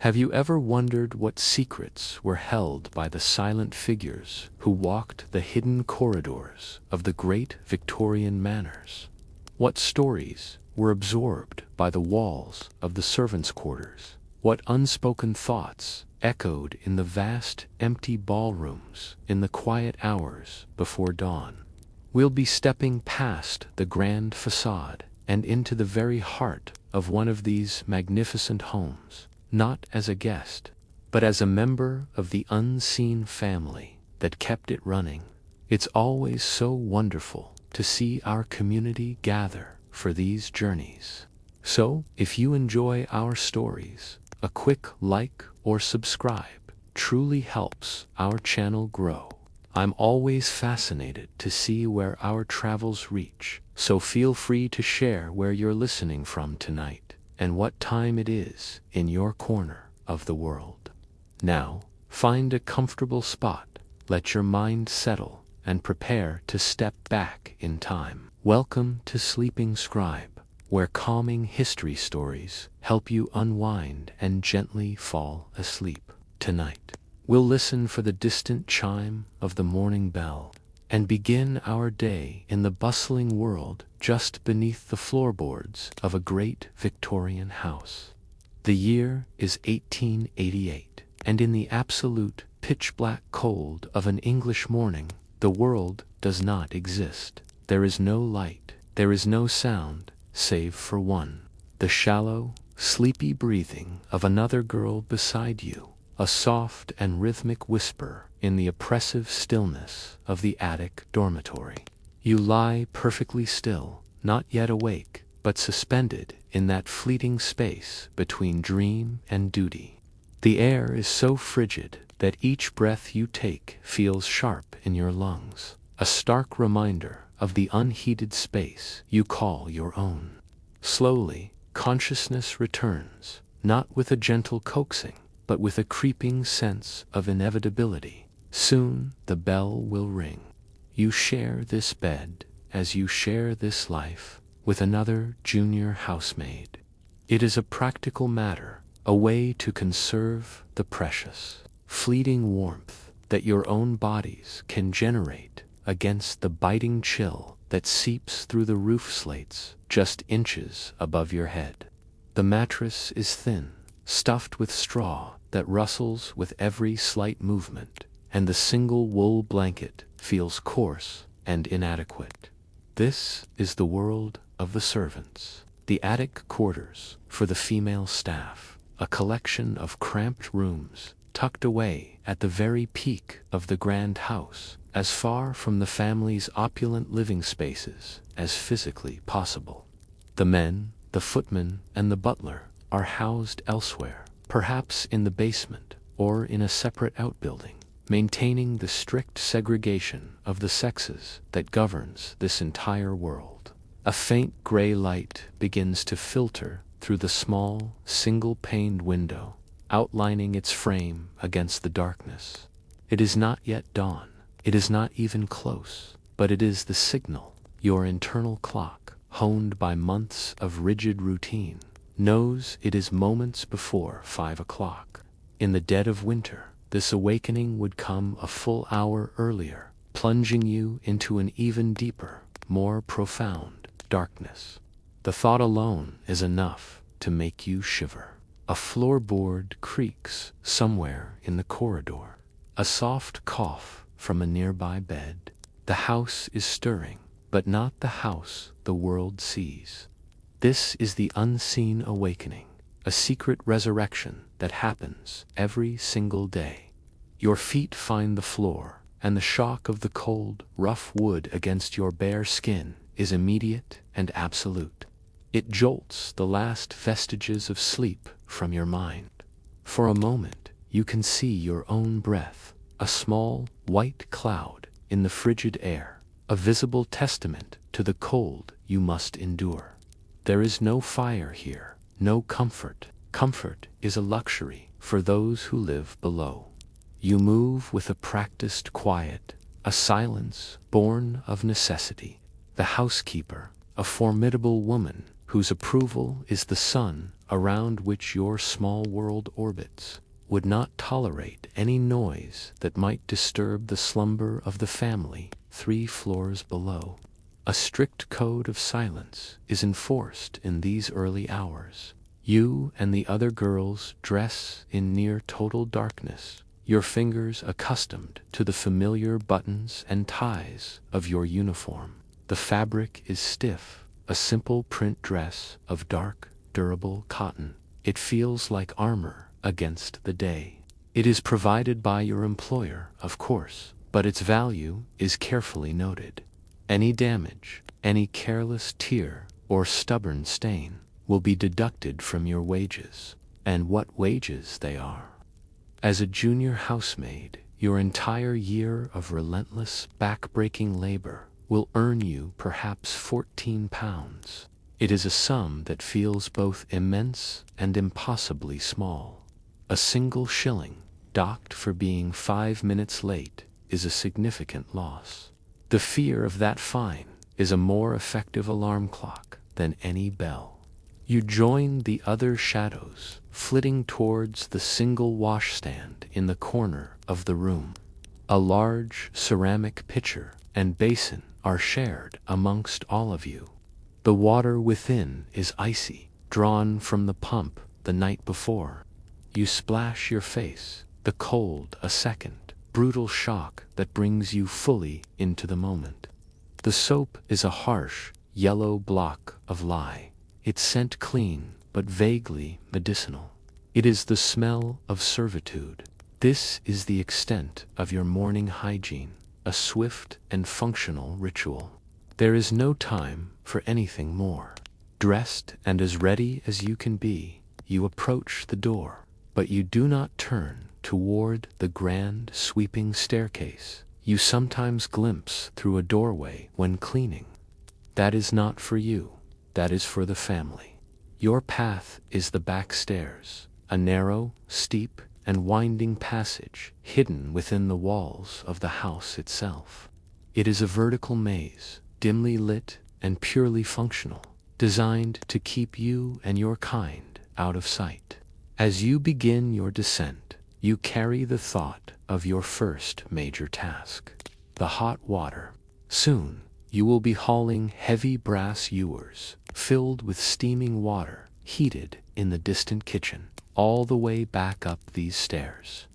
Have you ever wondered what secrets were held by the silent figures who walked the hidden corridors of the great Victorian manors? What stories were absorbed by the walls of the servants' quarters? What unspoken thoughts echoed in the vast, empty ballrooms in the quiet hours before dawn? We'll be stepping past the grand facade and into the very heart of one of these magnificent homes, not as a guest, but as a member of the unseen family that kept it running. It's always so wonderful to see our community gather for these journeys. So, if you enjoy our stories, a quick like or subscribe truly helps our channel grow. I'm always fascinated to see where our travels reach, so feel free to share where you're listening from tonight and what time it is in your corner of the world. Now, find a comfortable spot, let your mind settle, and prepare to step back in time. Welcome to Sleeping Scribe, where calming history stories help you unwind and gently fall asleep. Tonight, we'll listen for the distant chime of the morning bell and begin our day in the bustling world just beneath the floorboards of a great Victorian house. The year is 1888, and in the absolute pitch-black cold of an English morning, the world does not exist. There is no light, there is no sound, save for one: the shallow, sleepy breathing of another girl beside you, a soft and rhythmic whisper in the oppressive stillness of the attic dormitory. You lie perfectly still, not yet awake, but suspended in that fleeting space between dream and duty. The air is so frigid that each breath you take feels sharp in your lungs, a stark reminder of the unheated space you call your own. Slowly, consciousness returns, not with a gentle coaxing, but with a creeping sense of inevitability. Soon the bell will ring. You share this bed, as you share this life, with another junior housemaid. It is a practical matter, a way to conserve the precious, fleeting warmth that your own bodies can generate against the biting chill that seeps through the roof slates just inches above your head. The mattress is thin, stuffed with straw that rustles with every slight movement, and the single wool blanket feels coarse and inadequate. This is the world of the servants, the attic quarters for the female staff, a collection of cramped rooms tucked away at the very peak of the grand house, as far from the family's opulent living spaces as physically possible. The men, the footman, and the butler are housed elsewhere, perhaps in the basement or in a separate outbuilding, maintaining the strict segregation of the sexes that governs this entire world. A faint gray light begins to filter through the small, single-paned window, outlining its frame against the darkness. It is not yet dawn. It is not even close, but it is the signal. Your internal clock, honed by months of rigid routine, knows it is moments before 5 o'clock. In the dead of winter, this awakening would come a full hour earlier, plunging you into an even deeper, more profound darkness. The thought alone is enough to make you shiver. A floorboard creaks somewhere in the corridor. A soft cough from a nearby bed. The house is stirring, but not the house the world sees. This is the unseen awakening, a secret resurrection that happens every single day. Your feet find the floor, and the shock of the cold, rough wood against your bare skin is immediate and absolute. It jolts the last vestiges of sleep from your mind. For a moment, you can see your own breath, a small, white cloud in the frigid air, a visible testament to the cold you must endure. There is no fire here, no comfort. Comfort is a luxury for those who live below. You move with a practiced quiet, a silence born of necessity. The housekeeper, a formidable woman whose approval is the sun around which your small world orbits would not tolerate any noise that might disturb the slumber of the family 3 floors below. A strict code of silence is enforced in these early hours. You and the other girls dress in near total darkness, your fingers accustomed to the familiar buttons and ties of your uniform. The fabric is stiff, a simple print dress of dark, durable cotton. It feels like armor against the day. It is provided by your employer, of course, but its value is carefully noted. Any damage, any careless tear or stubborn stain will be deducted from your wages, and what wages they are. As a junior housemaid, your entire year of relentless, back-breaking labor will earn you perhaps £14. It is a sum that feels both immense and impossibly small. A single shilling, docked for being 5 minutes late, is a significant loss. The fear of that fine is a more effective alarm clock than any bell. You join the other shadows, flitting towards the single washstand in the corner of the room. A large ceramic pitcher and basin are shared amongst all of you. The water within is icy, drawn from the pump the night before. You splash your face, the cold a second, brutal shock that brings you fully into the moment. The soap is a harsh, yellow block of lye, its scent clean but vaguely medicinal. It is the smell of servitude. This is the extent of your morning hygiene, a swift and functional ritual. There is no time for anything more. Dressed and as ready as you can be, you approach the door, but you do not turn toward the grand, sweeping staircase you sometimes glimpse through a doorway when cleaning. That is not for you. That is for the family. Your path is the back stairs, a narrow, steep, and winding passage hidden within the walls of the house itself. It is a vertical maze, dimly lit and purely functional, designed to keep you and your kind out of sight. As you begin your descent, you carry the thought of your first major task, the hot water. Soon, you will be hauling heavy brass ewers filled with steaming water, heated in the distant kitchen, all the way back up these stairs.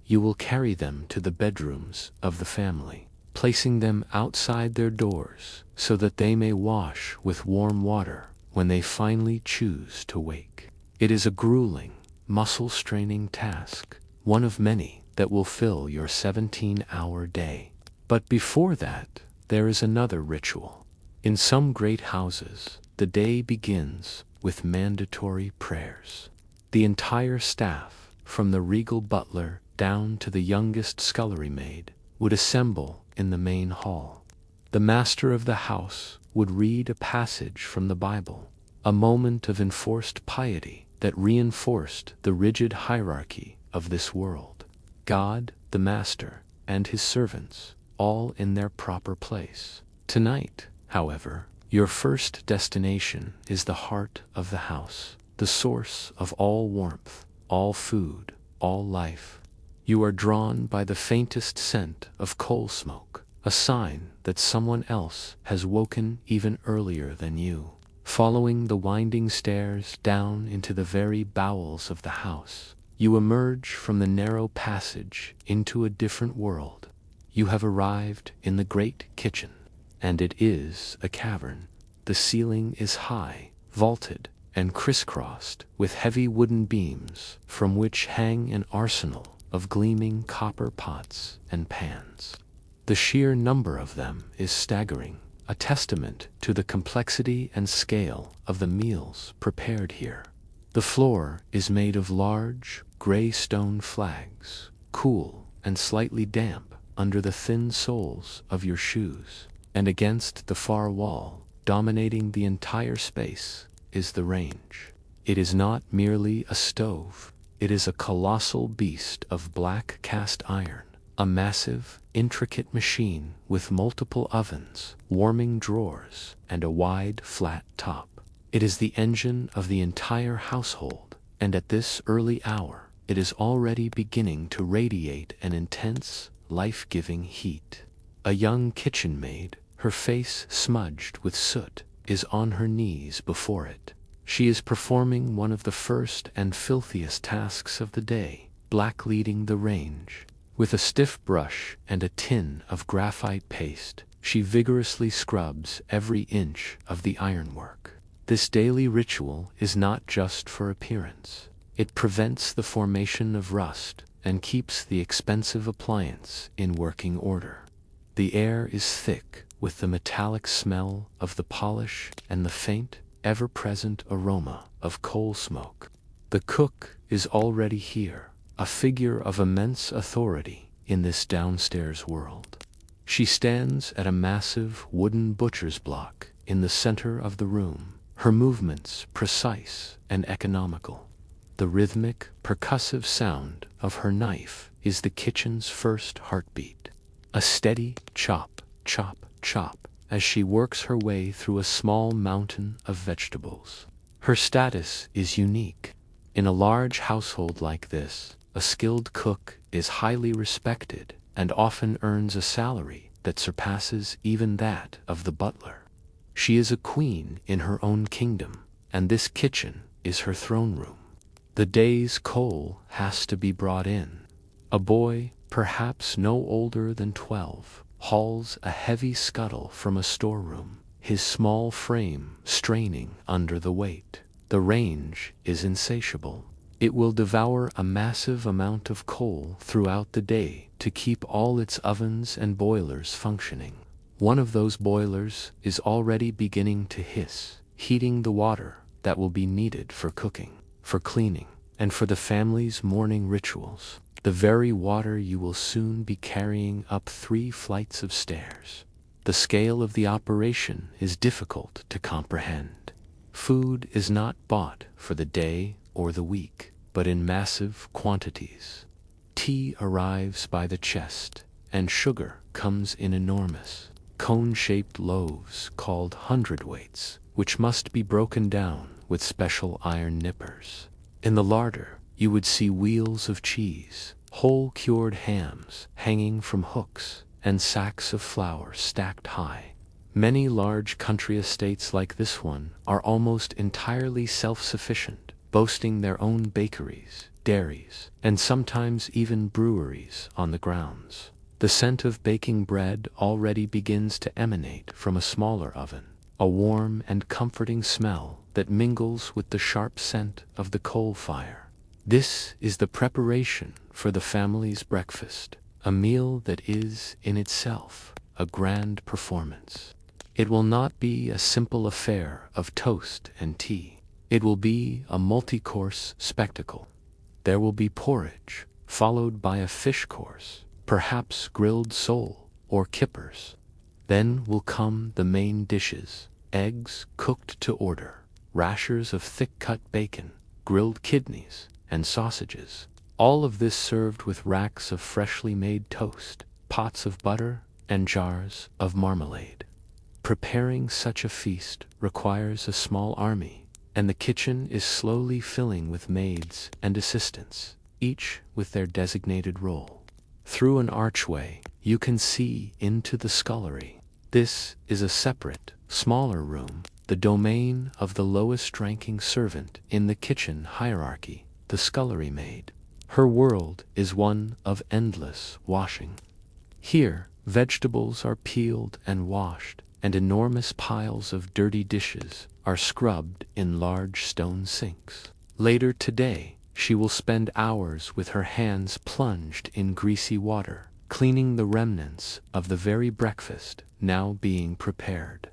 You will carry them to the bedrooms of the family, placing them outside their doors so that they may wash with warm water when they finally choose to wake. It is a grueling, muscle-straining task, one of many that will fill your 17-hour day. But before that, there is another ritual. In some great houses, the day begins with mandatory prayers. The entire staff, from the regal butler down to the youngest scullery maid, would assemble in the main hall. The master of the house would read a passage from the Bible, a moment of enforced piety that reinforced the rigid hierarchy of this world. God, the master, and his servants, all in their proper place. Tonight, however, your first destination is the heart of the house, the source of all warmth, all food, all life. You are drawn by the faintest scent of coal smoke, a sign that someone else has woken even earlier than you. Following the winding stairs down into the very bowels of the house, you emerge from the narrow passage into a different world. You have arrived in the great kitchen, and it is a cavern. The ceiling is high, vaulted, and crisscrossed with heavy wooden beams from which hang an arsenal of gleaming copper pots and pans. The sheer number of them is staggering, a testament to the complexity and scale of the meals prepared here. The floor is made of large, gray stone flags, cool and slightly damp under the thin soles of your shoes, and against the far wall, dominating the entire space, is the range. It is not merely a stove, it is a colossal beast of black cast iron, a massive, intricate machine with multiple ovens, warming drawers, and a wide, flat top. It is the engine of the entire household, and at this early hour, it is already beginning to radiate an intense, life-giving heat. A young kitchen maid, her face smudged with soot, is on her knees before it. She is performing one of the first and filthiest tasks of the day, blackleading the range. With a stiff brush and a tin of graphite paste, she vigorously scrubs every inch of the ironwork. This daily ritual is not just for appearance. It prevents the formation of rust and keeps the expensive appliance in working order. The air is thick with the metallic smell of the polish and the faint, ever-present aroma of coal smoke. The cook is already here, a figure of immense authority in this downstairs world. She stands at a massive wooden butcher's block in the center of the room, her movements precise and economical. The rhythmic, percussive sound of her knife is the kitchen's first heartbeat. A steady chop, chop, chop as she works her way through a small mountain of vegetables. Her status is unique. In a large household like this, a skilled cook is highly respected and often earns a salary that surpasses even that of the butler. She is a queen in her own kingdom, and this kitchen is her throne room. The day's coal has to be brought in. A boy, perhaps no older than 12, hauls a heavy scuttle from a storeroom, his small frame straining under the weight. The range is insatiable. It will devour a massive amount of coal throughout the day to keep all its ovens and boilers functioning. One of those boilers is already beginning to hiss, heating the water that will be needed for cooking, for cleaning, and for the family's morning rituals. The very water you will soon be carrying up 3 flights of stairs. The scale of the operation is difficult to comprehend. Food is not bought for the day or the week, but in massive quantities. Tea arrives by the chest, and sugar comes in enormous, cone-shaped loaves called hundredweights, which must be broken down with special iron nippers. In the larder, you would see wheels of cheese, whole cured hams hanging from hooks, and sacks of flour stacked high. Many large country estates like this one are almost entirely self-sufficient, boasting their own bakeries, dairies, and sometimes even breweries on the grounds. The scent of baking bread already begins to emanate from a smaller oven, a warm and comforting smell that mingles with the sharp scent of the coal fire. This is the preparation for the family's breakfast, a meal that is, in itself, a grand performance. It will not be a simple affair of toast and tea. It will be a multi-course spectacle. There will be porridge, followed by a fish course, perhaps grilled sole or kippers. Then will come the main dishes, eggs cooked to order, rashers of thick-cut bacon, grilled kidneys, and sausages. All of this served with racks of freshly made toast, pots of butter, and jars of marmalade. Preparing such a feast requires a small army, and the kitchen is slowly filling with maids and assistants, each with their designated role. Through an archway, you can see into the scullery. This is a separate, smaller room, the domain of the lowest-ranking servant in the kitchen hierarchy, the scullery maid. Her world is one of endless washing. Here, vegetables are peeled and washed, and enormous piles of dirty dishes are scrubbed in large stone sinks. Later today, she will spend hours with her hands plunged in greasy water, cleaning the remnants of the very breakfast now being prepared.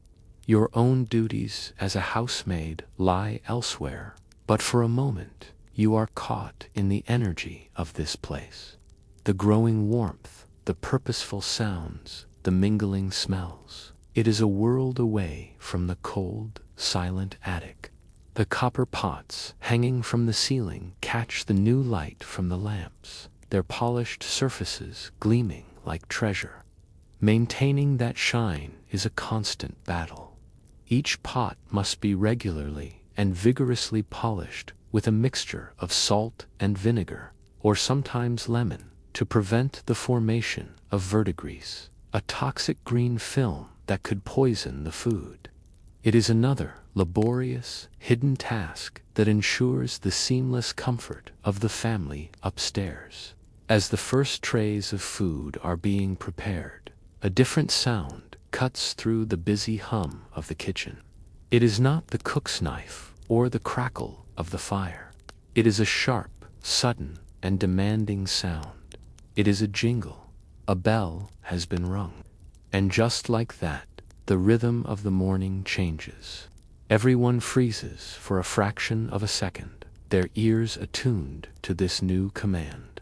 Your own duties as a housemaid lie elsewhere, but for a moment you are caught in the energy of this place. The growing warmth, the purposeful sounds, the mingling smells. It is a world away from the cold, silent attic. The copper pots hanging from the ceiling catch the new light from the lamps, their polished surfaces gleaming like treasure. Maintaining that shine is a constant battle. Each pot must be regularly and vigorously polished with a mixture of salt and vinegar, or sometimes lemon, to prevent the formation of verdigris, a toxic green film that could poison the food. It is another laborious, hidden task that ensures the seamless comfort of the family upstairs. As the first trays of food are being prepared, a different sound cuts through the busy hum of the kitchen. It is not the cook's knife or the crackle of the fire. It is a sharp, sudden, and demanding sound. It is a jingle. A bell has been rung. And just like that, the rhythm of the morning changes. Everyone freezes for a fraction of a second, their ears attuned to this new command.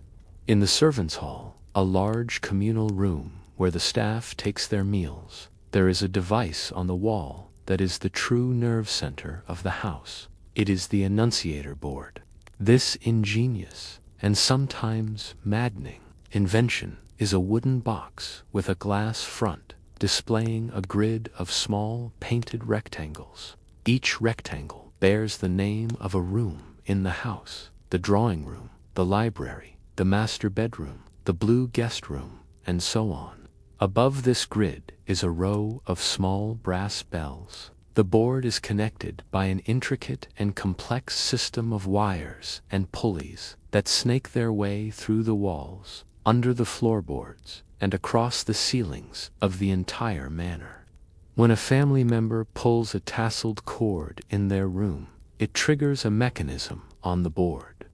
In the servants' hall, a large communal room where the staff takes their meals, there is a device on the wall that is the true nerve center of the house. It is the annunciator board. This ingenious and sometimes maddening invention is a wooden box with a glass front displaying a grid of small painted rectangles. Each rectangle bears the name of a room in the house: the drawing room, the library, the master bedroom, the blue guest room, and so on. Above this grid is a row of small brass bells. The board is connected by an intricate and complex system of wires and pulleys that snake their way through the walls, under the floorboards, and across the ceilings of the entire manor. When a family member pulls a tasseled cord in their room, it triggers a mechanism on the board.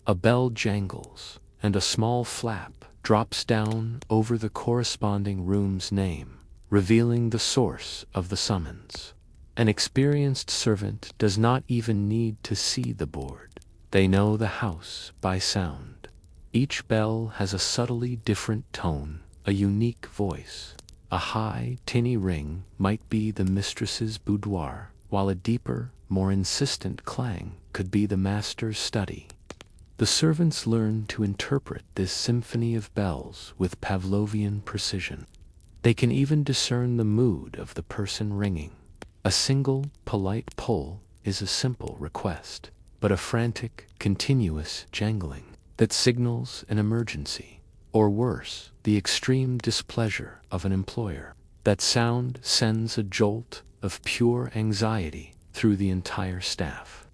A bell jangles, and a small flap drops down over the corresponding room's name, revealing the source of the summons. An experienced servant does not even need to see the board. They know the house by sound. Each bell has a subtly different tone, a unique voice. A high, tinny ring might be the mistress's boudoir, while a deeper, more insistent clang could be the master's study. The servants learn to interpret this symphony of bells with Pavlovian precision. They can even discern the mood of the person ringing. A single, polite pull is a simple request, but a frantic, continuous jangling that signals an emergency, or worse, the extreme displeasure of an employer. That sound sends a jolt of pure anxiety through the entire staff.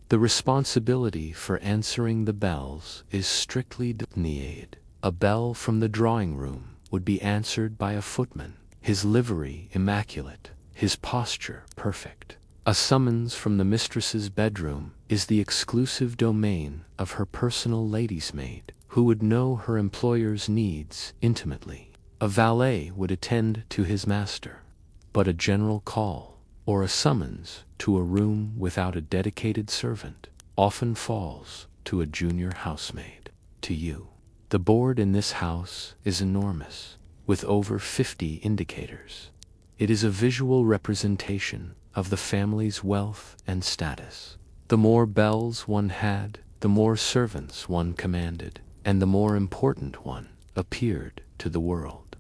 The responsibility for answering the bells is strictly delineated. A bell from the drawing room would be answered by a footman, his livery immaculate, his posture perfect. A summons from the mistress's bedroom is the exclusive domain of her personal lady's maid, who would know her employer's needs intimately. A valet would attend to his master, but a general call or a summons to a room without a dedicated servant often falls to a junior housemaid, to you. The board in this house is enormous, with over 50 indicators. It is a visual representation of the family's wealth and status. The more bells one had, the more servants one commanded, and the more important one appeared to the world.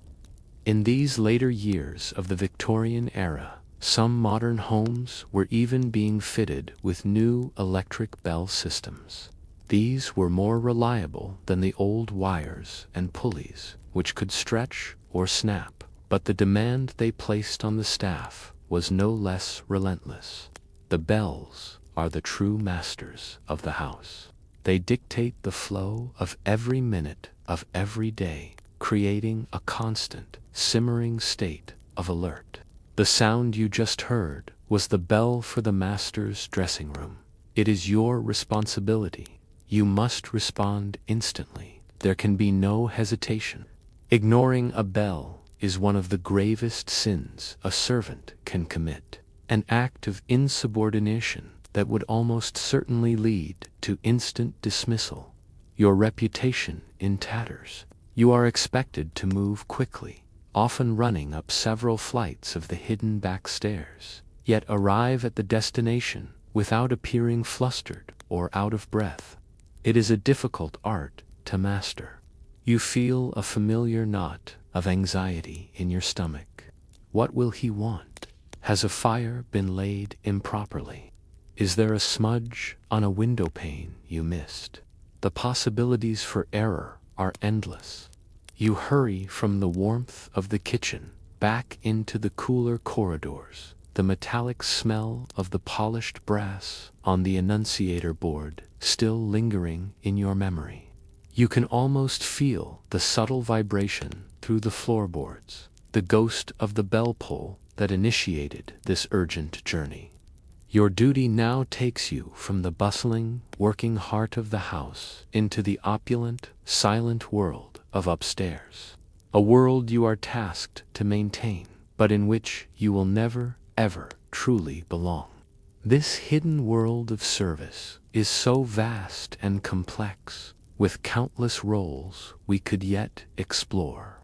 In these later years of the Victorian era, some modern homes were even being fitted with new electric bell systems. These were more reliable than the old wires and pulleys, which could stretch or snap, but the demand they placed on the staff was no less relentless. The bells are the true masters of the house. They dictate the flow of every minute of every day, creating a constant, simmering state of alert. The sound you just heard was the bell for the master's dressing room. It is your responsibility. You must respond instantly. There can be no hesitation. Ignoring a bell is one of the gravest sins a servant can commit, an act of insubordination that would almost certainly lead to instant dismissal. Your reputation in tatters. You are expected to move quickly, often running up several flights of the hidden back stairs, yet arrive at the destination without appearing flustered or out of breath. It is a difficult art to master. You feel a familiar knot of anxiety in your stomach. What will he want? Has a fire been laid improperly? Is there a smudge on a window pane you missed? The possibilities for error are endless. You hurry from the warmth of the kitchen back into the cooler corridors, the metallic smell of the polished brass on the annunciator board still lingering in your memory. You can almost feel the subtle vibration through the floorboards, the ghost of the bell pull that initiated this urgent journey. Your duty now takes you from the bustling, working heart of the house into the opulent, silent world of upstairs. A world you are tasked to maintain, but in which you will never, ever truly belong. This hidden world of service is so vast and complex, with countless roles we could yet explore.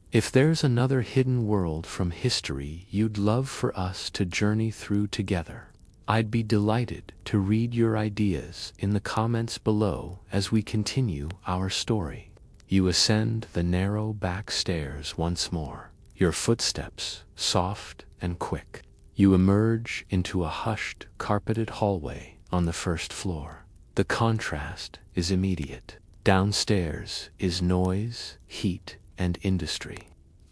If there's another hidden world from history you'd love for us to journey through together, I'd be delighted to read your ideas in the comments below as we continue our story. You ascend the narrow back stairs once more, your footsteps soft and quick. You emerge into a hushed, carpeted hallway on the first floor. The contrast is immediate. Downstairs is noise, heat, and industry.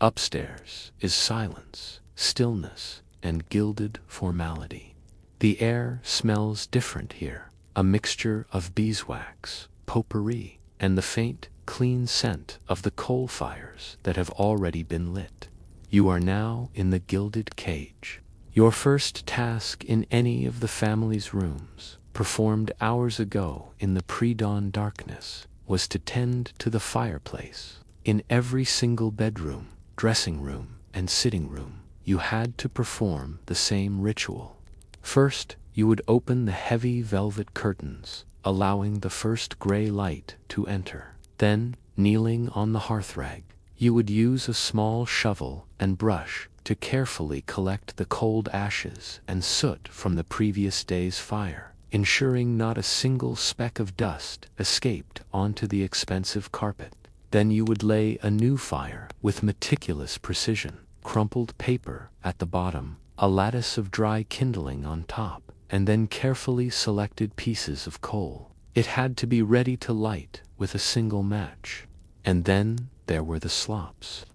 Upstairs is silence, stillness, and gilded formality. The air smells different here, a mixture of beeswax, potpourri, and the faint, clean scent of the coal fires that have already been lit. You are now in the gilded cage. Your first task in any of the family's rooms, performed hours ago in the pre-dawn darkness, was to tend to the fireplace. In every single bedroom, dressing room, and sitting room, you had to perform the same ritual. First, you would open the heavy velvet curtains, allowing the first gray light to enter. Then, kneeling on the hearthrug, you would use a small shovel and brush to carefully collect the cold ashes and soot from the previous day's fire, ensuring not a single speck of dust escaped onto the expensive carpet. Then you would lay a new fire with meticulous precision, crumpled paper at the bottom, a lattice of dry kindling on top, and then carefully selected pieces of coal. It had to be ready to light with a single match. And then there were the slops.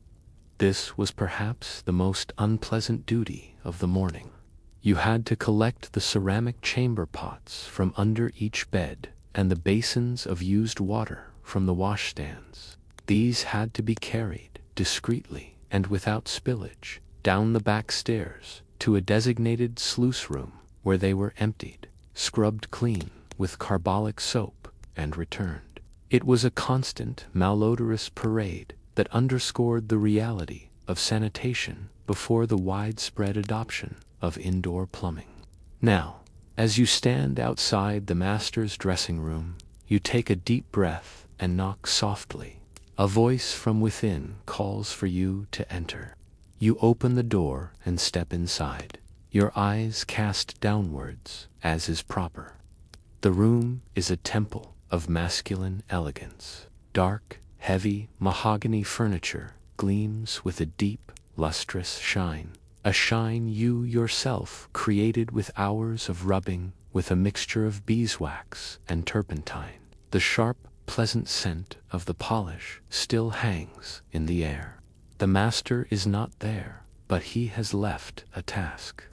This was perhaps the most unpleasant duty of the morning. You had to collect the ceramic chamber pots from under each bed and the basins of used water from the washstands. These had to be carried discreetly and without spillage down the back stairs to a designated sluice room where they were emptied, scrubbed clean with carbolic soap, and returned. It was a constant, malodorous parade that underscored the reality of sanitation before the widespread adoption of indoor plumbing. Now, as you stand outside the master's dressing room, you take a deep breath and knock softly. A voice from within calls for you to enter. You open the door and step inside, your eyes cast downwards, as is proper. The room is a temple of masculine elegance. Dark, heavy mahogany furniture gleams with a deep, lustrous shine, a shine you yourself created with hours of rubbing with a mixture of beeswax and turpentine. The sharp, pleasant scent of the polish still hangs in the air. The master is not there, but he has left a task.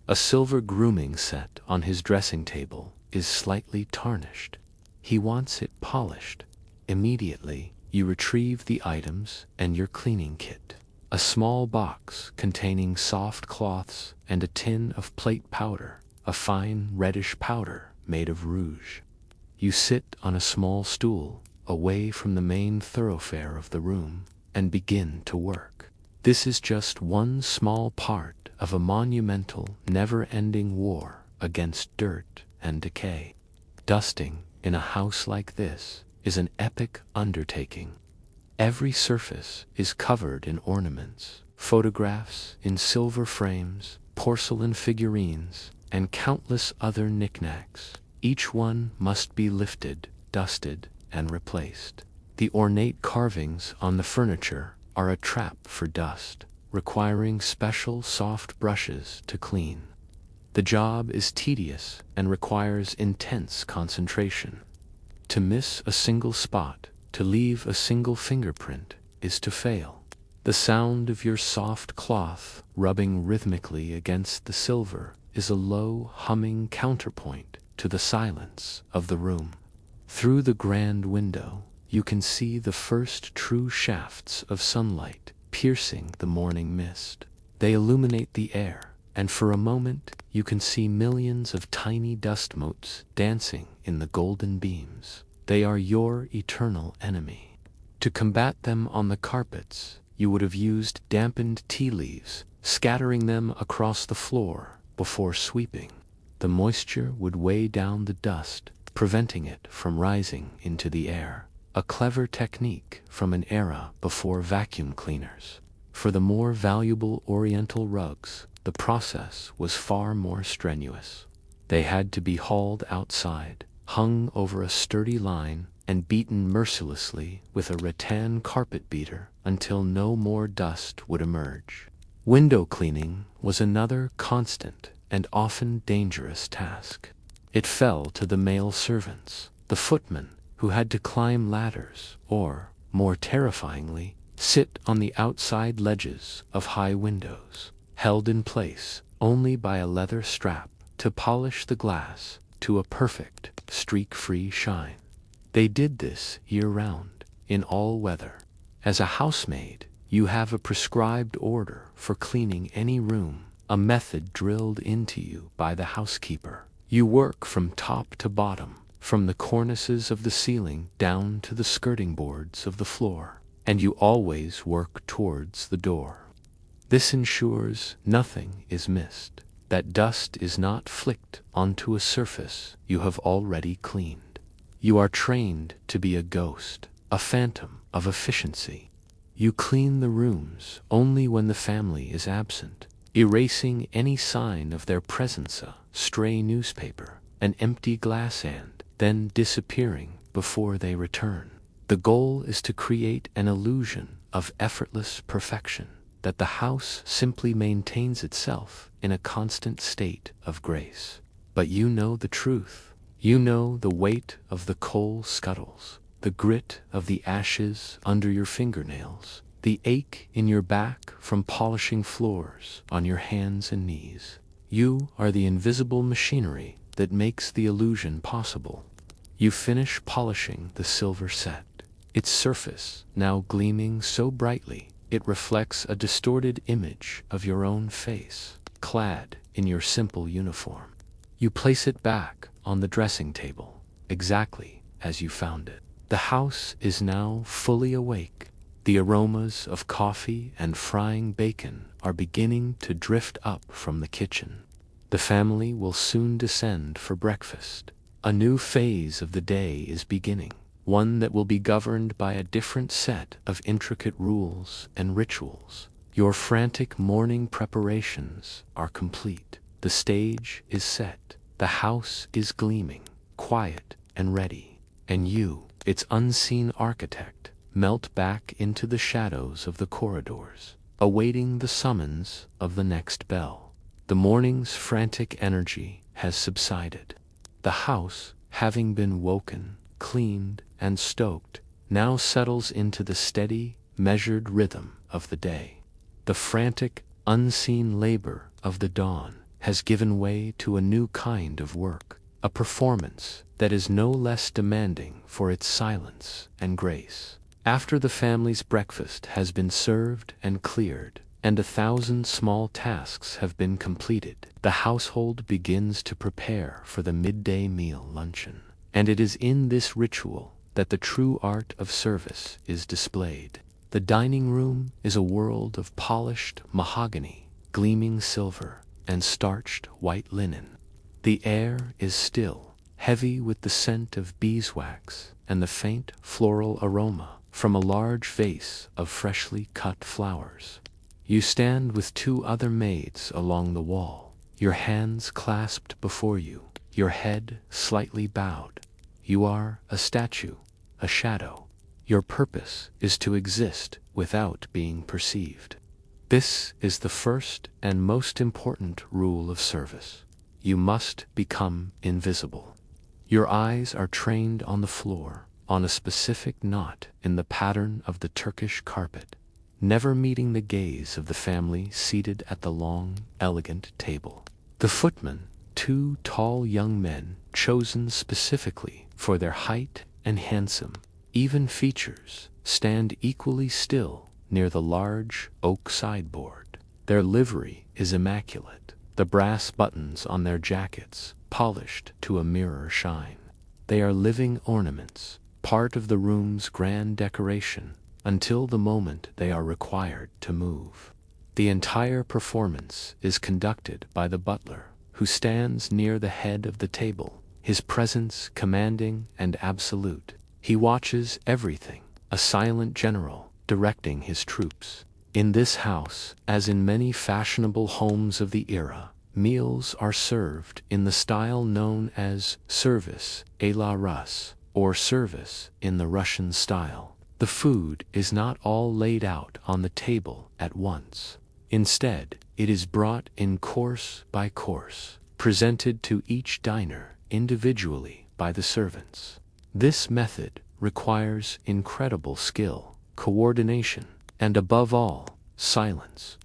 A silver grooming set on his dressing table is slightly tarnished. He wants it polished. Immediately, you retrieve the items and your cleaning kit. A small box containing soft cloths and a tin of plate powder, a fine reddish powder made of rouge. You sit on a small stool, away from the main thoroughfare of the room, and begin to work. This is just one small part of a monumental, never-ending war against dirt and decay. Dusting in a house like this is an epic undertaking. Every surface is covered in ornaments, photographs in silver frames, porcelain figurines, and countless other knickknacks. Each one must be lifted, dusted, and replaced. The ornate carvings on the furniture are a trap for dust, requiring special soft brushes to clean. The job is tedious and requires intense concentration. To miss a single spot, to leave a single fingerprint, is to fail. The sound of your soft cloth rubbing rhythmically against the silver is a low, humming counterpoint to the silence of the room. Through the grand window, you can see the first true shafts of sunlight piercing the morning mist. They illuminate the air, and for a moment you can see millions of tiny dust motes dancing in the golden beams. They are your eternal enemy. To combat them on the carpets, you would have used dampened tea leaves, scattering them across the floor before sweeping. The moisture would weigh down the dust, preventing it from rising into the air. A clever technique from an era before vacuum cleaners. For the more valuable Oriental rugs, the process was far more strenuous. They had to be hauled outside, hung over a sturdy line, and beaten mercilessly with a rattan carpet beater until no more dust would emerge. Window cleaning was another constant and often dangerous task. It fell to the male servants, the footmen, who had to climb ladders or, more terrifyingly, sit on the outside ledges of high windows, held in place only by a leather strap to polish the glass to a perfect, streak-free shine. They did this year-round, in all weather. As a housemaid, you have a prescribed order for cleaning any room, a method drilled into you by the housekeeper. You work from top to bottom, from the cornices of the ceiling down to the skirting boards of the floor, and you always work towards the door. This ensures nothing is missed, that dust is not flicked onto a surface you have already cleaned. You are trained to be a ghost, a phantom of efficiency. You clean the rooms only when the family is absent, erasing any sign of their presence, a stray newspaper, an empty glass hand, then disappearing before they return. The goal is to create an illusion of effortless perfection, that the house simply maintains itself in a constant state of grace. But you know the truth. You know the weight of the coal scuttles, the grit of the ashes under your fingernails, the ache in your back from polishing floors on your hands and knees. You are the invisible machinery that makes the illusion possible. You finish polishing the silver set, its surface now gleaming so brightly it reflects a distorted image of your own face, clad in your simple uniform. You place it back on the dressing table, exactly as you found it. The house is now fully awake. The aromas of coffee and frying bacon are beginning to drift up from the kitchen. The family will soon descend for breakfast. A new phase of the day is beginning, one that will be governed by a different set of intricate rules and rituals. Your frantic morning preparations are complete. The stage is set. The house is gleaming, quiet and ready. And you, its unseen architect, melt back into the shadows of the corridors, awaiting the summons of the next bell. The morning's frantic energy has subsided. The house, having been woken, cleaned, and stoked, now settles into the steady, measured rhythm of the day. The frantic, unseen labor of the dawn has given way to a new kind of work, a performance that is no less demanding for its silence and grace. After the family's breakfast has been served and cleared, and 1,000 small tasks have been completed, the household begins to prepare for the midday meal luncheon. And it is in this ritual that the true art of service is displayed. The dining room is a world of polished mahogany, gleaming silver, and starched white linen. The air is still, heavy with the scent of beeswax and the faint floral aroma from a large vase of freshly cut flowers. You stand with 2 other maids along the wall, your hands clasped before you, your head slightly bowed. You are a statue, a shadow. Your purpose is to exist without being perceived. This is the first and most important rule of service. You must become invisible. Your eyes are trained on the floor, on a specific knot in the pattern of the Turkish carpet, never meeting the gaze of the family seated at the long, elegant table. The footmen, two tall young men chosen specifically for their height and handsome, even features, stand equally still near the large oak sideboard. Their livery is immaculate, the brass buttons on their jackets polished to a mirror shine. They are living ornaments, part of the room's grand decoration, until the moment they are required to move. The entire performance is conducted by the butler, who stands near the head of the table, his presence commanding and absolute. He watches everything, a silent general directing his troops. In this house, as in many fashionable homes of the era, meals are served in the style known as service à la Russe, or service in the Russian style. The food is not all laid out on the table at once. Instead, it is brought in course by course, presented to each diner individually by the servants. This method requires incredible skill, coordination, and above all, silence.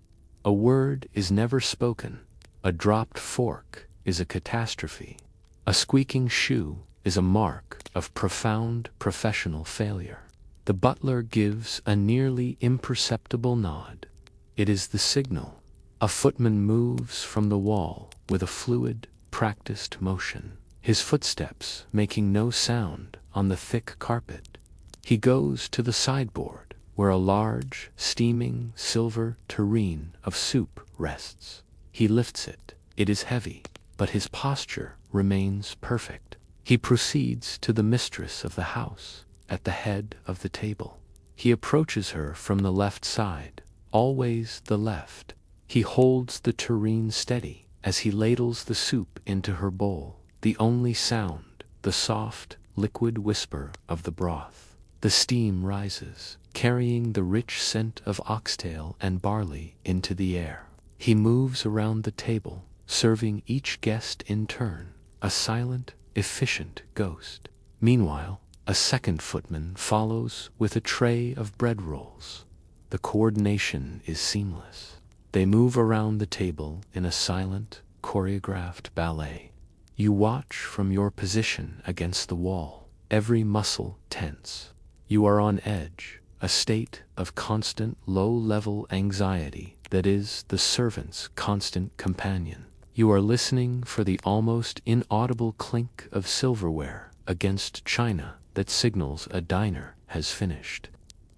A word is never spoken. A dropped fork is a catastrophe. A squeaking shoe is a mark of profound professional failure. The butler gives a nearly imperceptible nod. It is the signal. A footman moves from the wall with a fluid, practiced motion, his footsteps making no sound on the thick carpet. He goes to the sideboard, where a large, steaming silver tureen of soup rests. He lifts it. It is heavy, but his posture remains perfect. He proceeds to the mistress of the house, at the head of the table. He approaches her from the left side, always the left. He holds the tureen steady as he ladles the soup into her bowl, the only sound, the soft, liquid whisper of the broth. The steam rises, carrying the rich scent of oxtail and barley into the air. He moves around the table, serving each guest in turn, a silent, efficient ghost. Meanwhile, a second footman follows with a tray of bread rolls. The coordination is seamless. They move around the table in a silent, choreographed ballet. You watch from your position against the wall, every muscle tense. You are on edge, a state of constant low-level anxiety that is the servant's constant companion. You are listening for the almost inaudible clink of silverware against china that signals a diner has finished.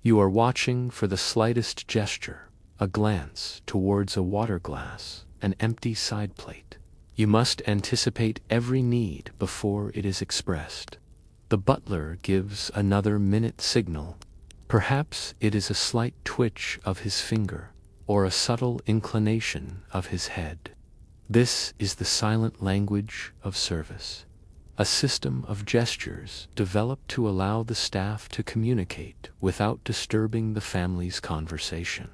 You are watching for the slightest gesture, a glance towards a water glass, an empty side plate. You must anticipate every need before it is expressed. The butler gives another minute signal. Perhaps it is a slight twitch of his finger, or a subtle inclination of his head. This is the silent language of service, a system of gestures developed to allow the staff to communicate without disturbing the family's conversation.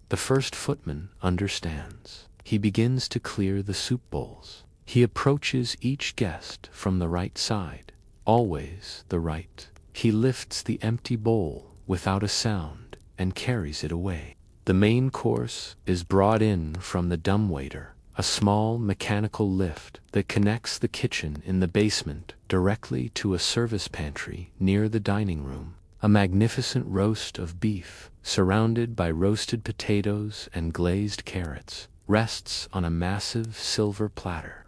The first footman understands. He begins to clear the soup bowls. He approaches each guest from the right side, always the right. He lifts the empty bowl without a sound and carries it away. The main course is brought in from the dumbwaiter, a small mechanical lift that connects the kitchen in the basement directly to a service pantry near the dining room. A magnificent roast of beef, surrounded by roasted potatoes and glazed carrots, rests on a massive silver platter.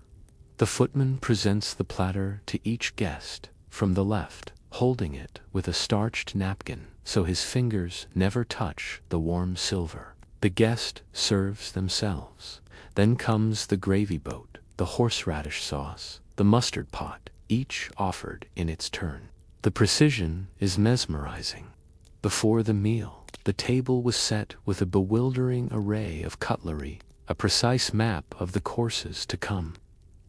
The footman presents the platter to each guest from the left, holding it with a starched napkin so his fingers never touch the warm silver. The guest serves themselves. Then comes the gravy boat, the horseradish sauce, the mustard pot, each offered in its turn. The precision is mesmerizing. Before the meal, the table was set with a bewildering array of cutlery, a precise map of the courses to come.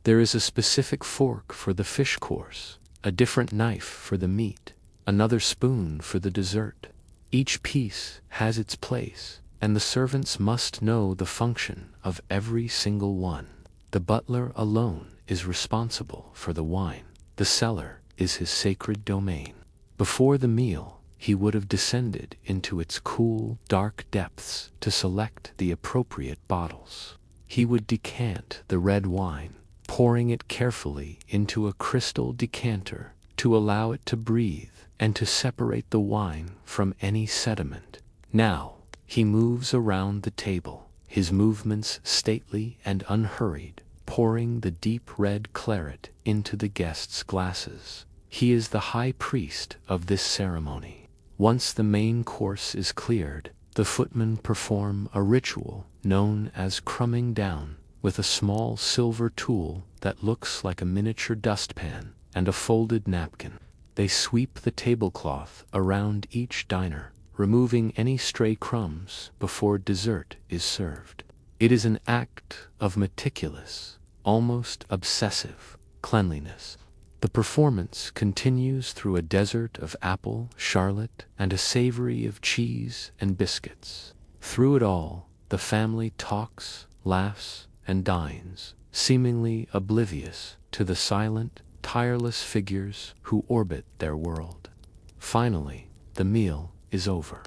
There is a specific fork for the fish course, a different knife for the meat, another spoon for the dessert. Each piece has its place, and the servants must know the function of every single one. The butler alone is responsible for the wine. The cellar is his sacred domain. Before the meal, he would have descended into its cool, dark depths to select the appropriate bottles. He would decant the red wine, pouring it carefully into a crystal decanter to allow it to breathe and to separate the wine from any sediment. Now, he moves around the table, his movements stately and unhurried, pouring the deep red claret into the guests' glasses. He is the high priest of this ceremony. Once the main course is cleared, the footmen perform a ritual known as crumbing down, with a small silver tool that looks like a miniature dustpan and a folded napkin. They sweep the tablecloth around each diner, removing any stray crumbs before dessert is served. It is an act of meticulous, almost obsessive, cleanliness. The performance continues through a desert of apple, charlotte, and a savory of cheese and biscuits. Through it all, the family talks, laughs, and dines, seemingly oblivious to the silent, tireless figures who orbit their world. Finally, the meal is over.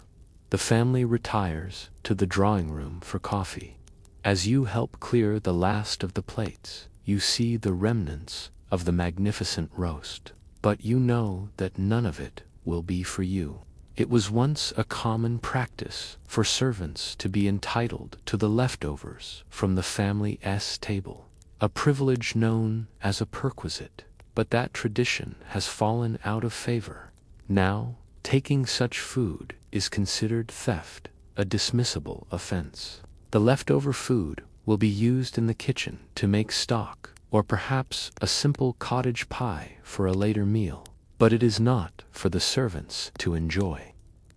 The family retires to the drawing room for coffee. As you help clear the last of the plates, you see the remnants of the magnificent roast, but you know that none of it will be for you. It was once a common practice for servants to be entitled to the leftovers from the family's table, a privilege known as a perquisite, but that tradition has fallen out of favor. Now, taking such food is considered theft, a dismissible offense. The leftover food will be used in the kitchen to make stock, or perhaps a simple cottage pie for a later meal, but it is not for the servants to enjoy.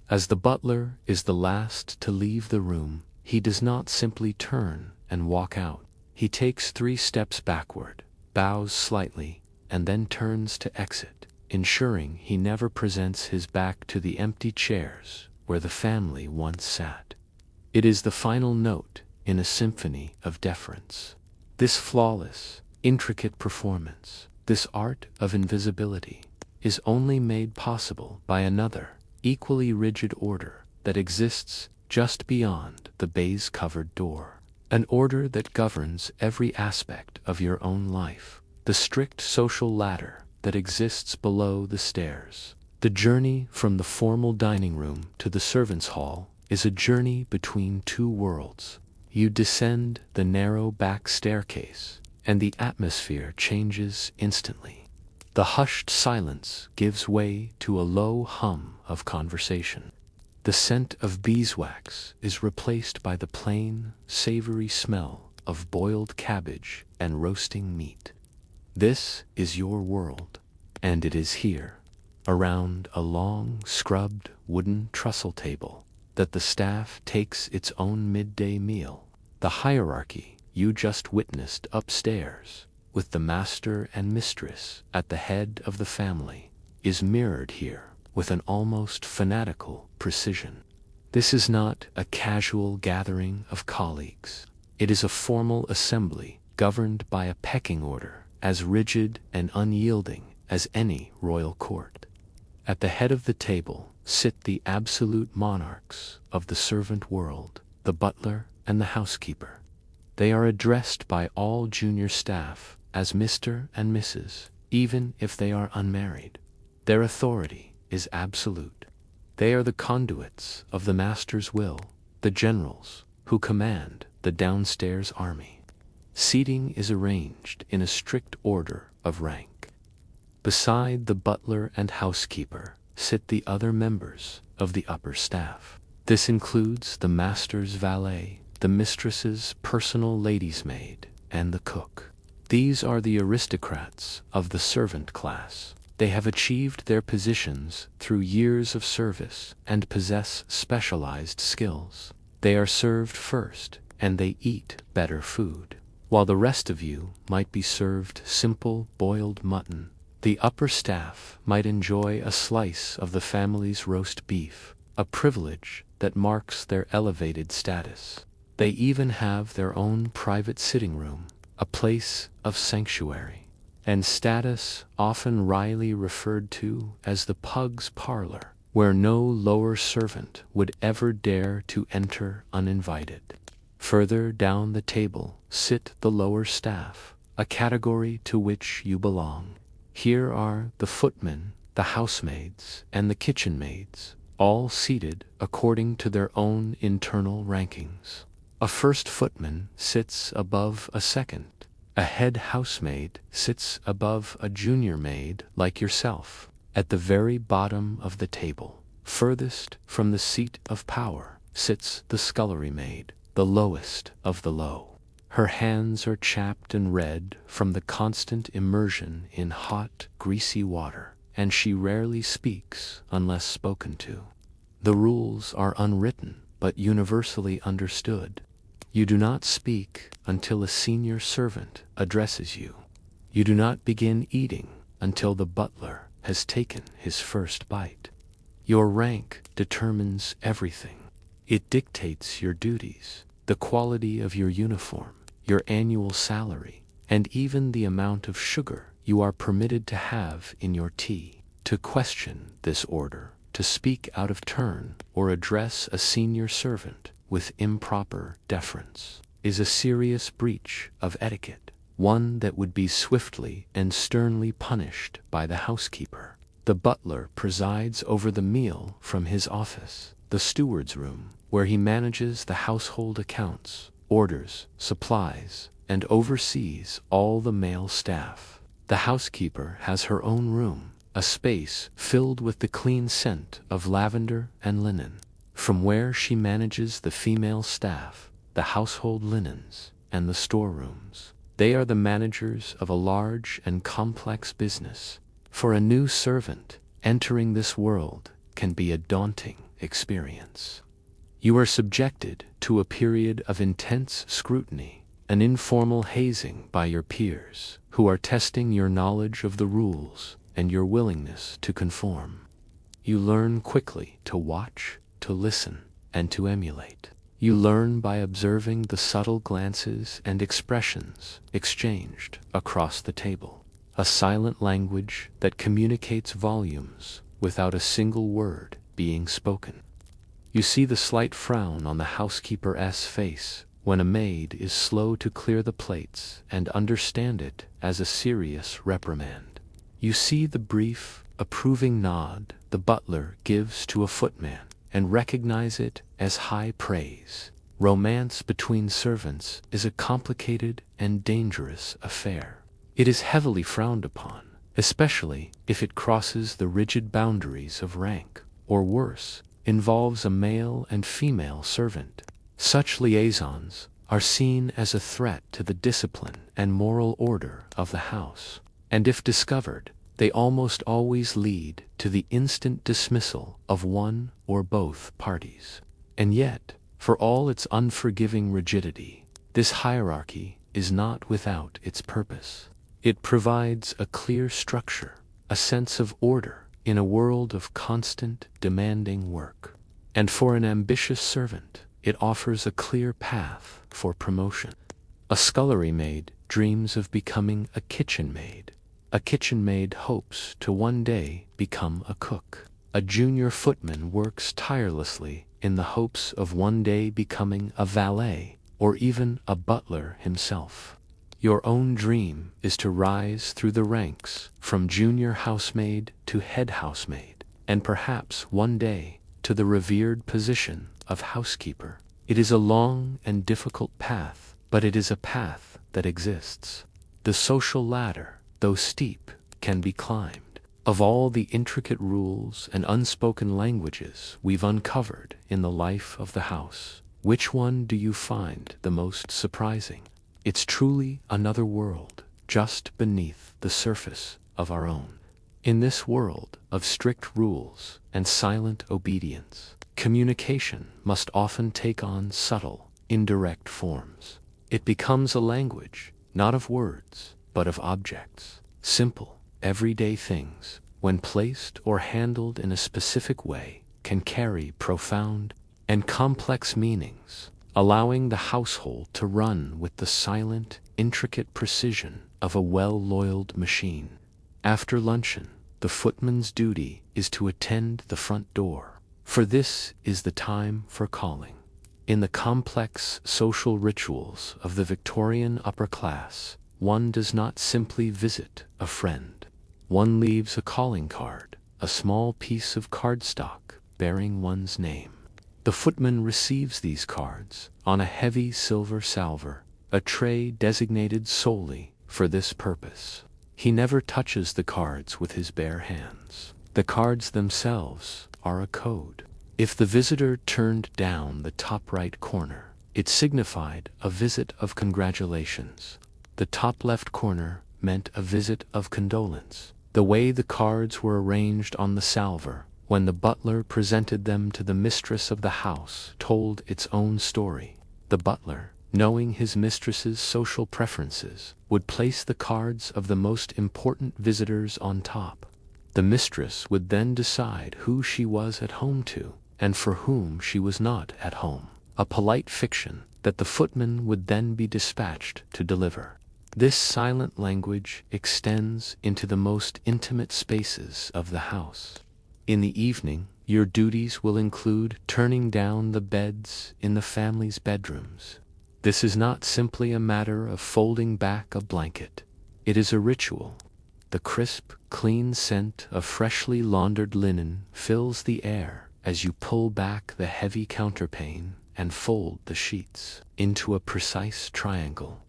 As the butler is the last to leave the room, he does not simply turn and walk out. He takes 3 steps backward, bows slightly, and then turns to exit, ensuring he never presents his back to the empty chairs where the family once sat. It is the final note in a symphony of deference. This flawless, intricate performance, this art of invisibility, is only made possible by another, equally rigid order that exists just beyond the baize-covered door. An order that governs every aspect of your own life, the strict social ladder that exists below the stairs. The journey from the formal dining room to the servants' hall is a journey between 2 worlds. You descend the narrow back staircase, and the atmosphere changes instantly. The hushed silence gives way to a low hum of conversation. The scent of beeswax is replaced by the plain, savory smell of boiled cabbage and roasting meat. This is your world, and it is here, around a long, scrubbed wooden trestle table, that the staff takes its own midday meal. The hierarchy you just witnessed upstairs, with the master and mistress at the head of the family, is mirrored here with an almost fanatical precision. This is not a casual gathering of colleagues. It is a formal assembly governed by a pecking order as rigid and unyielding as any royal court. At the head of the table sit the absolute monarchs of the servant world, the butler and the housekeeper. They are addressed by all junior staff as Mr. and Mrs., even if they are unmarried. Their authority is absolute. They are the conduits of the master's will, the generals who command the downstairs army. Seating is arranged in a strict order of rank. Beside the butler and housekeeper sit the other members of the upper staff. This includes the master's valet, the mistress's personal lady's maid, and the cook. These are the aristocrats of the servant class. They have achieved their positions through years of service and possess specialized skills. They are served first, and they eat better food. While the rest of you might be served simple boiled mutton, the upper staff might enjoy a slice of the family's roast beef, a privilege that marks their elevated status. They even have their own private sitting room, a place of sanctuary and status, often wryly referred to as the pug's parlor, where no lower servant would ever dare to enter uninvited. Further down the table sit the lower staff, a category to which you belong. Here are the footmen, the housemaids, and the kitchen maids, all seated according to their own internal rankings. A first footman sits above a second. A head housemaid sits above a junior maid like yourself. At the very bottom of the table, furthest from the seat of power, sits the scullery maid, the lowest of the low. Her hands are chapped and red from the constant immersion in hot, greasy water, and she rarely speaks unless spoken to. The rules are unwritten, but universally understood. You do not speak until a senior servant addresses you. You do not begin eating until the butler has taken his first bite. Your rank determines everything. It dictates your duties, the quality of your uniform, your annual salary, and even the amount of sugar you are permitted to have in your tea. To question this order, to speak out of turn, or address a senior servant with improper deference, is a serious breach of etiquette, one that would be swiftly and sternly punished by the housekeeper. The butler presides over the meal from his office, the steward's room, where he manages the household accounts, orders supplies, and oversees all the male staff. The housekeeper has her own room, a space filled with the clean scent of lavender and linen, from where she manages the female staff, the household linens, and the storerooms. They are the managers of a large and complex business. For a new servant, entering this world can be a daunting experience. You are subjected to a period of intense scrutiny, an informal hazing by your peers, who are testing your knowledge of the rules and your willingness to conform. You learn quickly to watch, to listen, and to emulate. You learn by observing the subtle glances and expressions exchanged across the table, a silent language that communicates volumes without a single word being spoken. You see the slight frown on the housekeeper's face when a maid is slow to clear the plates and understand it as a serious reprimand. You see the brief, approving nod the butler gives to a footman and recognize it as high praise. Romance between servants is a complicated and dangerous affair. It is heavily frowned upon, especially if it crosses the rigid boundaries of rank, or worse, involves a male and female servant. Such liaisons are seen as a threat to the discipline and moral order of the house, and if discovered, they almost always lead to the instant dismissal of one or both parties. And yet, for all its unforgiving rigidity, this hierarchy is not without its purpose. It provides a clear structure, a sense of order in a world of constant, demanding work. And for an ambitious servant, it offers a clear path for promotion. A scullery maid dreams of becoming a kitchen maid. A kitchen maid hopes to one day become a cook. A junior footman works tirelessly in the hopes of one day becoming a valet, or even a butler himself. Your own dream is to rise through the ranks from junior housemaid to head housemaid, and perhaps one day to the revered position of housekeeper. It is a long and difficult path, but it is a path that exists. The social ladder, though steep, can be climbed. Of all the intricate rules and unspoken languages we've uncovered in the life of the house, which one do you find the most surprising? It's truly another world, just beneath the surface of our own. In this world of strict rules and silent obedience, communication must often take on subtle, indirect forms. It becomes a language, not of words, but of objects. Simple, everyday things, when placed or handled in a specific way, can carry profound and complex meanings, allowing the household to run with the silent, intricate precision of a well-oiled machine. After luncheon, the footman's duty is to attend the front door, for this is the time for calling. In the complex social rituals of the Victorian upper class, one does not simply visit a friend. One leaves a calling card, a small piece of cardstock bearing one's name. The footman receives these cards on a heavy silver salver, a tray designated solely for this purpose. He never touches the cards with his bare hands. The cards themselves are a code. If the visitor turned down the top right corner, it signified a visit of congratulations. The top left corner meant a visit of condolence. The way the cards were arranged on the salver, when the butler presented them to the mistress of the house, told its own story. The butler, knowing his mistress's social preferences, would place the cards of the most important visitors on top. The mistress would then decide who she was at home to, and for whom she was not at home, a polite fiction that the footman would then be dispatched to deliver. This silent language extends into the most intimate spaces of the house. In the evening, your duties will include turning down the beds in the family's bedrooms. This is not simply a matter of folding back a blanket. It is a ritual. The crisp, clean scent of freshly laundered linen fills the air as you pull back the heavy counterpane and fold the sheets into a precise triangle.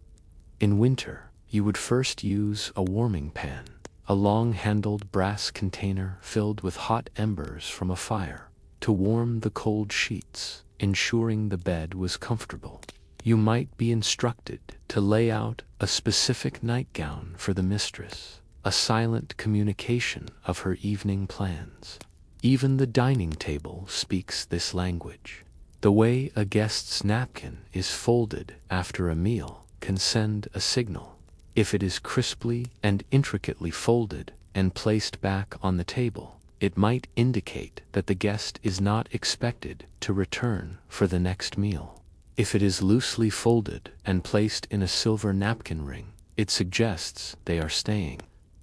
In winter, you would first use a warming pan, a long-handled brass container filled with hot embers from a fire, to warm the cold sheets, ensuring the bed was comfortable. You might be instructed to lay out a specific nightgown for the mistress, a silent communication of her evening plans. Even the dining table speaks this language. The way a guest's napkin is folded after a meal can send a signal. If it is crisply and intricately folded and placed back on the table, it might indicate that the guest is not expected to return for the next meal. If it is loosely folded and placed in a silver napkin ring, it suggests they are staying.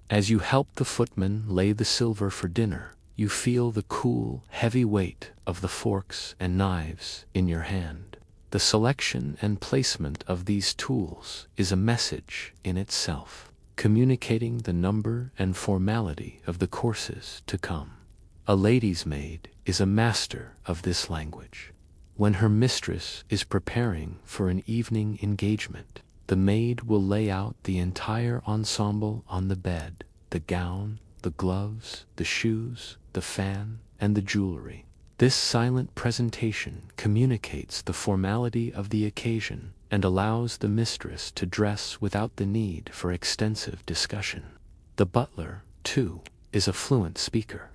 As you help the footman lay the silver for dinner, you feel the cool, heavy weight of the forks and knives in your hand. The selection and placement of these tools is a message in itself, communicating the number and formality of the courses to come. A lady's maid is a master of this language. When her mistress is preparing for an evening engagement, the maid will lay out the entire ensemble on the bed: the gown, the gloves, the shoes, the fan, and the jewelry. This silent presentation communicates the formality of the occasion and allows the mistress to dress without the need for extensive discussion. The butler, too, is a fluent speaker.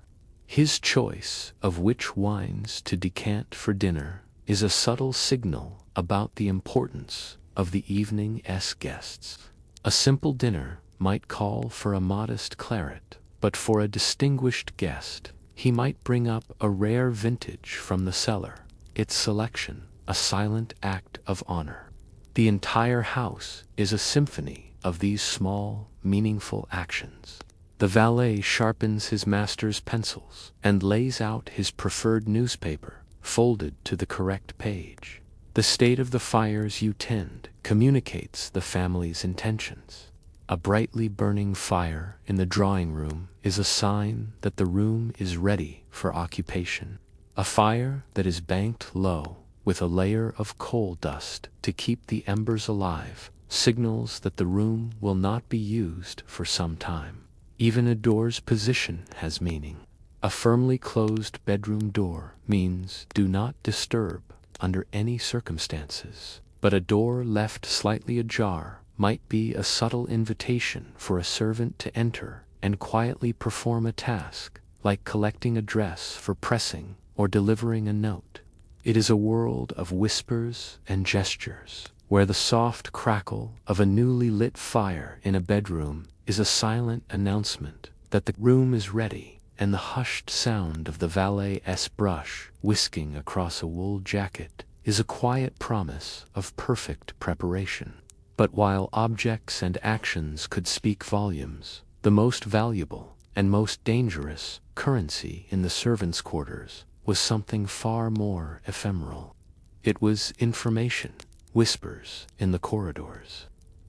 His choice of which wines to decant for dinner is a subtle signal about the importance of the evening's guests. A simple dinner might call for a modest claret, but for a distinguished guest, he might bring up a rare vintage from the cellar, its selection a silent act of honor. The entire house is a symphony of these small, meaningful actions. The valet sharpens his master's pencils and lays out his preferred newspaper, folded to the correct page. The state of the fires you tend communicates the family's intentions. A brightly burning fire in the drawing room is a sign that the room is ready for occupation. A fire that is banked low with a layer of coal dust to keep the embers alive signals that the room will not be used for some time. Even a door's position has meaning. A firmly closed bedroom door means do not disturb under any circumstances, but a door left slightly ajar might be a subtle invitation for a servant to enter and quietly perform a task, like collecting a dress for pressing or delivering a note. It is a world of whispers and gestures, where the soft crackle of a newly lit fire in a bedroom is a silent announcement that the room is ready, and the hushed sound of the valet's brush whisking across a wool jacket is a quiet promise of perfect preparation. But while objects and actions could speak volumes, the most valuable and most dangerous currency in the servants' quarters was something far more ephemeral. It was information, whispers in the corridors.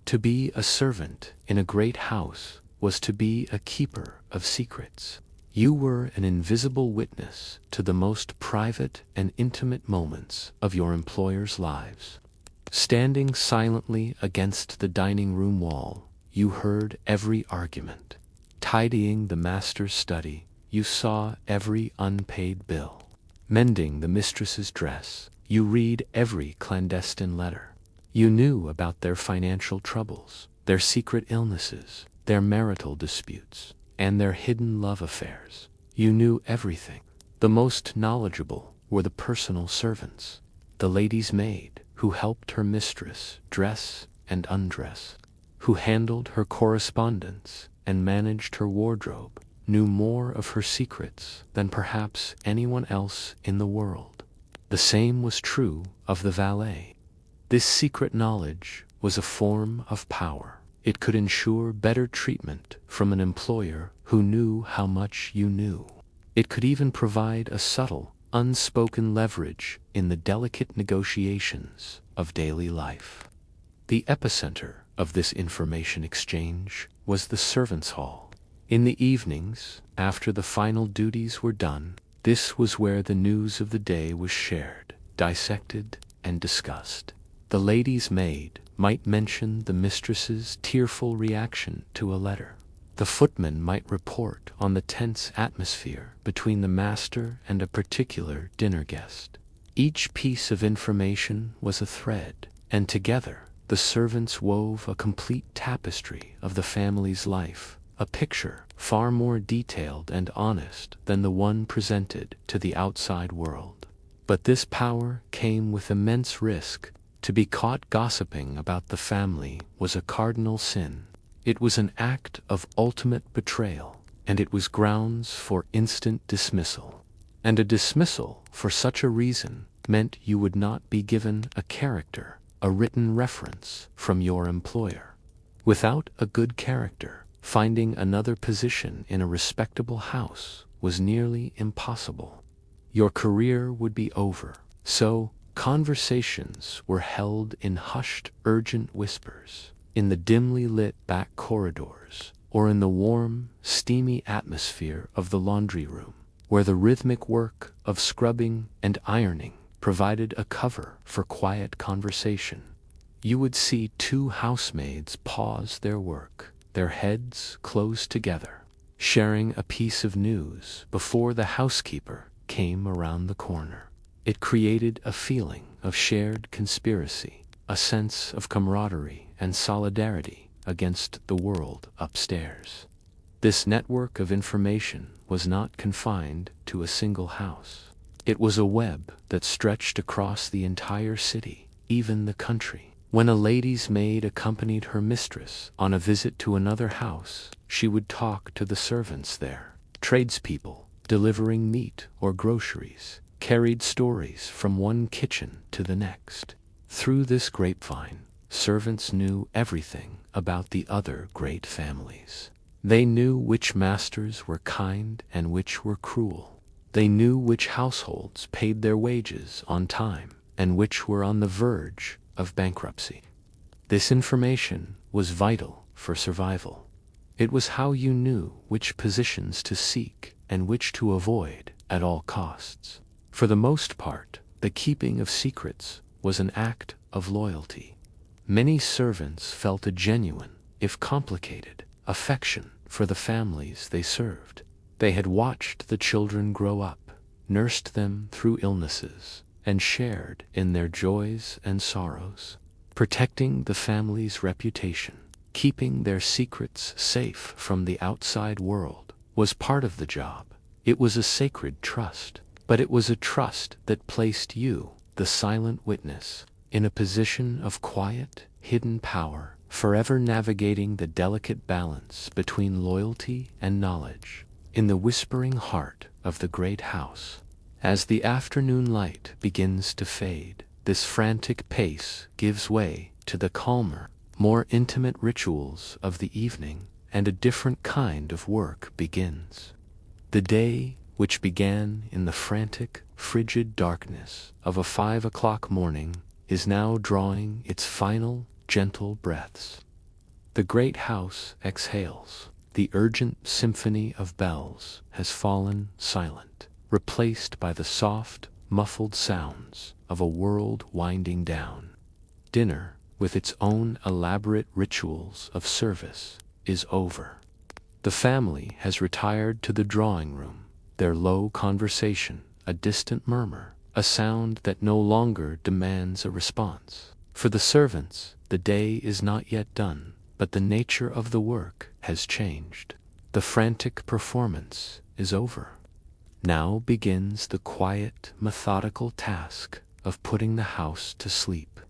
To be a servant in a great house was to be a keeper of secrets. You were an invisible witness to the most private and intimate moments of your employers' lives. Standing silently against the dining room wall, you heard every argument. Tidying the master's study, you saw every unpaid bill. Mending the mistress's dress, you read every clandestine letter. You knew about their financial troubles, their secret illnesses, their marital disputes, and their hidden love affairs. You knew everything. The most knowledgeable were the personal servants, the lady's maid, who helped her mistress dress and undress, who handled her correspondence and managed her wardrobe, knew more of her secrets than perhaps anyone else in the world. The same was true of the valet. This secret knowledge was a form of power. It could ensure better treatment from an employer who knew how much you knew. It could even provide a subtle, unspoken leverage in the delicate negotiations of daily life. The epicenter of this information exchange was the servants' hall. In the evenings, after the final duties were done, this was where the news of the day was shared, dissected, and discussed. The lady's maid might mention the mistress's tearful reaction to a letter. The footman might report on the tense atmosphere between the master and a particular dinner guest. Each piece of information was a thread, and together the servants wove a complete tapestry of the family's life, a picture far more detailed and honest than the one presented to the outside world. But this power came with immense risk. To be caught gossiping about the family was a cardinal sin. It was an act of ultimate betrayal, and it was grounds for instant dismissal. And a dismissal for such a reason meant you would not be given a character, a written reference from your employer. Without a good character, finding another position in a respectable house was nearly impossible. Your career would be over. So, conversations were held in hushed, urgent whispers, in the dimly lit back corridors, or in the warm, steamy atmosphere of the laundry room, where the rhythmic work of scrubbing and ironing provided a cover for quiet conversation. You would see two housemaids pause their work, their heads close together, sharing a piece of news before the housekeeper came around the corner. It created a feeling of shared conspiracy, a sense of camaraderie and solidarity against the world upstairs. This network of information was not confined to a single house. It was a web that stretched across the entire city, even the country. When a lady's maid accompanied her mistress on a visit to another house, she would talk to the servants there. Tradespeople, delivering meat or groceries, carried stories from one kitchen to the next. Through this grapevine, servants knew everything about the other great families. They knew which masters were kind and which were cruel. They knew which households paid their wages on time and which were on the verge of bankruptcy. This information was vital for survival. It was how you knew which positions to seek and which to avoid at all costs. For the most part, the keeping of secrets was an act of loyalty. Many servants felt a genuine, if complicated, affection for the families they served. They had watched the children grow up, nursed them through illnesses, and shared in their joys and sorrows. Protecting the family's reputation, keeping their secrets safe from the outside world, was part of the job. It was a sacred trust, but it was a trust that placed you, the silent witness, in a position of quiet, hidden power, forever navigating the delicate balance between loyalty and knowledge. in the whispering heart of the great house. As the afternoon light begins to fade, this frantic pace gives way to the calmer, more intimate rituals of the evening, and a different kind of work begins. The day, which began in the frantic, frigid darkness of a 5 o'clock morning, is now drawing its final, gentle breaths. The great house exhales. The urgent symphony of bells has fallen silent, replaced by the soft, muffled sounds of a world winding down. Dinner, with its own elaborate rituals of service, is over. The family has retired to the drawing room, their low conversation a distant murmur, a sound that no longer demands a response. For the servants, the day is not yet done, but the nature of the work has changed. The frantic performance is over. Now begins the quiet, methodical task of putting the house to sleep.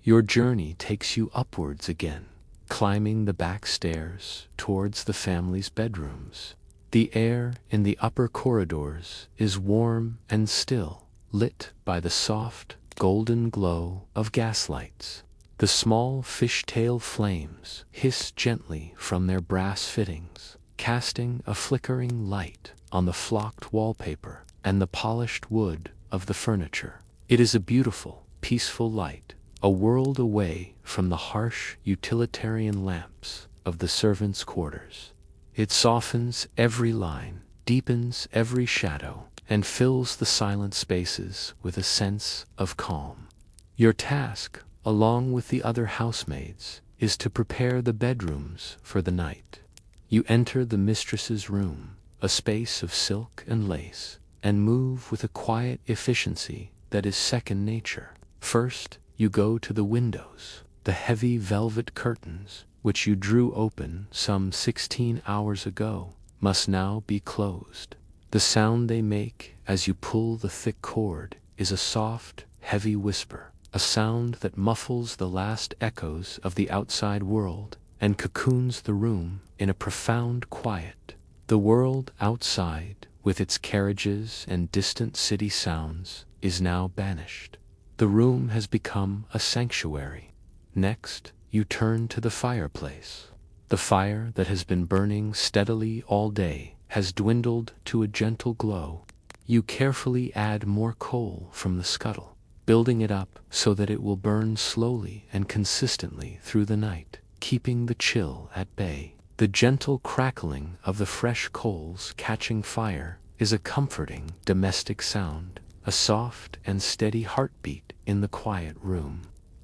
Your journey takes you upwards again, climbing the back stairs towards the family's bedrooms. The air in the upper corridors is warm and still, lit by the soft, golden glow of gaslights. The small fishtail flames hiss gently from their brass fittings, casting a flickering light on the flocked wallpaper and the polished wood of the furniture. It is a beautiful, peaceful light, a world away from the harsh utilitarian lamps of the servants' quarters. It softens every line, deepens every shadow, and fills the silent spaces with a sense of calm. Your task, along with the other housemaids, is to prepare the bedrooms for the night. You enter the mistress's room, a space of silk and lace, and move with a quiet efficiency that is second nature. First, you go to the windows. The heavy velvet curtains, which you drew open some 16 hours ago, must now be closed. The sound they make as you pull the thick cord is a soft, heavy whisper, a sound that muffles the last echoes of the outside world and cocoons the room in a profound quiet. The world outside, with its carriages and distant city sounds, is now banished. The room has become a sanctuary. Next, you turn to the fireplace. The fire that has been burning steadily all day has dwindled to a gentle glow. You carefully add more coal from the scuttle, building it up so that it will burn slowly and consistently through the night, keeping the chill at bay. The gentle crackling of the fresh coals catching fire is a comforting domestic sound, a soft and steady heartbeat in the quiet room.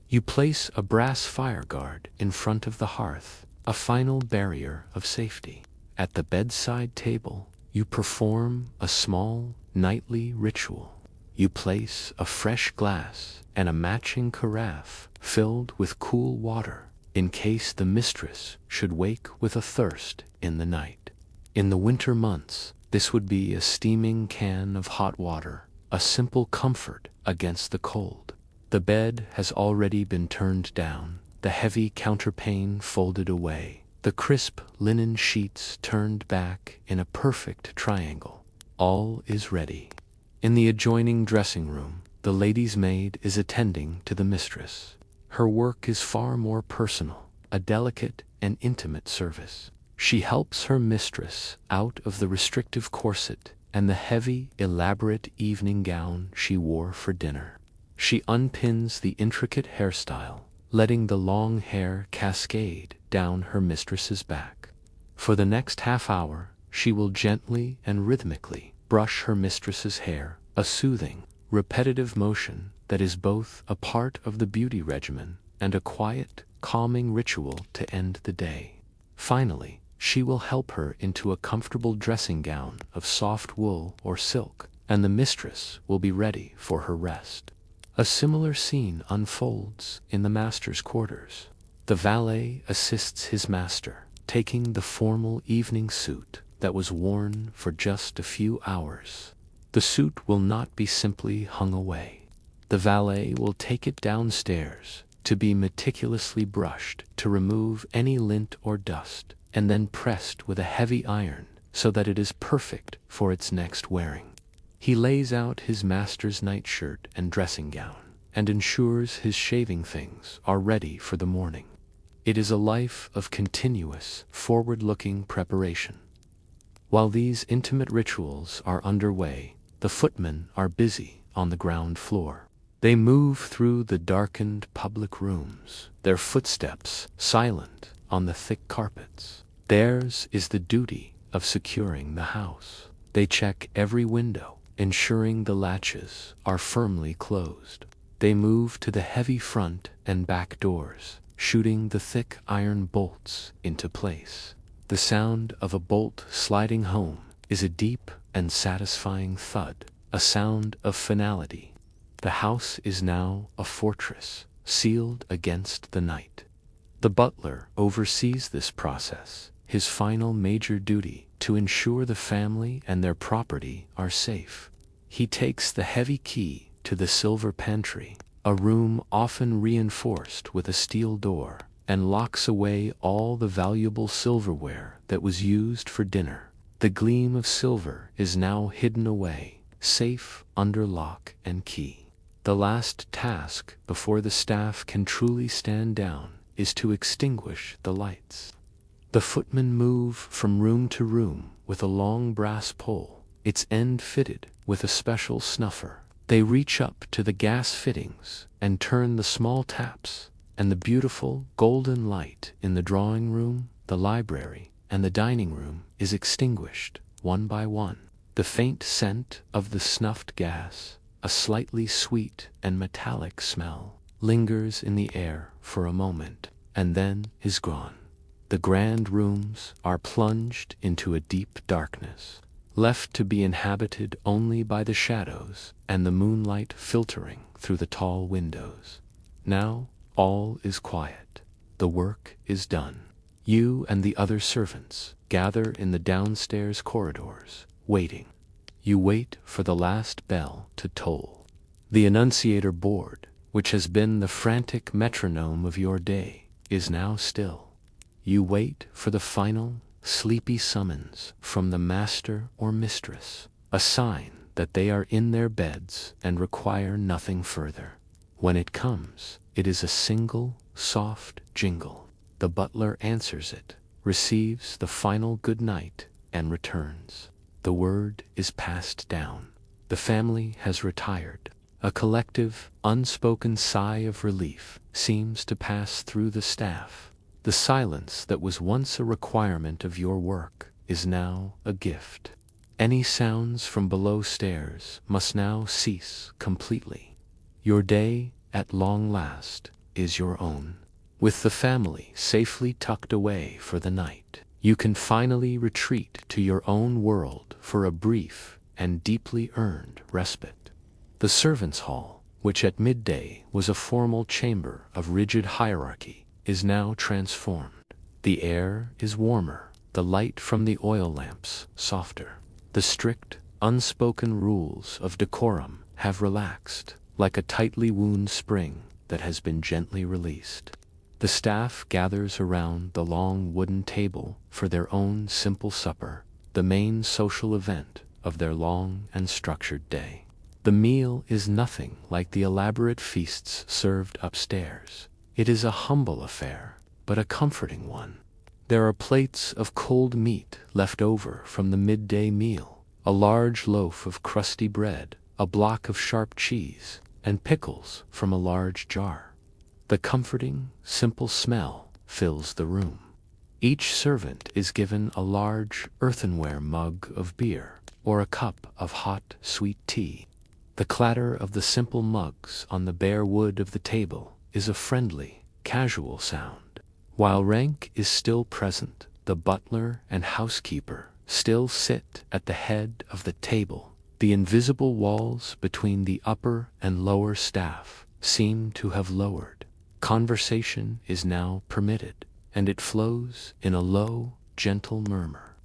You place a brass fire guard in front of the hearth, a final barrier of safety. At the bedside table, you perform a small, nightly ritual. You place a fresh glass and a matching carafe filled with cool water, in case the mistress should wake with a thirst in the night. In the winter months, this would be a steaming can of hot water, a simple comfort against the cold. The bed has already been turned down, the heavy counterpane folded away, the crisp linen sheets turned back in a perfect triangle. All is ready. In the adjoining dressing room, the lady's maid is attending to the mistress. Her work is far more personal, a delicate and intimate service. She helps her mistress out of the restrictive corset and the heavy, elaborate evening gown she wore for dinner. She unpins the intricate hairstyle, letting the long hair cascade down her mistress's back. For the next half hour, she will gently and rhythmically brush her mistress's hair, a soothing, repetitive motion that is both a part of the beauty regimen and a quiet, calming ritual to end the day. Finally, she will help her into a comfortable dressing gown of soft wool or silk, and the mistress will be ready for her rest. A similar scene unfolds in the master's quarters. The valet assists his master, taking the formal evening suit that was worn for just a few hours. The suit will not be simply hung away. The valet will take it downstairs to be meticulously brushed to remove any lint or dust, and then pressed with a heavy iron so that it is perfect for its next wearing. He lays out his master's nightshirt and dressing gown, and ensures his shaving things are ready for the morning. It is a life of continuous, forward-looking preparation. While these intimate rituals are underway, the footmen are busy on the ground floor. They move through the darkened public rooms, their footsteps silent on the thick carpets. Theirs is the duty of securing the house. They check every window, ensuring the latches are firmly closed. They move to the heavy front and back doors, shooting the thick iron bolts into place. The sound of a bolt sliding home is a deep and satisfying thud, a sound of finality. The house is now a fortress, sealed against the night. The butler oversees this process, his final major duty to ensure the family and their property are safe. He takes the heavy key to the silver pantry, a room often reinforced with a steel door, and locks away all the valuable silverware that was used for dinner. The gleam of silver is now hidden away, safe under lock and key. The last task before the staff can truly stand down is to extinguish the lights. The footmen move from room to room with a long brass pole, its end fitted with a special snuffer. They reach up to the gas fittings and turn the small taps, and the beautiful golden light in the drawing room, the library, and the dining room is extinguished, one by one. The faint scent of the snuffed gas, a slightly sweet and metallic smell, lingers in the air for a moment, and then is gone. The grand rooms are plunged into a deep darkness, left to be inhabited only by the shadows and the moonlight filtering through the tall windows. Now all is quiet. The work is done. You and the other servants gather in the downstairs corridors, waiting. You wait for the last bell to toll. The annunciator board, which has been the frantic metronome of your day, is now still. You wait for the final, sleepy summons from the master or mistress, a sign that they are in their beds and require nothing further. When it comes, it is a single, soft jingle. The butler answers it, receives the final good night, and returns. The word is passed down. The family has retired. A collective, unspoken sigh of relief seems to pass through the staff. The silence that was once a requirement of your work is now a gift. Any sounds from below stairs must now cease completely. Your day, at long last, is your own. With the family safely tucked away for the night, you can finally retreat to your own world for a brief and deeply earned respite. The servants' hall, which at midday was a formal chamber of rigid hierarchy, is now transformed. The air is warmer, the light from the oil lamps softer. The strict, unspoken rules of decorum have relaxed, like a tightly wound spring that has been gently released. The staff gathers around the long wooden table for their own simple supper, the main social event of their long and structured day. The meal is nothing like the elaborate feasts served upstairs. It is a humble affair, but a comforting one. There are plates of cold meat left over from the midday meal, a large loaf of crusty bread, a block of sharp cheese, and pickles from a large jar. The comforting, simple smell fills the room. Each servant is given a large earthenware mug of beer or a cup of hot, sweet tea. The clatter of the simple mugs on the bare wood of the table is a friendly, casual sound. While rank is still present, the butler and housekeeper still sit at the head of the table. The invisible walls between the upper and lower staff seem to have lowered. Conversation is now permitted, and it flows in a low, gentle murmur.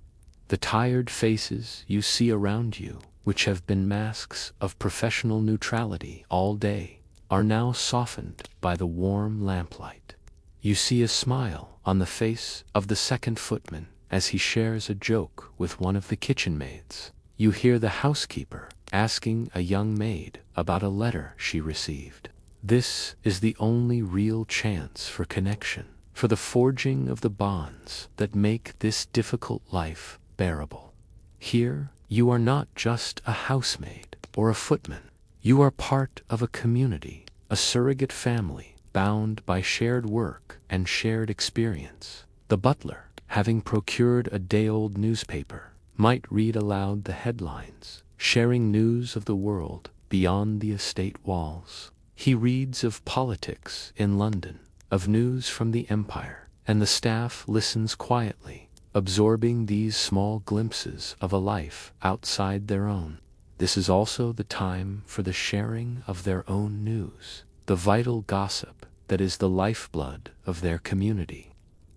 The tired faces you see around you, which have been masks of professional neutrality all day, are now softened by the warm lamplight. You see a smile on the face of the second footman as he shares a joke with one of the kitchen maids. You hear the housekeeper asking a young maid about a letter she received. This is the only real chance for connection, for the forging of the bonds that make this difficult life bearable. Here, you are not just a housemaid or a footman. You are part of a community, a surrogate family, bound by shared work and shared experience. The butler, having procured a day-old newspaper, might read aloud the headlines, sharing news of the world beyond the estate walls. He reads of politics in London, of news from the Empire, and the staff listens quietly, absorbing these small glimpses of a life outside their own. This is also the time for the sharing of their own news, the vital gossip that is the lifeblood of their community.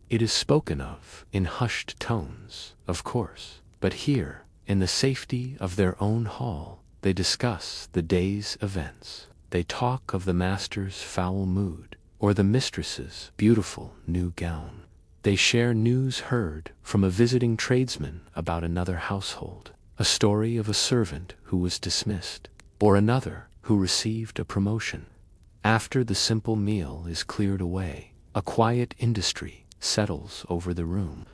It is spoken of in hushed tones, of course, but here, in the safety of their own hall, they discuss the day's events. They talk of the master's foul mood, or the mistress's beautiful new gown. They share news heard from a visiting tradesman about another household, a story of a servant who was dismissed, or another who received a promotion. After the simple meal is cleared away, a quiet industry settles over the room.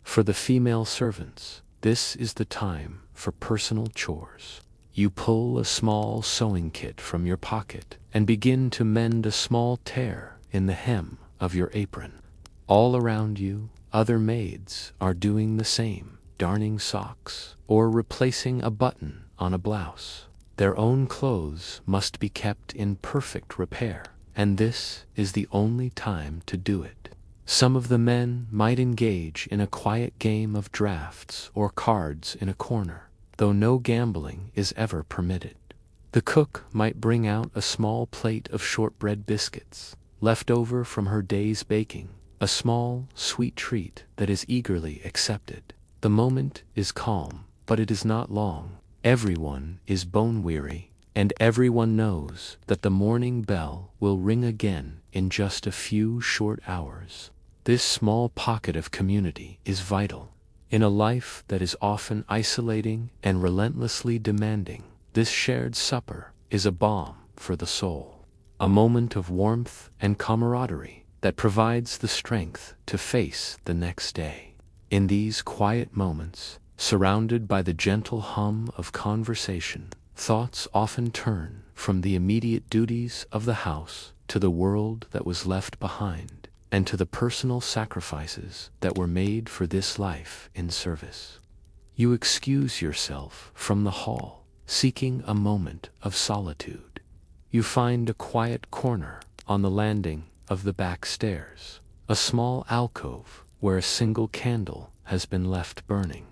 For the female servants, this is the time for personal chores. You pull a small sewing kit from your pocket and begin to mend a small tear in the hem of your apron. All around you, other maids are doing the same, darning socks or replacing a button on a blouse. Their own clothes must be kept in perfect repair, and this is the only time to do it. Some of the men might engage in a quiet game of draughts or cards in a corner, though no gambling is ever permitted. The cook might bring out a small plate of shortbread biscuits, left over from her day's baking, a small, sweet treat that is eagerly accepted. The moment is calm, but it is not long. Everyone is bone-weary, and everyone knows that the morning bell will ring again in just a few short hours. This small pocket of community is vital. In a life that is often isolating and relentlessly demanding, this shared supper is a balm for the soul, a moment of warmth and camaraderie that provides the strength to face the next day. In these quiet moments, surrounded by the gentle hum of conversation, thoughts often turn from the immediate duties of the house to the world that was left behind, and to the personal sacrifices that were made for this life in service. You excuse yourself from the hall, seeking a moment of solitude. You find a quiet corner on the landing of the back stairs, a small alcove where a single candle has been left burning.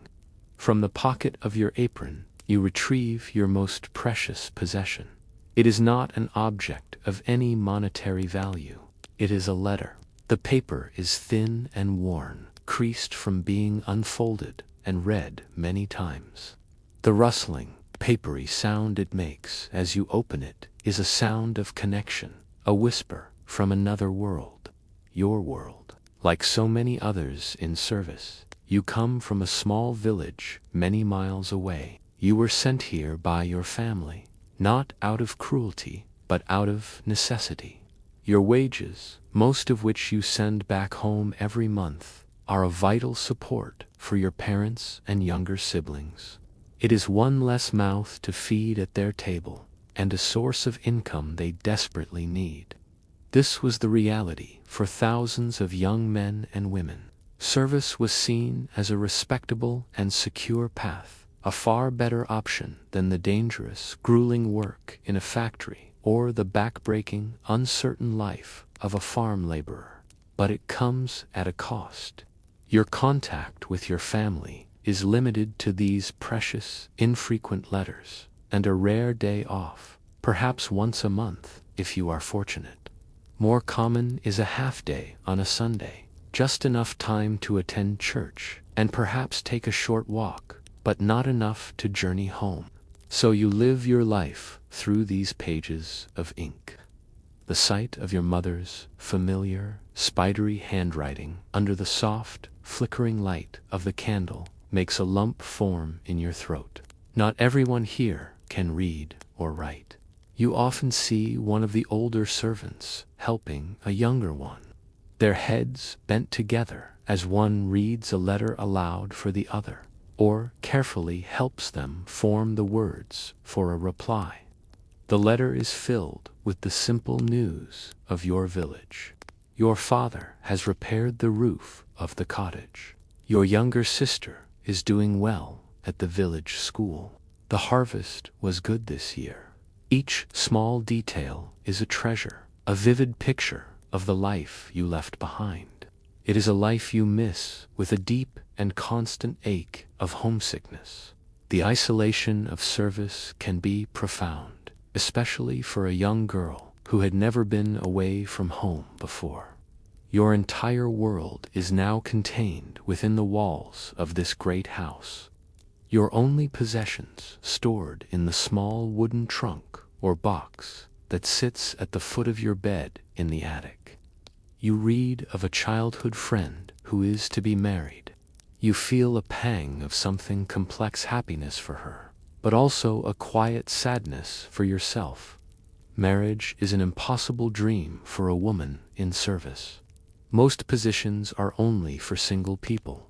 From the pocket of your apron, you retrieve your most precious possession. It is not an object of any monetary value. It is a letter. The paper is thin and worn, creased from being unfolded and read many times. The rustling, papery sound it makes as you open it is a sound of connection, a whisper from another world, your world. Like so many others in service, you come from a small village many miles away. You were sent here by your family, not out of cruelty, but out of necessity. Your wages, most of which you send back home every month, are a vital support for your parents and younger siblings. It is one less mouth to feed at their table, and a source of income they desperately need. This was the reality for thousands of young men and women. Service was seen as a respectable and secure path, a far better option than the dangerous, grueling work in a factory or the back-breaking, uncertain life of a farm laborer. But it comes at a cost. Your contact with your family is limited to these precious, infrequent letters and a rare day off, perhaps once a month if you are fortunate. More common is a half-day on a Sunday, just enough time to attend church and perhaps take a short walk, but not enough to journey home. So you live your life through these pages of ink. The sight of your mother's familiar, spidery handwriting under the soft, flickering light of the candle makes a lump form in your throat. Not everyone here can read or write. You often see one of the older servants helping a younger one, their heads bent together as one reads a letter aloud for the other, or carefully helps them form the words for a reply. The letter is filled with the simple news of your village. Your father has repaired the roof of the cottage. Your younger sister is doing well at the village school. The harvest was good this year. Each small detail is a treasure, a vivid picture of the life you left behind. It is a life you miss with a deep and constant ache of homesickness. The isolation of service can be profound, especially for a young girl who had never been away from home before. Your entire world is now contained within the walls of this great house. Your only possessions stored in the small wooden trunk or box that sits at the foot of your bed in the attic. You read of a childhood friend who is to be married. You feel a pang of something complex happiness for her, but also a quiet sadness for yourself. Marriage is an impossible dream for a woman in service. Most positions are only for single people.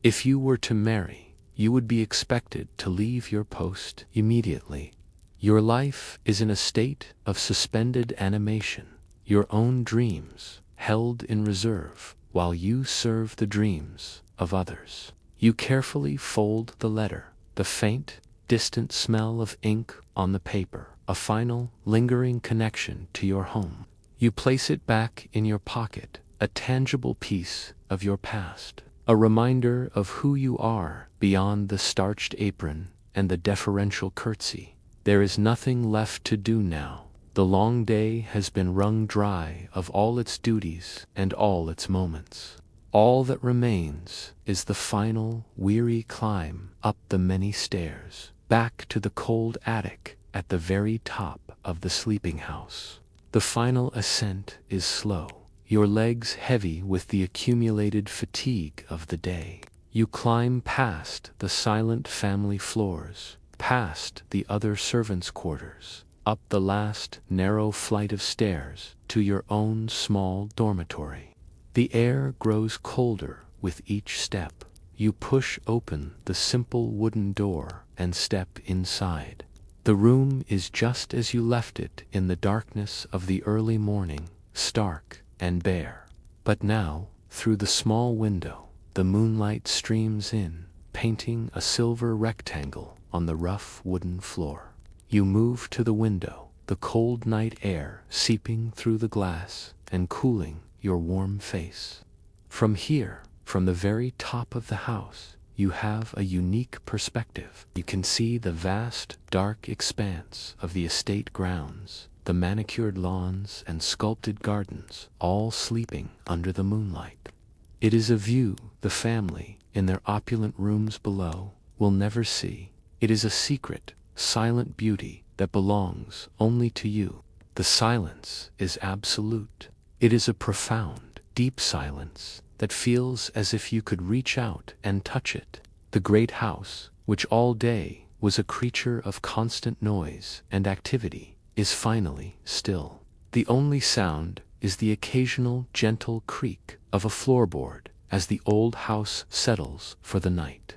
If you were to marry, you would be expected to leave your post immediately. Your life is in a state of suspended animation, your own dreams held in reserve while you serve the dreams of others. You carefully fold the letter, the faint, distant smell of ink on the paper, a final, lingering connection to your home. You place it back in your pocket, a tangible piece of your past, a reminder of who you are beyond the starched apron and the deferential curtsy. There is nothing left to do now. The long day has been wrung dry of all its duties and all its moments. All that remains is the final, weary climb up the many stairs, back to the cold attic at the very top of the sleeping house. The final ascent is slow, your legs heavy with the accumulated fatigue of the day. You climb past the silent family floors, past the other servants' quarters, up the last narrow flight of stairs to your own small dormitory. The air grows colder with each step. You push open the simple wooden door and step inside. The room is just as you left it in the darkness of the early morning, stark and bare. But now, through the small window, the moonlight streams in, painting a silver rectangle on the rough wooden floor. You move to the window, the cold night air seeping through the glass and cooling your warm face. From here, from the very top of the house, you have a unique perspective. You can see the vast, dark expanse of the estate grounds, the manicured lawns and sculpted gardens, all sleeping under the moonlight. It is a view the family, in their opulent rooms below, will never see. It is a secret, silent beauty that belongs only to you. The silence is absolute. It is a profound, deep silence that feels as if you could reach out and touch it. The great house, which all day was a creature of constant noise and activity, is finally still. The only sound is the occasional gentle creak of a floorboard as the old house settles for the night.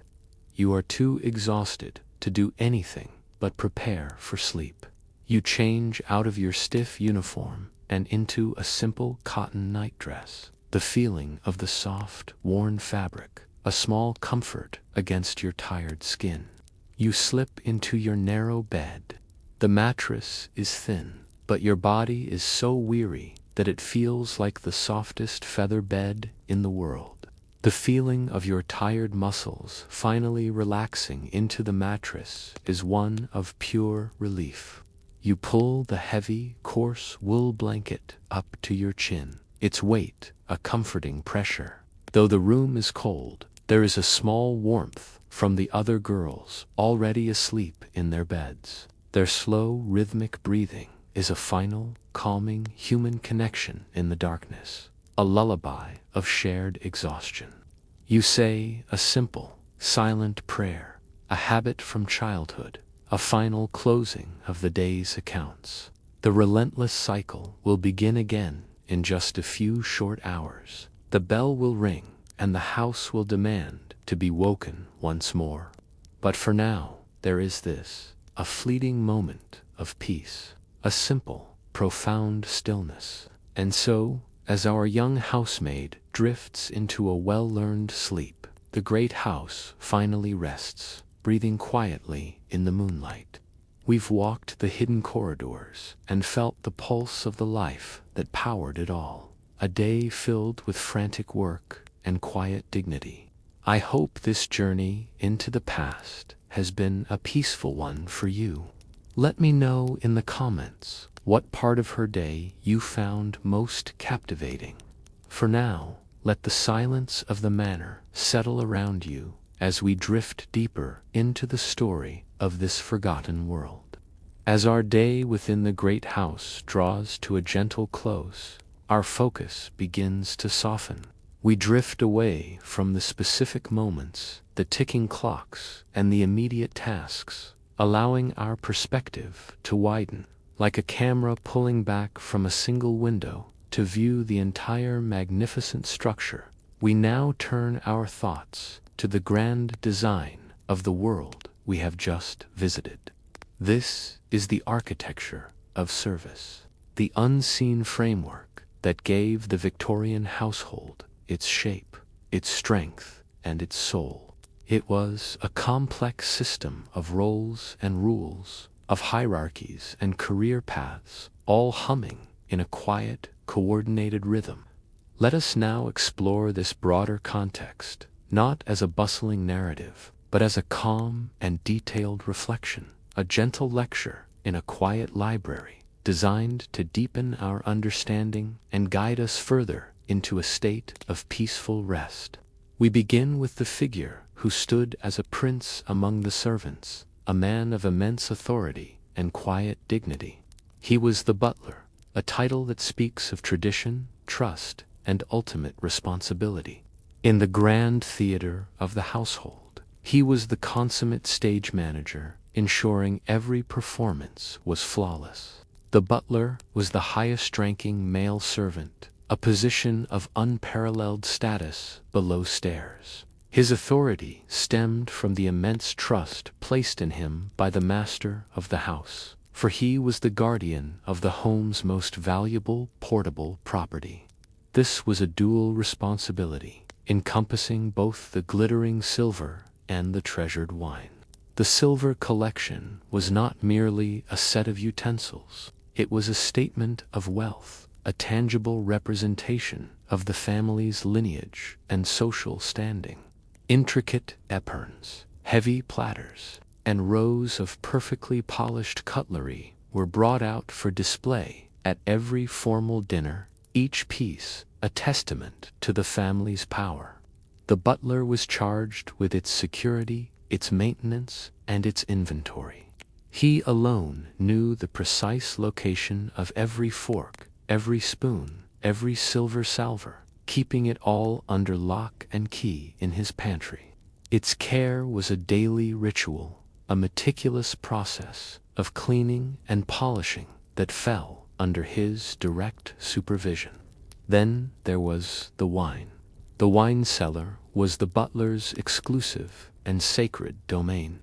You are too exhausted to do anything but prepare for sleep. You change out of your stiff uniform and into a simple cotton nightdress. The feeling of the soft, worn fabric, a small comfort against your tired skin. You slip into your narrow bed. The mattress is thin, but your body is so weary that it feels like the softest feather bed in the world. The feeling of your tired muscles finally relaxing into the mattress is one of pure relief. You pull the heavy, coarse wool blanket up to your chin, its weight a comforting pressure. Though the room is cold, there is a small warmth from the other girls already asleep in their beds. Their slow, rhythmic breathing is a final, calming human connection in the darkness. a lullaby of shared exhaustion. You say a simple, silent prayer, a habit from childhood, a final closing of the day's accounts. The relentless cycle will begin again in just a few short hours. The bell will ring, and the house will demand to be woken once more. But for now, there is this, a fleeting moment of peace, a simple, profound stillness. And so, as our young housemaid drifts into a well-learned sleep, the great house finally rests, breathing quietly in the moonlight. We've walked the hidden corridors and felt the pulse of the life that powered it all. A day filled with frantic work and quiet dignity. I hope this journey into the past has been a peaceful one for you. Let me know in the comments what part of her day you found most captivating. For now, let the silence of the manor settle around you as we drift deeper into the story of this forgotten world. As our day within the great house draws to a gentle close, our focus begins to soften. We drift away from the specific moments, the ticking clocks, and the immediate tasks, allowing our perspective to widen, like a camera pulling back from a single window to view the entire magnificent structure. We now turn our thoughts to the grand design of the world we have just visited. This is the architecture of service, the unseen framework that gave the Victorian household its shape, its strength, and its soul. It was a complex system of roles and rules, of hierarchies and career paths, all humming in a quiet, coordinated rhythm. Let us now explore this broader context, not as a bustling narrative, but as a calm and detailed reflection, a gentle lecture in a quiet library, designed to deepen our understanding and guide us further into a state of peaceful rest. We begin with the figure who stood as a prince among the servants, a man of immense authority and quiet dignity. He was the butler, a title that speaks of tradition, trust, and ultimate responsibility. In the grand theater of the household, he was the consummate stage manager, ensuring every performance was flawless. The butler was the highest-ranking male servant, a position of unparalleled status below stairs. His authority stemmed from the immense trust placed in him by the master of the house, for he was the guardian of the home's most valuable portable property. This was a dual responsibility, encompassing both the glittering silver and the treasured wine. The silver collection was not merely a set of utensils. It was a statement of wealth, a tangible representation of the family's lineage and social standing. Intricate epergnes, heavy platters, and rows of perfectly polished cutlery were brought out for display at every formal dinner, each piece a testament to the family's power. The butler was charged with its security, its maintenance, and its inventory. He alone knew the precise location of every fork, every spoon, every silver salver, keeping it all under lock and key in his pantry. Its care was a daily ritual, a meticulous process of cleaning and polishing that fell under his direct supervision. Then there was the wine. The wine cellar was the butler's exclusive and sacred domain.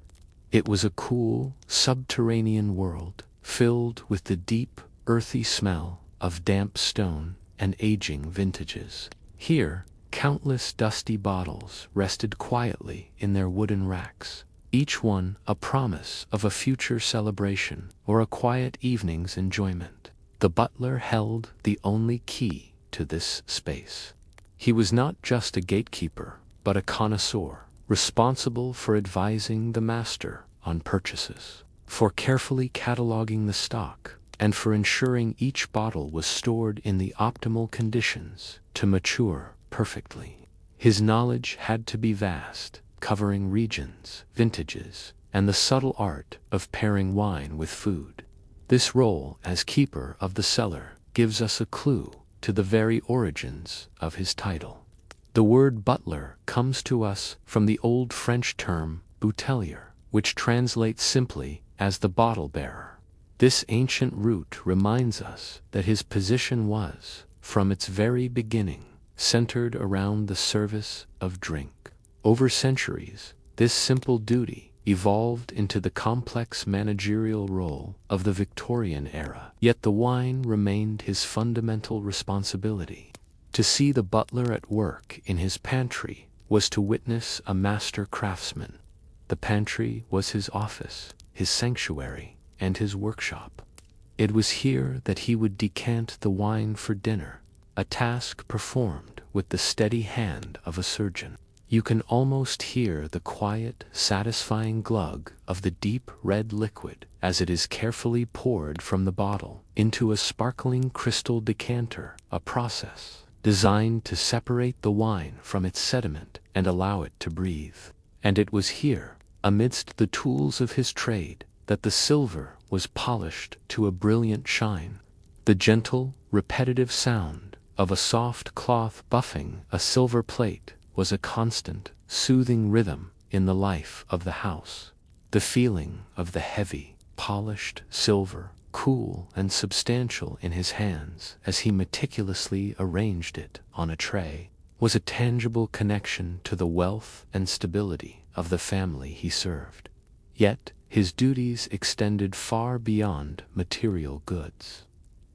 It was a cool, subterranean world, filled with the deep, earthy smell of damp stone and aging vintages. Here, countless dusty bottles rested quietly in their wooden racks, each one a promise of a future celebration or a quiet evening's enjoyment. The butler held the only key to this space. He was not just a gatekeeper, but a connoisseur, responsible for advising the master on purchases, for carefully cataloging the stock, and for ensuring each bottle was stored in the optimal conditions to mature perfectly. His knowledge had to be vast, covering regions, vintages, and the subtle art of pairing wine with food. This role as keeper of the cellar gives us a clue to the very origins of his title. The word butler comes to us from the old French term boutelier, which translates simply as the bottle bearer. This ancient root reminds us that his position was, from its very beginning, centered around the service of drink. Over centuries, this simple duty evolved into the complex managerial role of the Victorian era, yet the wine remained his fundamental responsibility. To see the butler at work in his pantry was to witness a master craftsman. The pantry was his office, his sanctuary, and his workshop. It was here that he would decant the wine for dinner, a task performed with the steady hand of a surgeon. You can almost hear the quiet, satisfying glug of the deep red liquid as it is carefully poured from the bottle into a sparkling crystal decanter, a process designed to separate the wine from its sediment and allow it to breathe. And it was here, amidst the tools of his trade, that the silver was polished to a brilliant shine. The gentle, repetitive sound of a soft cloth buffing a silver plate was a constant, soothing rhythm in the life of the house. The feeling of the heavy, polished silver, cool and substantial in his hands as he meticulously arranged it on a tray, was a tangible connection to the wealth and stability of the family he served. Yet, his duties extended far beyond material goods.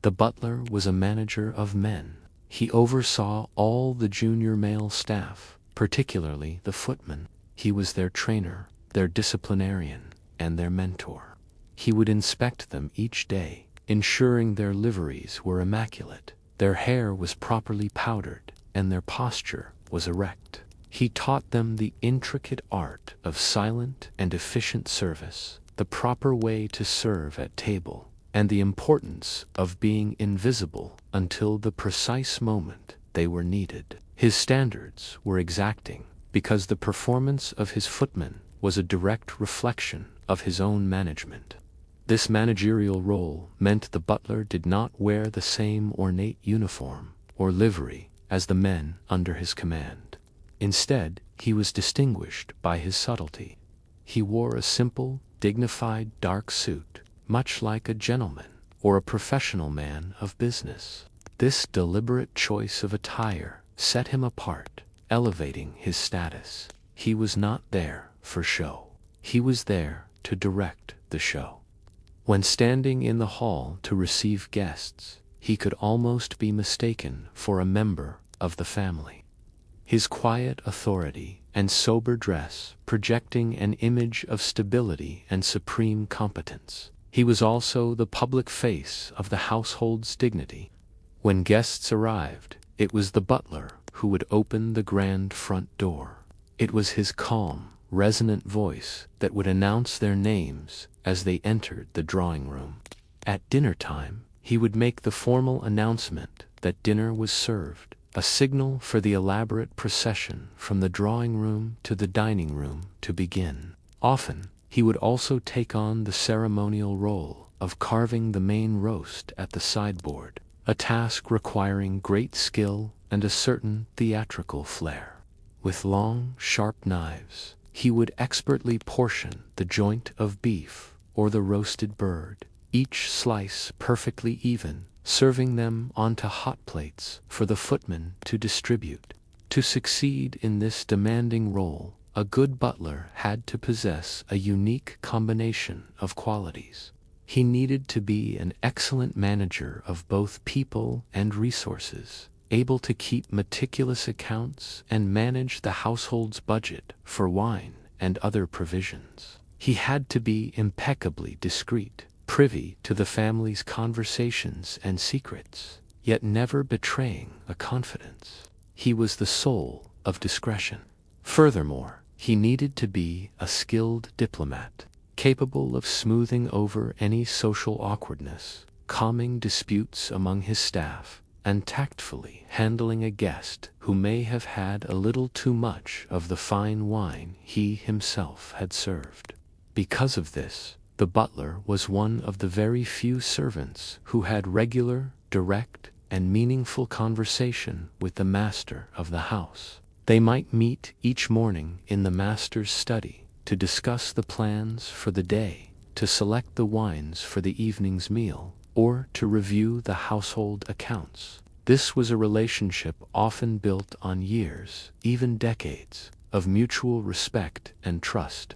The butler was a manager of men. He oversaw all the junior male staff, particularly the footmen. He was their trainer, their disciplinarian, and their mentor. He would inspect them each day, ensuring their liveries were immaculate, their hair was properly powdered, and their posture was erect. He taught them the intricate art of silent and efficient service, the proper way to serve at table, and the importance of being invisible until the precise moment they were needed. His standards were exacting because the performance of his footmen was a direct reflection of his own management. This managerial role meant the butler did not wear the same ornate uniform or livery as the men under his command. Instead, he was distinguished by his subtlety. He wore a simple, dignified dark suit, much like a gentleman or a professional man of business. This deliberate choice of attire set him apart, elevating his status. He was not there for show. He was there to direct the show. When standing in the hall to receive guests, he could almost be mistaken for a member of the family. His quiet authority and sober dress projecting an image of stability and supreme competence. He was also the public face of the household's dignity. When guests arrived, it was the butler who would open the grand front door. It was his calm, resonant voice that would announce their names as they entered the drawing room. At dinner time, he would make the formal announcement that dinner was served, a signal for the elaborate procession from the drawing room to the dining room to begin. Often, he would also take on the ceremonial role of carving the main roast at the sideboard, a task requiring great skill and a certain theatrical flair. With long, sharp knives, he would expertly portion the joint of beef or the roasted bird, each slice perfectly even, serving them onto hot plates for the footmen to distribute. To succeed in this demanding role, a good butler had to possess a unique combination of qualities. He needed to be an excellent manager of both people and resources, able to keep meticulous accounts and manage the household's budget for wine and other provisions. He had to be impeccably discreet, privy to the family's conversations and secrets, yet never betraying a confidence. He was the soul of discretion. Furthermore, he needed to be a skilled diplomat, capable of smoothing over any social awkwardness, calming disputes among his staff, and tactfully handling a guest who may have had a little too much of the fine wine he himself had served. Because of this, the butler was one of the very few servants who had regular, direct, and meaningful conversation with the master of the house. They might meet each morning in the master's study to discuss the plans for the day, to select the wines for the evening's meal, or to review the household accounts. This was a relationship often built on years, even decades, of mutual respect and trust.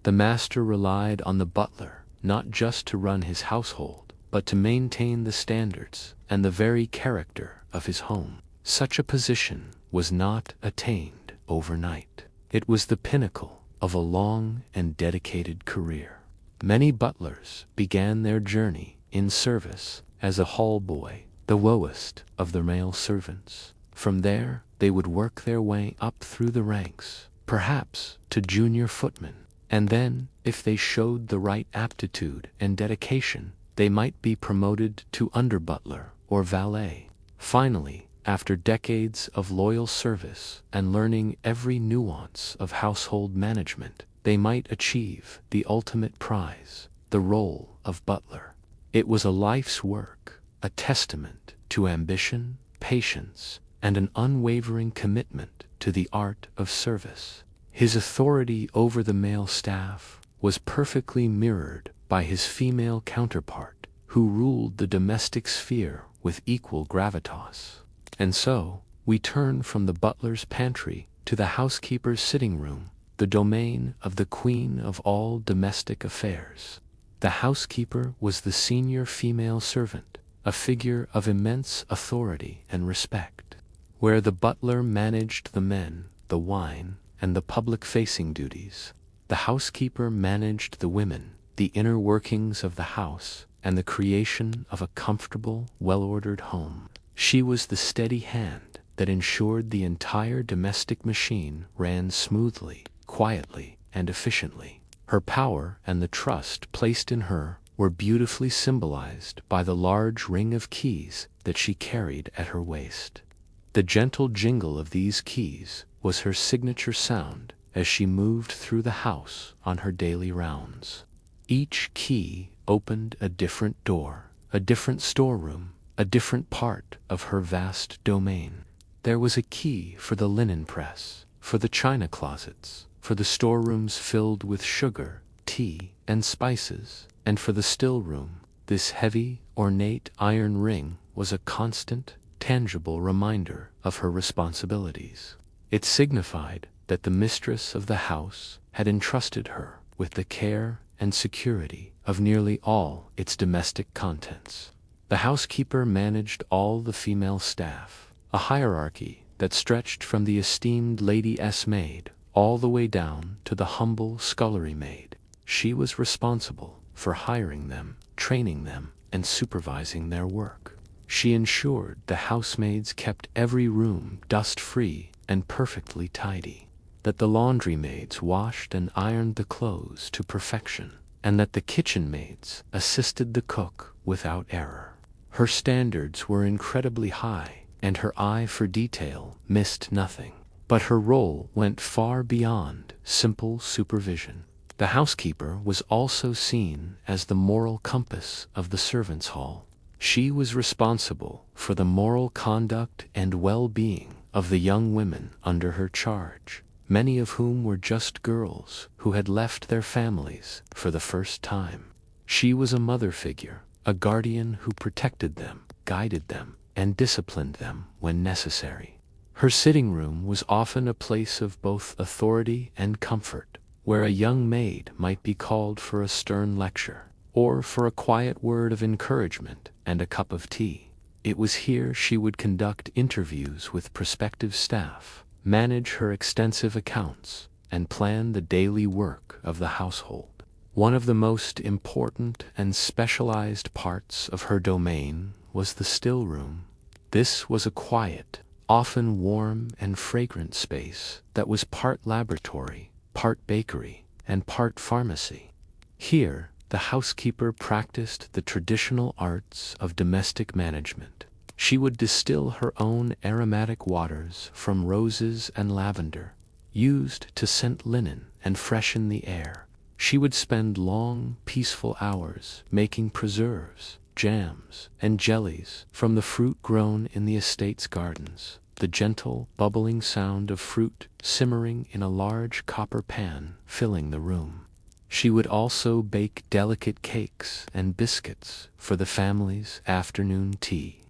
The master relied on the butler not just to run his household, but to maintain the standards and the very character of his home. Such a position was not attained overnight. It was the pinnacle of a long and dedicated career. Many butlers began their journey in service as a hall boy, the lowest of the male servants. From there, they would work their way up through the ranks, perhaps to junior footmen, and then, if they showed the right aptitude and dedication, they might be promoted to under-butler or valet. Finally, after decades of loyal service and learning every nuance of household management, they might achieve the ultimate prize, the role of butler. It was a life's work, a testament to ambition, patience, and an unwavering commitment to the art of service. His authority over the male staff was perfectly mirrored by his female counterpart, who ruled the domestic sphere with equal gravitas. And so, we turn from the butler's pantry to the housekeeper's sitting room, the domain of the queen of all domestic affairs. The housekeeper was the senior female servant, a figure of immense authority and respect. Where the butler managed the men, the wine, and the public-facing duties, the housekeeper managed the women, the inner workings of the house, and the creation of a comfortable, well-ordered home. She was the steady hand that ensured the entire domestic machine ran smoothly, quietly, and efficiently. Her power and the trust placed in her were beautifully symbolized by the large ring of keys that she carried at her waist. The gentle jingle of these keys was her signature sound as she moved through the house on her daily rounds. Each key opened a different door, a different storeroom, a different part of her vast domain. There was a key for the linen press, for the china closets, for the storerooms filled with sugar, tea, and spices, and for the still room. This heavy, ornate iron ring was a constant, tangible reminder of her responsibilities. It signified that the mistress of the house had entrusted her with the care and security of nearly all its domestic contents. The housekeeper managed all the female staff, a hierarchy that stretched from the esteemed lady's maid all the way down to the humble scullery maid. She was responsible for hiring them, training them, and supervising their work. She ensured the housemaids kept every room dust-free and perfectly tidy, that the laundry maids washed and ironed the clothes to perfection, and that the kitchen maids assisted the cook without error. Her standards were incredibly high, and her eye for detail missed nothing. But her role went far beyond simple supervision. The housekeeper was also seen as the moral compass of the servants' hall. She was responsible for the moral conduct and well-being of the young women under her charge, many of whom were just girls who had left their families for the first time. She was a mother figure, a guardian who protected them, guided them, and disciplined them when necessary. Her sitting room was often a place of both authority and comfort, where a young maid might be called for a stern lecture, or for a quiet word of encouragement and a cup of tea. It was here she would conduct interviews with prospective staff, manage her extensive accounts, and plan the daily work of the household. One of the most important and specialized parts of her domain was the still room. This was a quiet, often warm and fragrant space that was part laboratory, part bakery, and part pharmacy. Here, the housekeeper practiced the traditional arts of domestic management. She would distill her own aromatic waters from roses and lavender, used to scent linen and freshen the air. She would spend long, peaceful hours making preserves, jams, and jellies from the fruit grown in the estate's gardens, the gentle, bubbling sound of fruit simmering in a large copper pan filling the room. She would also bake delicate cakes and biscuits for the family's afternoon tea.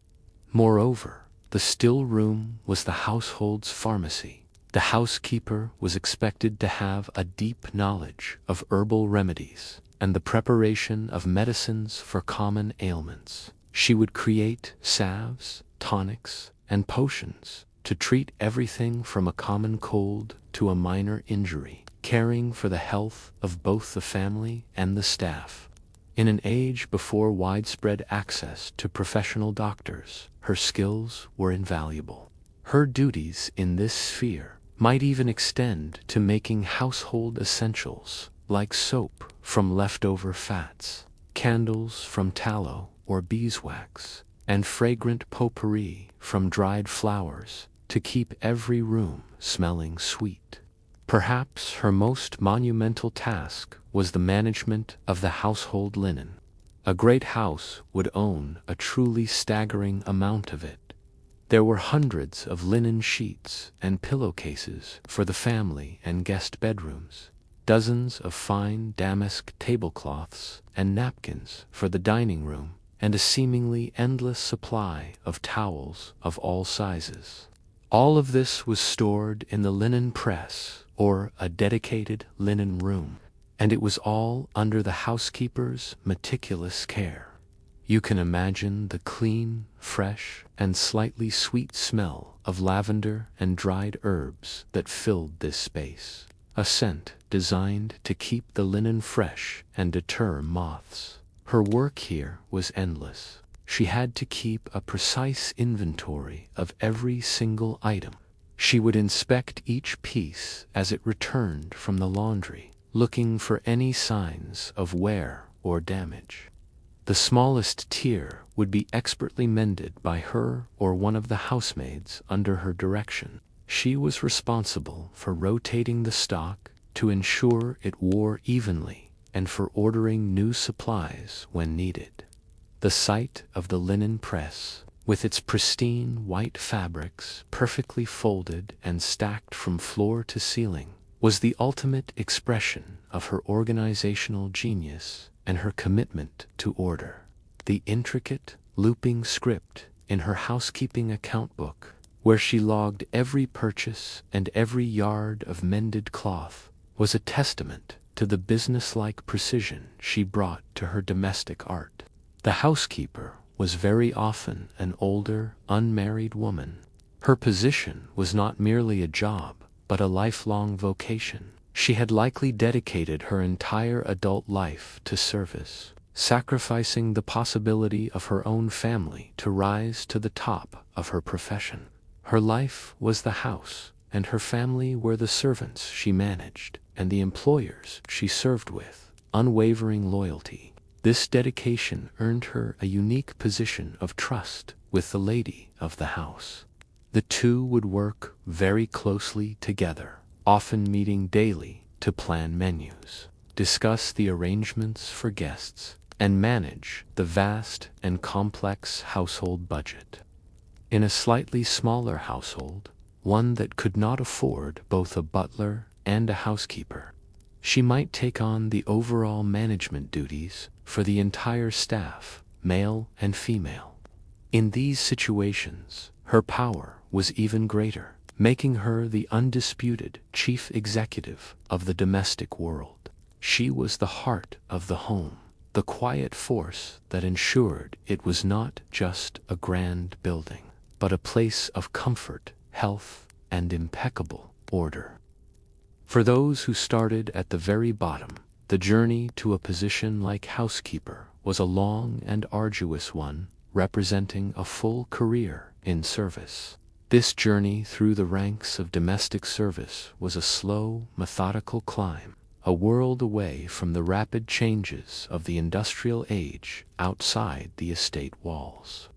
Moreover, the still room was the household's pharmacy. The housekeeper was expected to have a deep knowledge of herbal remedies and the preparation of medicines for common ailments. She would create salves, tonics, and potions to treat everything from a common cold to a minor injury, caring for the health of both the family and the staff. In an age before widespread access to professional doctors, her skills were invaluable. Her duties in this sphere might even extend to making household essentials like soap from leftover fats, candles from tallow or beeswax, and fragrant potpourri from dried flowers to keep every room smelling sweet. Perhaps her most monumental task was the management of the household linen. A great house would own a truly staggering amount of it. There were hundreds of linen sheets and pillowcases for the family and guest bedrooms, dozens of fine damask tablecloths and napkins for the dining room, and a seemingly endless supply of towels of all sizes. All of this was stored in the linen press, or a dedicated linen room, and it was all under the housekeeper's meticulous care. You can imagine the clean, fresh, and slightly sweet smell of lavender and dried herbs that filled this space, a scent designed to keep the linen fresh and deter moths. Her work here was endless. She had to keep a precise inventory of every single item. She would inspect each piece as it returned from the laundry, looking for any signs of wear or damage. The smallest tear would be expertly mended by her or one of the housemaids under her direction. She was responsible for rotating the stock to ensure it wore evenly and for ordering new supplies when needed. The sight of the linen press, with its pristine white fabrics perfectly folded and stacked from floor to ceiling, was the ultimate expression of her organizational genius and her commitment to order. The intricate, looping script in her housekeeping account book, where she logged every purchase and every yard of mended cloth, was a testament to the businesslike precision she brought to her domestic art. The housekeeper was very often an older, unmarried woman. Her position was not merely a job, but a lifelong vocation. She had likely dedicated her entire adult life to service, sacrificing the possibility of her own family to rise to the top of her profession. Her life was the house, and her family were the servants she managed and the employers she served with unwavering loyalty. This dedication earned her a unique position of trust with the lady of the house. The two would work very closely together, often meeting daily to plan menus, discuss the arrangements for guests, and manage the vast and complex household budget. In a slightly smaller household, one that could not afford both a butler and a housekeeper, she might take on the overall management duties for the entire staff, male and female. In these situations, her power was even greater, making her the undisputed chief executive of the domestic world. She was the heart of the home, the quiet force that ensured it was not just a grand building, but a place of comfort, health, and impeccable order. For those who started at the very bottom, the journey to a position like housekeeper was a long and arduous one, representing a full career in service. This journey through the ranks of domestic service was a slow, methodical climb, a world away from the rapid changes of the industrial age outside the estate walls.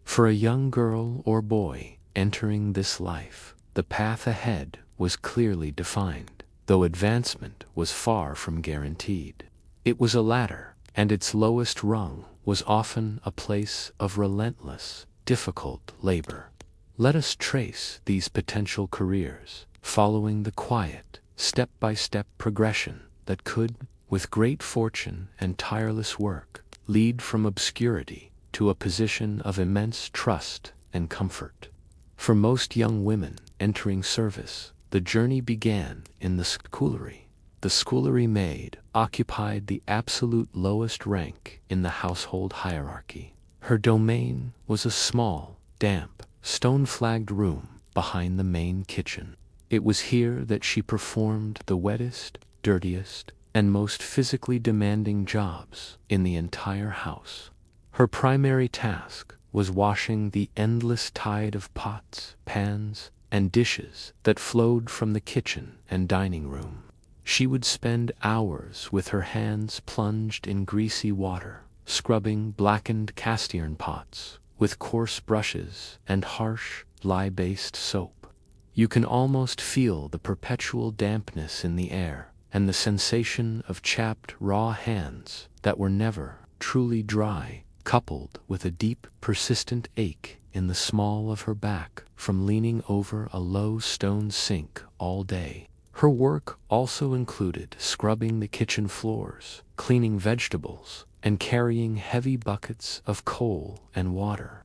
For a young girl or boy entering this life, the path ahead was clearly defined, though advancement was far from guaranteed. It was a ladder, and its lowest rung was often a place of relentless, difficult labor. Let us trace these potential careers, following the quiet, step-by-step progression that could, with great fortune and tireless work, lead from obscurity to a position of immense trust and comfort. For most young women entering service, the journey began in the scullery. The scullery maid occupied the absolute lowest rank in the household hierarchy. Her domain was a small, damp, stone-flagged room behind the main kitchen. It was here that she performed the wettest, dirtiest, and most physically demanding jobs in the entire house. Her primary task was washing the endless tide of pots, pans, and dishes that flowed from the kitchen and dining room. She would spend hours with her hands plunged in greasy water, scrubbing blackened cast iron pots with coarse brushes and harsh, lye-based soap. You can almost feel the perpetual dampness in the air and the sensation of chapped, raw hands that were never truly dry, coupled with a deep, persistent ache in the small of her back from leaning over a low stone sink all day. Her work also included scrubbing the kitchen floors, cleaning vegetables, and carrying heavy buckets of coal and water.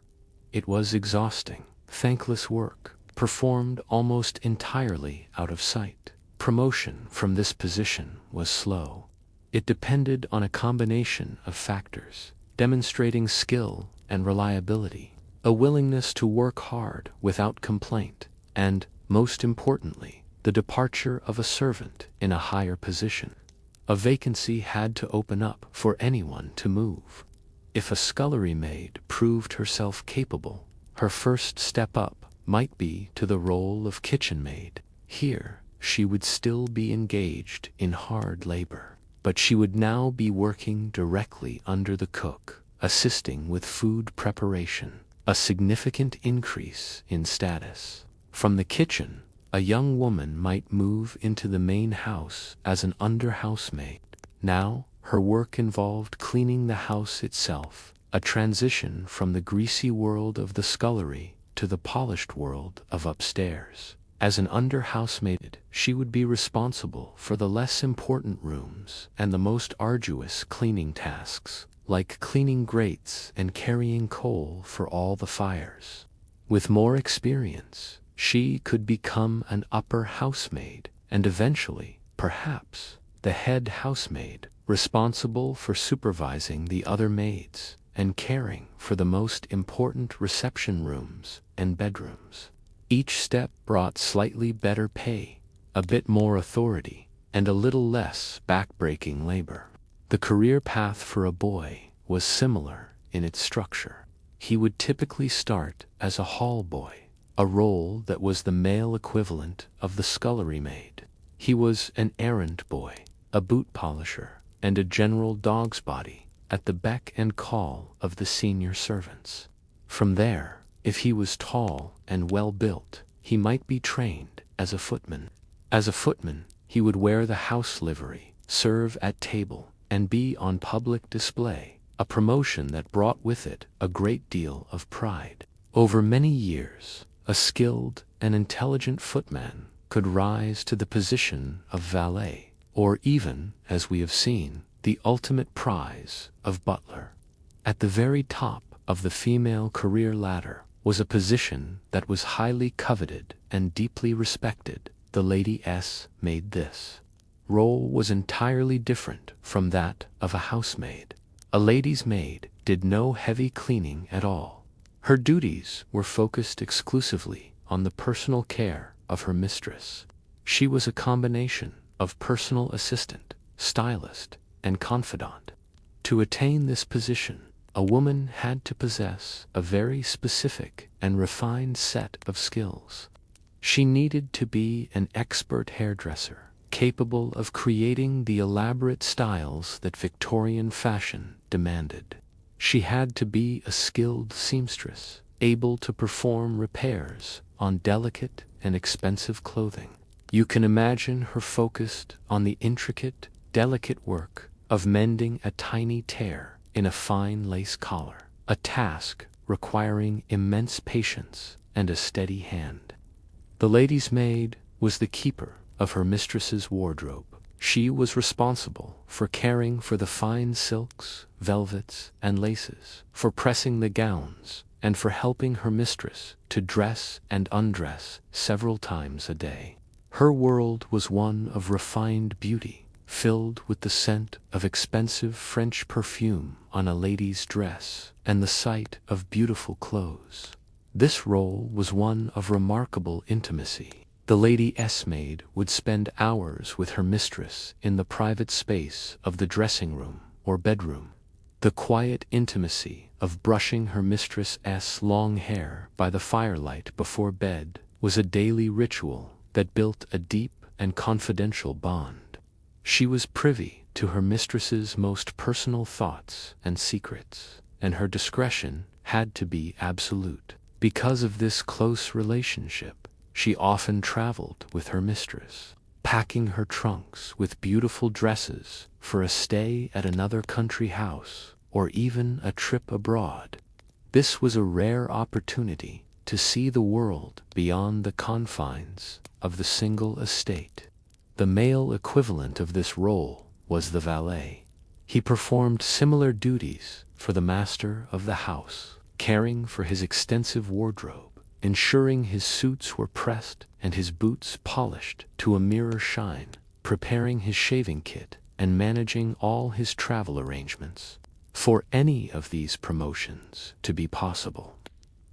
It was exhausting, thankless work, performed almost entirely out of sight. Promotion from this position was slow. It depended on a combination of factors, demonstrating skill and reliability, a willingness to work hard without complaint, and, most importantly, the departure of a servant in a higher position. A vacancy had to open up for anyone to move. If a scullery maid proved herself capable, her first step up might be to the role of kitchen maid. Here, she would still be engaged in hard labor, but she would now be working directly under the cook, assisting with food preparation, a significant increase in status. From the kitchen, a young woman might move into the main house as an under-housemaid. Now, her work involved cleaning the house itself, a transition from the greasy world of the scullery to the polished world of upstairs. As an under-housemaid, she would be responsible for the less important rooms and the most arduous cleaning tasks, like cleaning grates and carrying coal for all the fires. With more experience, she could become an upper housemaid and eventually, perhaps, the head housemaid, responsible for supervising the other maids and caring for the most important reception rooms and bedrooms. Each step brought slightly better pay, a bit more authority, and a little less back-breaking labor. The career path for a boy was similar in its structure. He would typically start as a hall boy, a role that was the male equivalent of the scullery maid. He was an errand boy, a boot polisher, and a general dog's body at the beck and call of the senior servants. From there, if he was tall and well-built, he might be trained as a footman. As a footman, he would wear the house livery, serve at table, and be on public display, a promotion that brought with it a great deal of pride. Over many years, a skilled and intelligent footman could rise to the position of valet, or even, as we have seen, the ultimate prize of butler. At the very top of the female career ladder was a position that was highly coveted and deeply respected. The lady's maid. This role was entirely different from that of a housemaid. A lady's maid did no heavy cleaning at all. Her duties were focused exclusively on the personal care of her mistress. She was a combination of personal assistant, stylist, and confidant. To attain this position, a woman had to possess a very specific and refined set of skills. She needed to be an expert hairdresser, capable of creating the elaborate styles that Victorian fashion demanded. She had to be a skilled seamstress, able to perform repairs on delicate and expensive clothing. You can imagine her focused on the intricate, delicate work of mending a tiny tear in a fine lace collar, a task requiring immense patience and a steady hand. The lady's maid was the keeper of her mistress's wardrobe. She was responsible for caring for the fine silks, velvets, and laces, for pressing the gowns, and for helping her mistress to dress and undress several times a day. Her world was one of refined beauty, filled with the scent of expensive French perfume on a lady's dress and the sight of beautiful clothes. This role was one of remarkable intimacy. The lady's maid would spend hours with her mistress in the private space of the dressing room or bedroom. The quiet intimacy of brushing her mistress's long hair by the firelight before bed was a daily ritual that built a deep and confidential bond. She was privy to her mistress's most personal thoughts and secrets, and her discretion had to be absolute. Because of this close relationship, she often traveled with her mistress, packing her trunks with beautiful dresses for a stay at another country house or even a trip abroad. This was a rare opportunity to see the world beyond the confines of the single estate. The male equivalent of this role was the valet. He performed similar duties for the master of the house, caring for his extensive wardrobe, ensuring his suits were pressed and his boots polished to a mirror shine, preparing his shaving kit, and managing all his travel arrangements. For any of these promotions to be possible,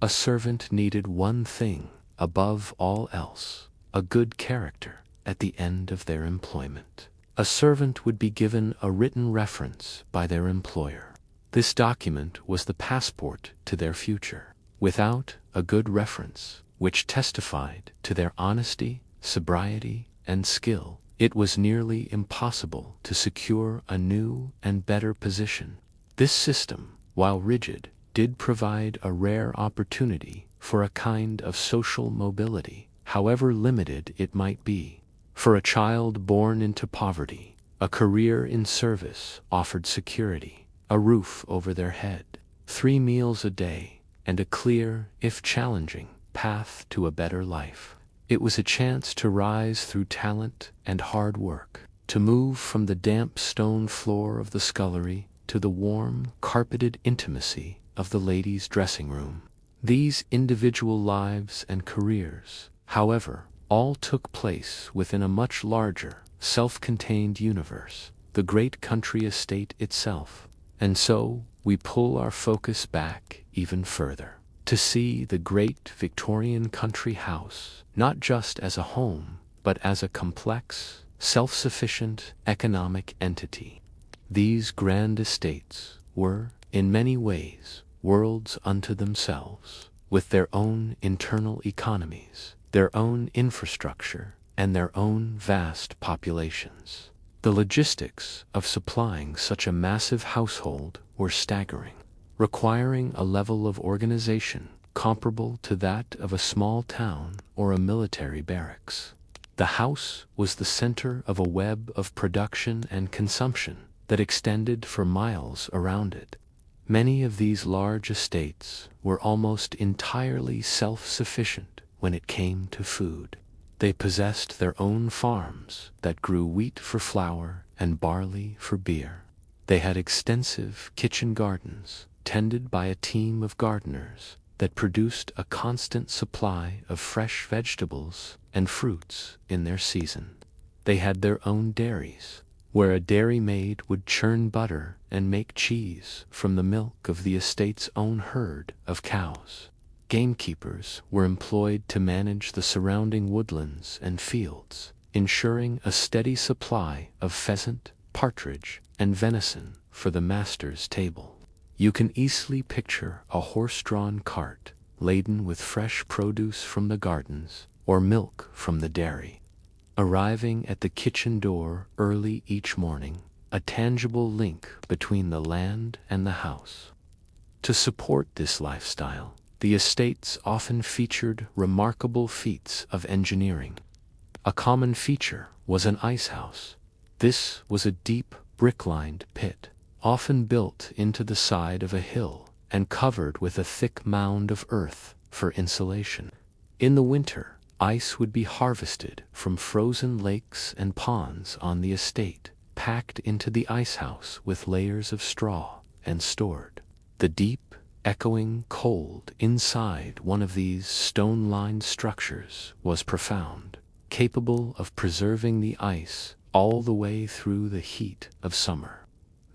a servant needed one thing above all else: a good character. At the end of their employment, a servant would be given a written reference by their employer. This document was the passport to their future. Without a good reference, which testified to their honesty, sobriety, and skill, it was nearly impossible to secure a new and better position. This system, while rigid, did provide a rare opportunity for a kind of social mobility, however limited it might be. For a child born into poverty, a career in service offered security, a roof over their head, 3 meals a day, and a clear, if challenging, path to a better life. It was a chance to rise through talent and hard work, to move from the damp stone floor of the scullery to the warm, carpeted intimacy of the ladies' dressing room. These individual lives and careers, however, all took place within a much larger, self-contained universe, the great country estate itself. And so, we pull our focus back even further, to see the great Victorian country house, not just as a home, but as a complex, self-sufficient economic entity. These grand estates were, in many ways, worlds unto themselves, with their own internal economies, their own infrastructure, and their own vast populations. The logistics of supplying such a massive household were staggering, requiring a level of organization comparable to that of a small town or a military barracks. The house was the center of a web of production and consumption that extended for miles around it. Many of these large estates were almost entirely self-sufficient when it came to food. They possessed their own farms that grew wheat for flour and barley for beer. They had extensive kitchen gardens, tended by a team of gardeners, that produced a constant supply of fresh vegetables and fruits in their season. They had their own dairies, where a dairy maid would churn butter and make cheese from the milk of the estate's own herd of cows. Gamekeepers were employed to manage the surrounding woodlands and fields, ensuring a steady supply of pheasant, partridge, and venison for the master's table. You can easily picture a horse-drawn cart laden with fresh produce from the gardens or milk from the dairy, arriving at the kitchen door early each morning, a tangible link between the land and the house. To support this lifestyle, the estates often featured remarkable feats of engineering. A common feature was an ice house. This was a deep, brick-lined pit, often built into the side of a hill and covered with a thick mound of earth for insulation. In the winter, ice would be harvested from frozen lakes and ponds on the estate, packed into the ice house with layers of straw, and stored. The deep, echoing cold inside one of these stone-lined structures was profound, capable of preserving the ice all the way through the heat of summer.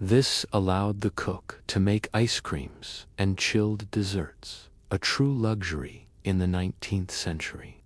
This allowed the cook to make ice creams and chilled desserts, a true luxury in the 19th century.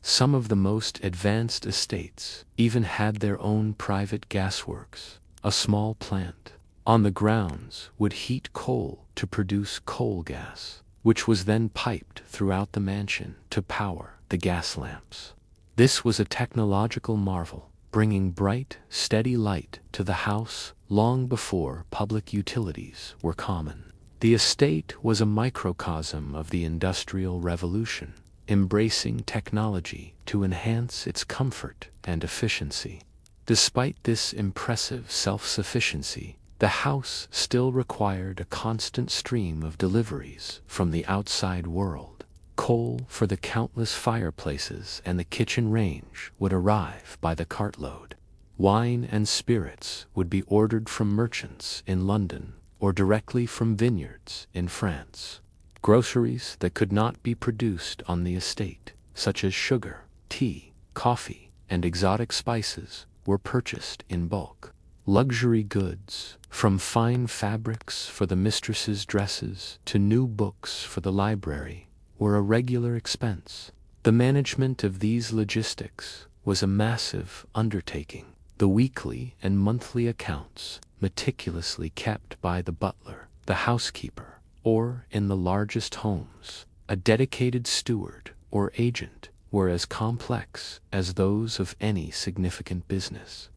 Some of the most advanced estates even had their own private gasworks. A small plant on the grounds would heat coal to produce coal gas, which was then piped throughout the mansion to power the gas lamps. This was a technological marvel, bringing bright, steady light to the house long before public utilities were common. The estate was a microcosm of the Industrial Revolution, embracing technology to enhance its comfort and efficiency. Despite this impressive self-sufficiency, the house still required a constant stream of deliveries from the outside world. Coal for the countless fireplaces and the kitchen range would arrive by the cartload. Wine and spirits would be ordered from merchants in London or directly from vineyards in France. Groceries that could not be produced on the estate, such as sugar, tea, coffee, and exotic spices, were purchased in bulk. Luxury goods, from fine fabrics for the mistress's dresses to new books for the library, were a regular expense. The management of these logistics was a massive undertaking. The weekly and monthly accounts, meticulously kept by the butler, the housekeeper, or in the largest homes, a dedicated steward or agent, were as complex as those of any significant business.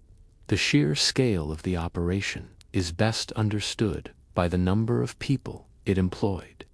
The sheer scale of the operation is best understood by the number of people it employed.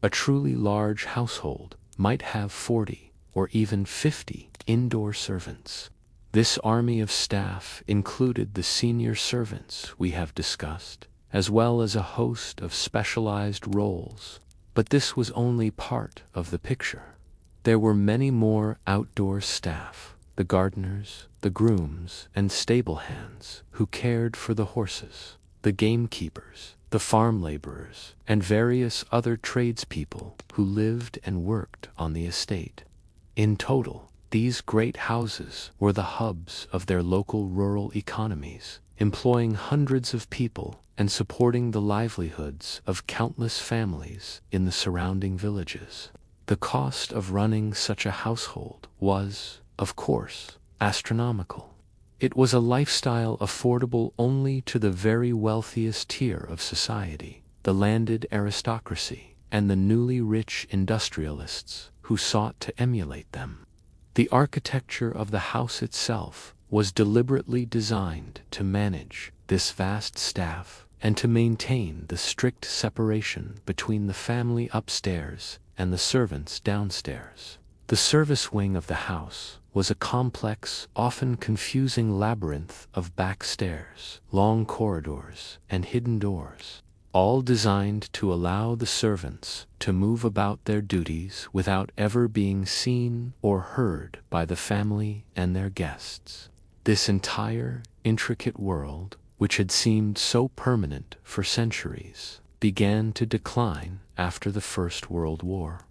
A truly large household might have 40 or even 50 indoor servants. This army of staff included the senior servants we have discussed, as well as a host of specialized roles. But this was only part of the picture. There were many more outdoor staff, the gardeners, the grooms, and stable hands who cared for the horses, the gamekeepers, the farm laborers, and various other tradespeople who lived and worked on the estate. In total, these great houses were the hubs of their local rural economies, employing hundreds of people and supporting the livelihoods of countless families in the surrounding villages. The cost of running such a household was, of course, astronomical. It was a lifestyle affordable only to the very wealthiest tier of society, the landed aristocracy, and the newly rich industrialists who sought to emulate them. The architecture of the house itself was deliberately designed to manage this vast staff and to maintain the strict separation between the family upstairs and the servants downstairs. The service wing of the house was a complex, often confusing labyrinth of back stairs, long corridors, and hidden doors, all designed to allow the servants to move about their duties without ever being seen or heard by the family and their guests. This entire, intricate world, which had seemed so permanent for centuries, began to decline after the First World War.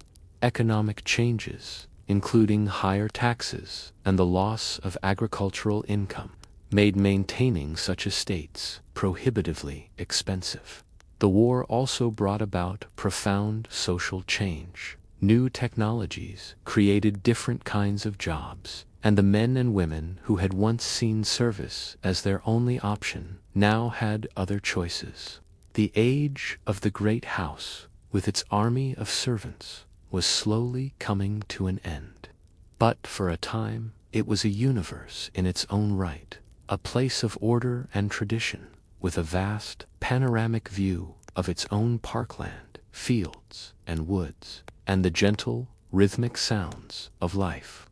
Economic changes, including higher taxes and the loss of agricultural income, made maintaining such estates prohibitively expensive. The war also brought about profound social change. New technologies created different kinds of jobs, and the men and women who had once seen service as their only option now had other choices. The age of the great house, with its army of servants, was slowly coming to an end. But for a time, it was a universe in its own right, a place of order and tradition, with a vast, panoramic view of its own parkland, fields, and woods, and the gentle, rhythmic sounds of life.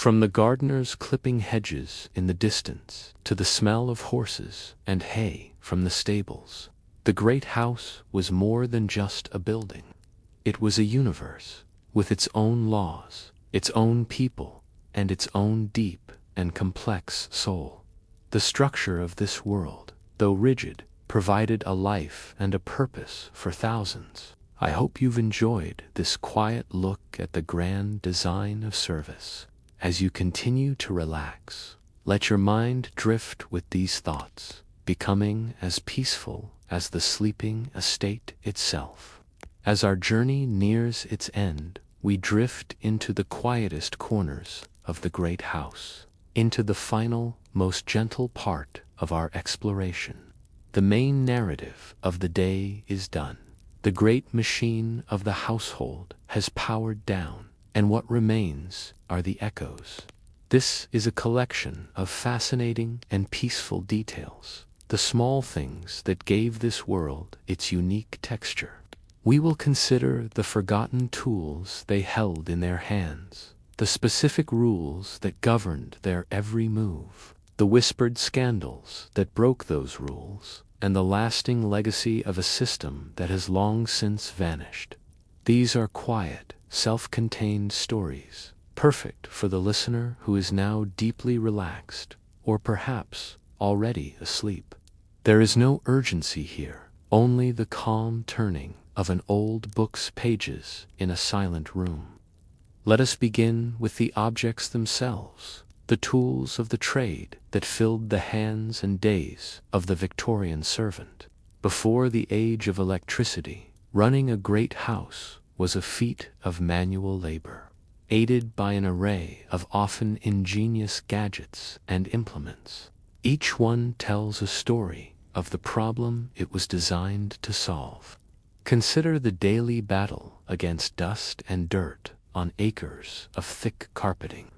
From the gardeners clipping hedges in the distance to the smell of horses and hay from the stables, the great house was more than just a building. It was a universe, with its own laws, its own people, and its own deep and complex soul. The structure of this world, though rigid, provided a life and a purpose for thousands. I hope you've enjoyed this quiet look at the grand design of service. As you continue to relax, let your mind drift with these thoughts, becoming as peaceful as the sleeping estate itself. As our journey nears its end, we drift into the quietest corners of the great house, into the final, most gentle part of our exploration. The main narrative of the day is done. The great machine of the household has powered down, and what remains are the echoes. This is a collection of fascinating and peaceful details, the small things that gave this world its unique texture. We will consider the forgotten tools they held in their hands, the specific rules that governed their every move, the whispered scandals that broke those rules, and the lasting legacy of a system that has long since vanished. These are quiet, self-contained stories, perfect for the listener who is now deeply relaxed, or perhaps already asleep. There is no urgency here, only the calm turning of an old book's pages in a silent room. Let us begin with the objects themselves, the tools of the trade that filled the hands and days of the Victorian servant. Before the age of electricity, running a great house was a feat of manual labor, aided by an array of often ingenious gadgets and implements. Each one tells a story of the problem it was designed to solve. Consider the daily battle against dust and dirt on acres of thick carpeting.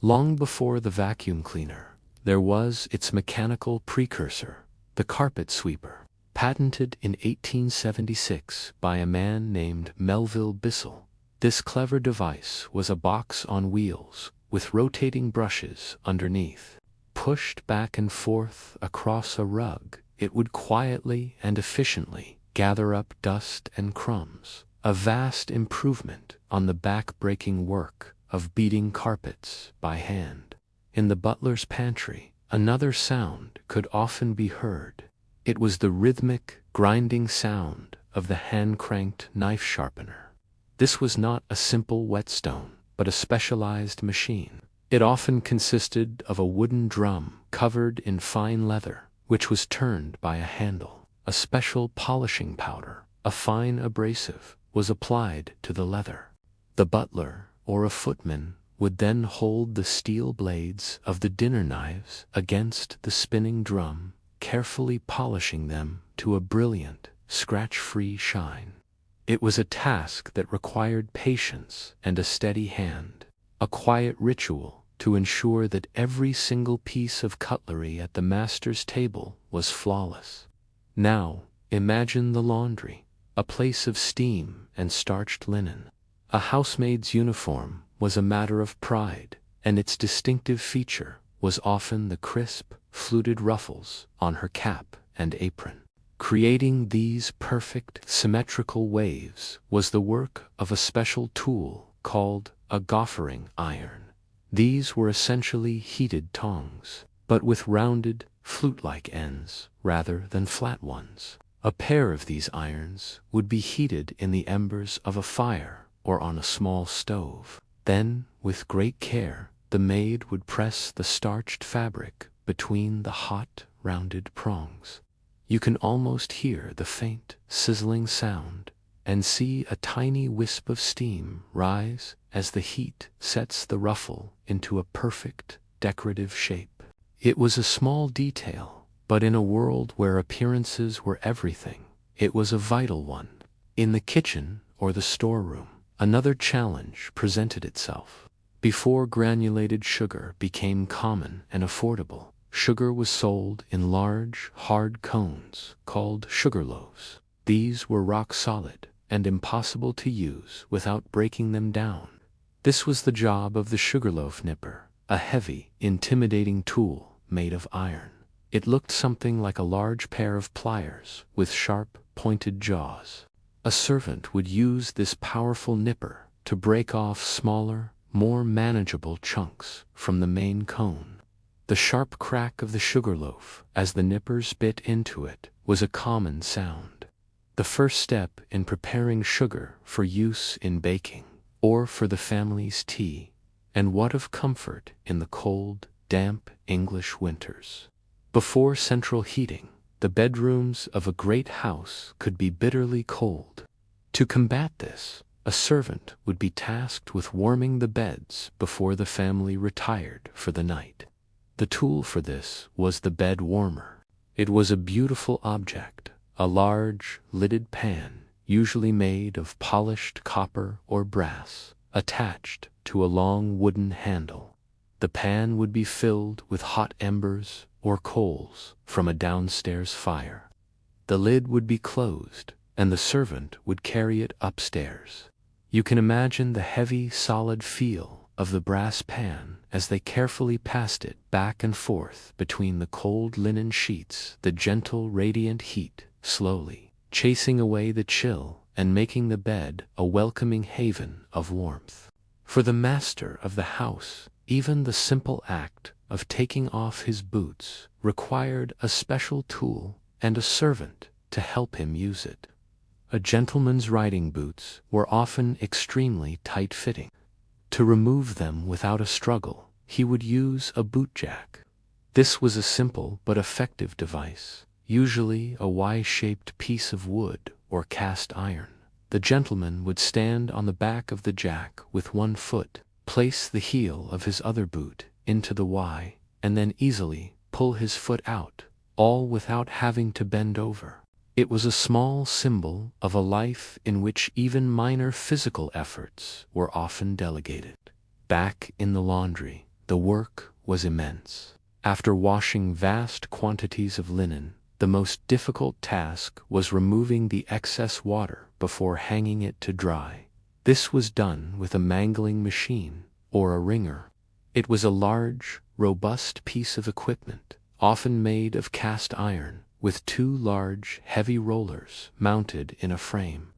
Long before the vacuum cleaner, there was its mechanical precursor, the carpet sweeper, patented in 1876 by a man named Melville Bissell. This clever device was a box on wheels with rotating brushes underneath. Pushed back and forth across a rug, it would quietly and efficiently gather up dust and crumbs, a vast improvement on the back-breaking work of beating carpets by hand. In the butler's pantry, another sound could often be heard. It was the rhythmic, grinding sound of the hand-cranked knife sharpener. This was not a simple whetstone, but a specialized machine. It often consisted of a wooden drum covered in fine leather, which was turned by a handle. A special polishing powder, a fine abrasive, was applied to the leather. The butler, or a footman, would then hold the steel blades of the dinner knives against the spinning drum, carefully polishing them to a brilliant, scratch-free shine. It was a task that required patience and a steady hand, a quiet ritual to ensure that every single piece of cutlery at the master's table was flawless. Now, imagine the laundry, a place of steam and starched linen. A housemaid's uniform was a matter of pride, and its distinctive feature was often the crisp, fluted ruffles on her cap and apron. Creating these perfect, symmetrical waves was the work of a special tool called a goffering iron. These were essentially heated tongs, but with rounded, flute-like ends rather than flat ones. A pair of these irons would be heated in the embers of a fire or on a small stove. Then, with great care, the maid would press the starched fabric between the hot, rounded prongs. You can almost hear the faint, sizzling sound and see a tiny wisp of steam rise as the heat sets the ruffle into a perfect, decorative shape. It was a small detail, but in a world where appearances were everything, it was a vital one. In the kitchen or the storeroom, another challenge presented itself. Before granulated sugar became common and affordable, sugar was sold in large, hard cones called sugar loaves. These were rock solid and impossible to use without breaking them down. This was the job of the sugarloaf nipper, a heavy, intimidating tool made of iron. It looked something like a large pair of pliers with sharp, pointed jaws. A servant would use this powerful nipper to break off smaller, more manageable chunks from the main cone. The sharp crack of the sugarloaf as the nippers bit into it was a common sound. The first step in preparing sugar for use in baking, or for the family's tea, and what of comfort in the cold, damp English winters. Before central heating, the bedrooms of a great house could be bitterly cold. To combat this, a servant would be tasked with warming the beds before the family retired for the night. The tool for this was the bed warmer. It was a beautiful object, a large, lidded pan, usually made of polished copper or brass, attached to a long wooden handle. The pan would be filled with hot embers or coals from a downstairs fire. The lid would be closed, and the servant would carry it upstairs. You can imagine the heavy, solid feel of the brass pan as they carefully passed it back and forth between the cold linen sheets, the gentle, radiant heat slowly chasing away the chill and making the bed a welcoming haven of warmth. For the master of the house, even the simple act of taking off his boots required a special tool and a servant to help him use it. A gentleman's riding boots were often extremely tight-fitting. To remove them without a struggle, he would use a bootjack. This was a simple but effective device, usually a Y-shaped piece of wood or cast iron. The gentleman would stand on the back of the jack with one foot, place the heel of his other boot into the Y, and then easily pull his foot out, all without having to bend over. It was a small symbol of a life in which even minor physical efforts were often delegated. Back in the laundry, the work was immense. After washing vast quantities of linen, the most difficult task was removing the excess water before hanging it to dry. This was done with a mangling machine or a wringer. It was a large, robust piece of equipment, often made of cast iron, with two large, heavy rollers mounted in a frame.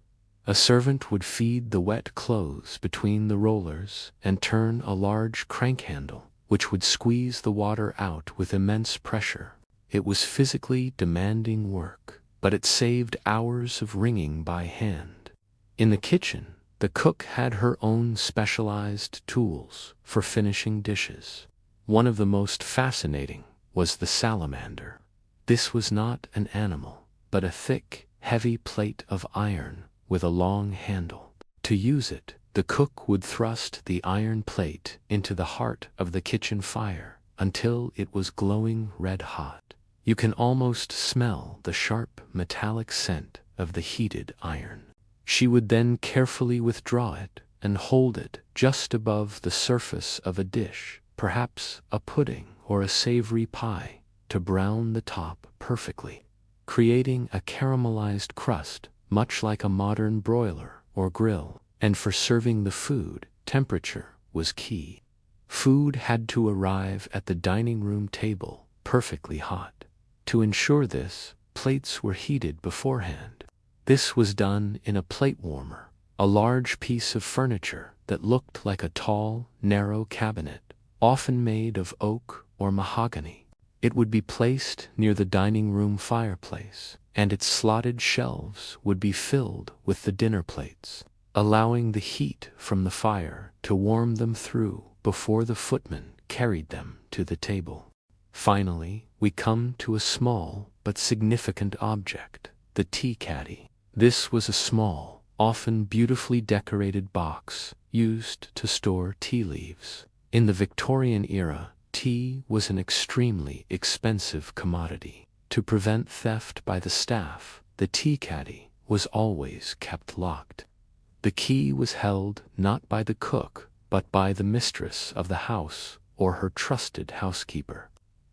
A servant would feed the wet clothes between the rollers and turn a large crank handle, which would squeeze the water out with immense pressure. It was physically demanding work, but it saved hours of wringing by hand. In the kitchen, the cook had her own specialized tools for finishing dishes. One of the most fascinating was the salamander. This was not an animal, but a thick, heavy plate of iron with a long handle. To use it, the cook would thrust the iron plate into the heart of the kitchen fire until it was glowing red hot. You can almost smell the sharp, metallic scent of the heated iron. She would then carefully withdraw it and hold it just above the surface of a dish, perhaps a pudding or a savory pie, to brown the top perfectly, creating a caramelized crust much like a modern broiler or grill. And for serving the food, temperature was key. Food had to arrive at the dining room table perfectly hot. To ensure this, plates were heated beforehand. This was done in a plate warmer, a large piece of furniture that looked like a tall, narrow cabinet, often made of oak or mahogany. It would be placed near the dining room fireplace, and its slotted shelves would be filled with the dinner plates, allowing the heat from the fire to warm them through before the footman carried them to the table. Finally, we come to a small but significant object, the tea caddy. This was a small, often beautifully decorated box used to store tea leaves. In the Victorian era, tea was an extremely expensive commodity. To prevent theft by the staff, the tea caddy was always kept locked. The key was held not by the cook, but by the mistress of the house or her trusted housekeeper.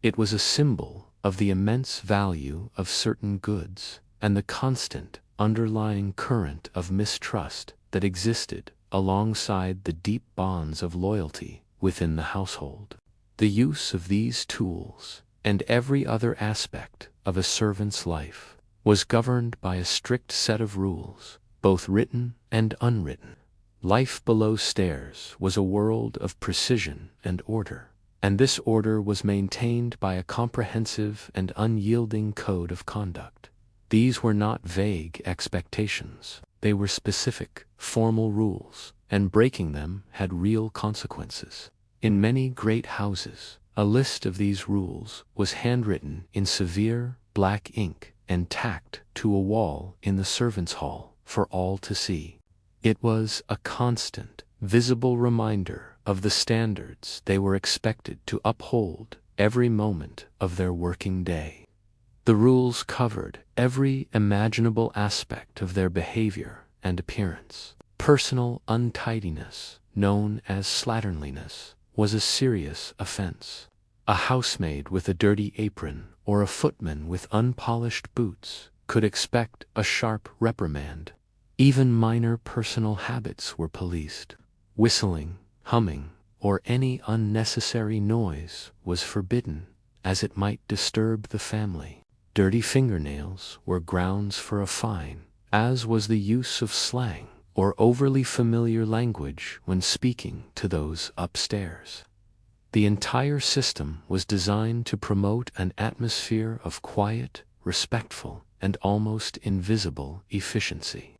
It was a symbol of the immense value of certain goods and the constant underlying current of mistrust that existed alongside the deep bonds of loyalty within the household. The use of these tools, and every other aspect of a servant's life, was governed by a strict set of rules, both written and unwritten. Life below stairs was a world of precision and order, and this order was maintained by a comprehensive and unyielding code of conduct. These were not vague expectations. They were specific, formal rules, and breaking them had real consequences. In many great houses, a list of these rules was handwritten in severe black ink and tacked to a wall in the servants' hall for all to see. It was a constant, visible reminder of the standards they were expected to uphold every moment of their working day. The rules covered every imaginable aspect of their behavior and appearance. Personal untidiness, known as slatternliness, was a serious offense. A housemaid with a dirty apron or a footman with unpolished boots could expect a sharp reprimand. Even minor personal habits were policed. Whistling, humming, or any unnecessary noise was forbidden, as it might disturb the family. Dirty fingernails were grounds for a fine, as was the use of slang or overly familiar language when speaking to those upstairs. The entire system was designed to promote an atmosphere of quiet, respectful, and almost invisible efficiency.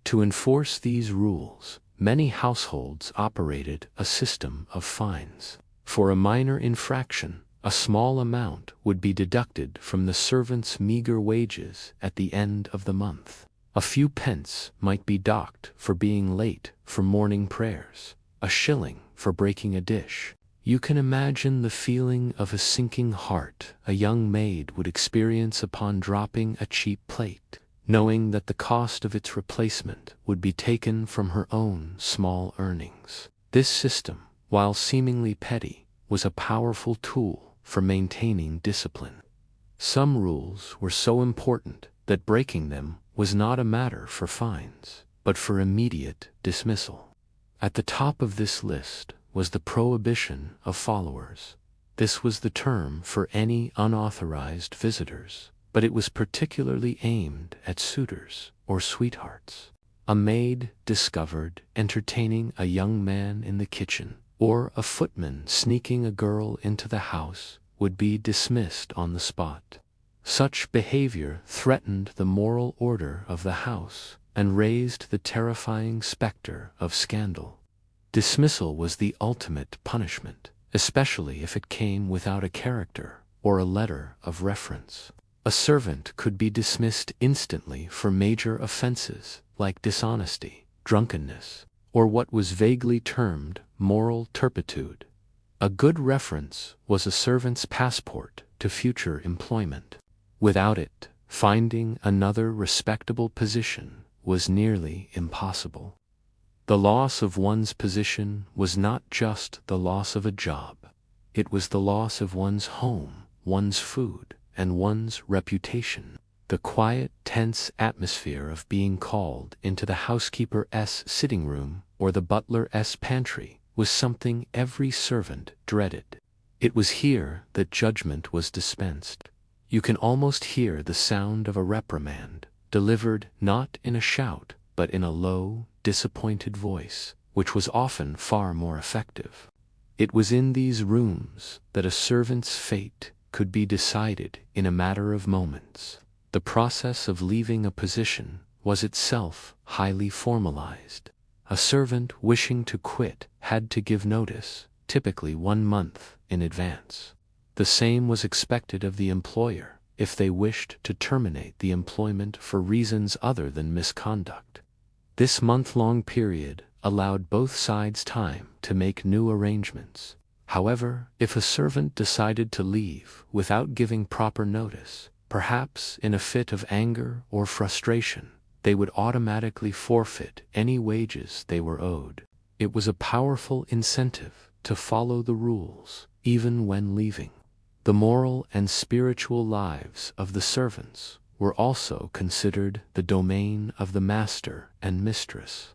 To enforce these rules, many households operated a system of fines. For a minor infraction, a small amount would be deducted from the servant's meager wages at the end of the month. A few pence might be docked for being late for morning prayers, a shilling for breaking a dish. You can imagine the feeling of a sinking heart a young maid would experience upon dropping a cheap plate, knowing that the cost of its replacement would be taken from her own small earnings. This system, while seemingly petty, was a powerful tool for maintaining discipline. Some rules were so important that breaking them was not a matter for fines, but for immediate dismissal. At the top of this list was the prohibition of followers. This was the term for any unauthorized visitors, but it was particularly aimed at suitors or sweethearts. A maid discovered entertaining a young man in the kitchen, or a footman sneaking a girl into the house, would be dismissed on the spot. Such behavior threatened the moral order of the house and raised the terrifying specter of scandal. Dismissal was the ultimate punishment, especially if it came without a character or a letter of reference. A servant could be dismissed instantly for major offenses like dishonesty, drunkenness, or what was vaguely termed moral turpitude. A good reference was a servant's passport to future employment. Without it, finding another respectable position was nearly impossible. The loss of one's position was not just the loss of a job. It was the loss of one's home, one's food, and one's reputation. The quiet, tense atmosphere of being called into the housekeeper's sitting room or the butler's pantry was something every servant dreaded. It was here that judgment was dispensed. You can almost hear the sound of a reprimand, delivered not in a shout, but in a low, disappointed voice, which was often far more effective. It was in these rooms that a servant's fate could be decided in a matter of moments. The process of leaving a position was itself highly formalized. A servant wishing to quit had to give notice, typically 1 month in advance. The same was expected of the employer if they wished to terminate the employment for reasons other than misconduct. This month-long period allowed both sides time to make new arrangements. However, if a servant decided to leave without giving proper notice, perhaps in a fit of anger or frustration, they would automatically forfeit any wages they were owed. It was a powerful incentive to follow the rules, even when leaving. The moral and spiritual lives of the servants were also considered the domain of the master and mistress.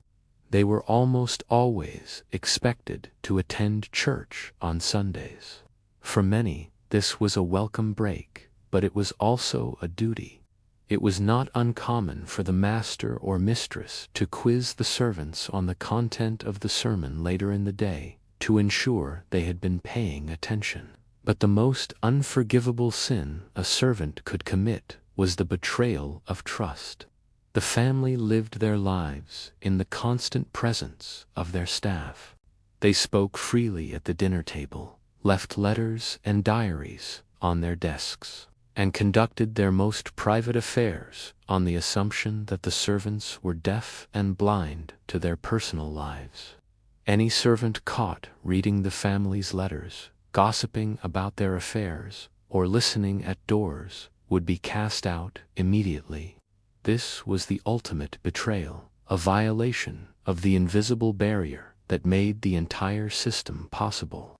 They were almost always expected to attend church on Sundays. For many, this was a welcome break, but it was also a duty. It was not uncommon for the master or mistress to quiz the servants on the content of the sermon later in the day, to ensure they had been paying attention. But the most unforgivable sin a servant could commit was the betrayal of trust. The family lived their lives in the constant presence of their staff. They spoke freely at the dinner table, left letters and diaries on their desks, and conducted their most private affairs on the assumption that the servants were deaf and blind to their personal lives. Any servant caught reading the family's letters, gossiping about their affairs, or listening at doors would be cast out immediately. This was the ultimate betrayal, a violation of the invisible barrier that made the entire system possible.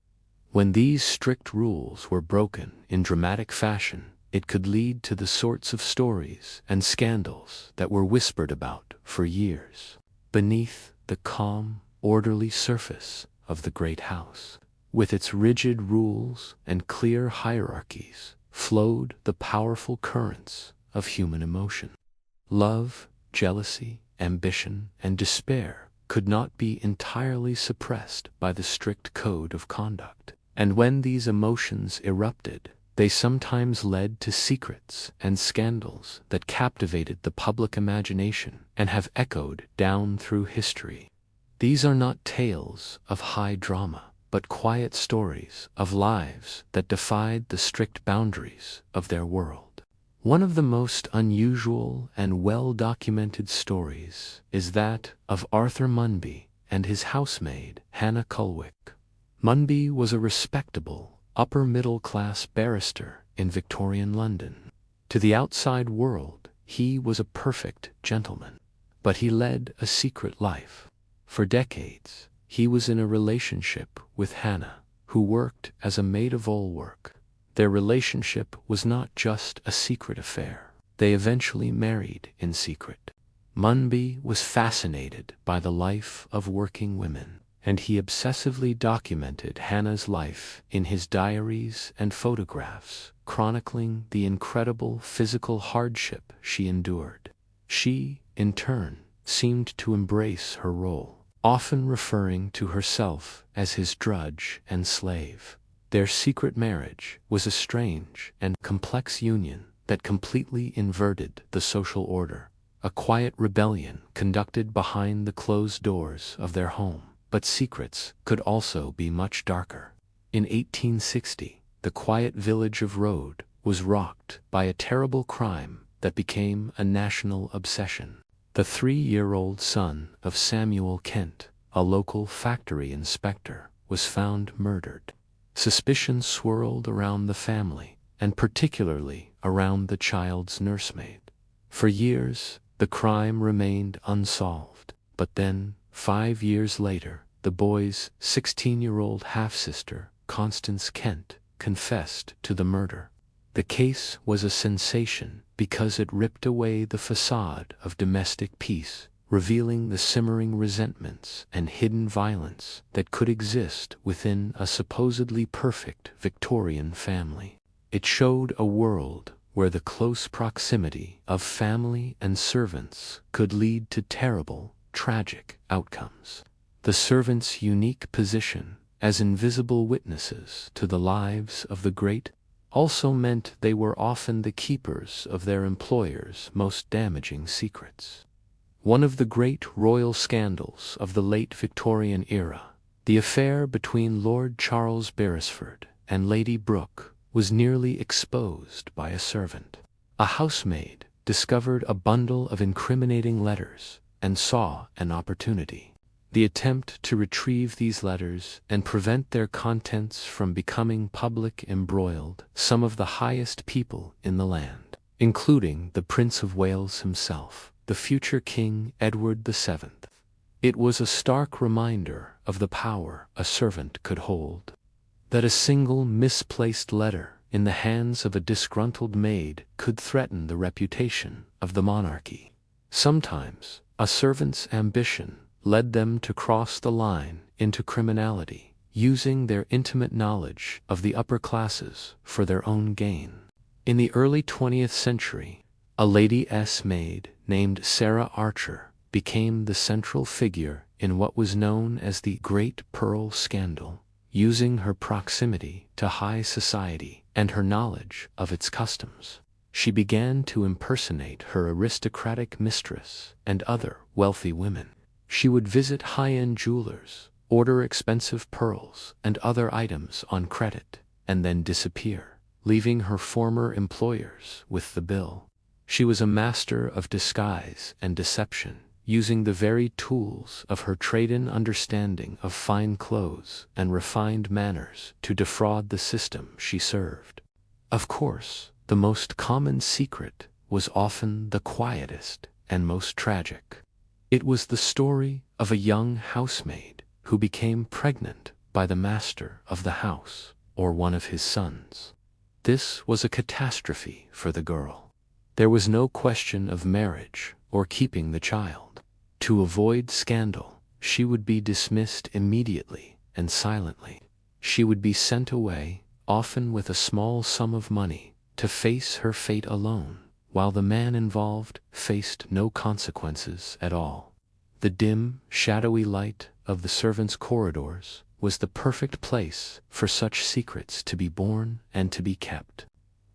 When these strict rules were broken in dramatic fashion, it could lead to the sorts of stories and scandals that were whispered about for years. Beneath the calm, orderly surface of the great house, with its rigid rules and clear hierarchies, flowed the powerful currents of human emotion. Love, jealousy, ambition, and despair could not be entirely suppressed by the strict code of conduct. And when these emotions erupted, they sometimes led to secrets and scandals that captivated the public imagination and have echoed down through history. These are not tales of high drama, but quiet stories of lives that defied the strict boundaries of their world. One of the most unusual and well-documented stories is that of Arthur Munby and his housemaid, Hannah Culwick. Munby was a respectable, upper-middle-class barrister in Victorian London. To the outside world, he was a perfect gentleman. But he led a secret life. For decades, he was in a relationship with Hannah, who worked as a maid-of-all-work. Their relationship was not just a secret affair. They eventually married in secret. Munby was fascinated by the life of working women, and he obsessively documented Hannah's life in his diaries and photographs, chronicling the incredible physical hardship she endured. She, in turn, seemed to embrace her role, often referring to herself as his drudge and slave. Their secret marriage was a strange and complex union that completely inverted the social order, a quiet rebellion conducted behind the closed doors of their home. But secrets could also be much darker. In 1860, the quiet village of Rhodes was rocked by a terrible crime that became a national obsession. The 3-year-old son of Samuel Kent, a local factory inspector, was found murdered. Suspicion swirled around the family, and particularly around the child's nursemaid. For years, the crime remained unsolved, but then, 5 years later, the boy's 16-year-old half-sister, Constance Kent, confessed to the murder. The case was a sensation because it ripped away the facade of domestic peace, revealing the simmering resentments and hidden violence that could exist within a supposedly perfect Victorian family. It showed a world where the close proximity of family and servants could lead to terrible, tragic outcomes. The servants' unique position as invisible witnesses to the lives of the great also meant they were often the keepers of their employers' most damaging secrets. One of the great royal scandals of the late Victorian era, the affair between Lord Charles Beresford and Lady Brooke, was nearly exposed by a servant. A housemaid discovered a bundle of incriminating letters and saw an opportunity. The attempt to retrieve these letters and prevent their contents from becoming public embroiled some of the highest people in the land, including the Prince of Wales himself, the future King Edward VII. It was a stark reminder of the power a servant could hold. That a single misplaced letter in the hands of a disgruntled maid could threaten the reputation of the monarchy. Sometimes, a servant's ambition led them to cross the line into criminality, using their intimate knowledge of the upper classes for their own gain. In the early 20th century, a lady's maid named Sarah Archer became the central figure in what was known as the Great Pearl Scandal, using her proximity to high society and her knowledge of its customs. She began to impersonate her aristocratic mistress and other wealthy women. She would visit high-end jewelers, order expensive pearls and other items on credit, and then disappear, leaving her former employers with the bill. She was a master of disguise and deception, using the very tools of her trade-in understanding of fine clothes and refined manners to defraud the system she served. Of course, the most common secret was often the quietest and most tragic. It was the story of a young housemaid who became pregnant by the master of the house or one of his sons. This was a catastrophe for the girl. There was no question of marriage or keeping the child. To avoid scandal, she would be dismissed immediately and silently. She would be sent away, often with a small sum of money, to face her fate alone, while the man involved faced no consequences at all. The dim, shadowy light of the servants' corridors was the perfect place for such secrets to be born and to be kept.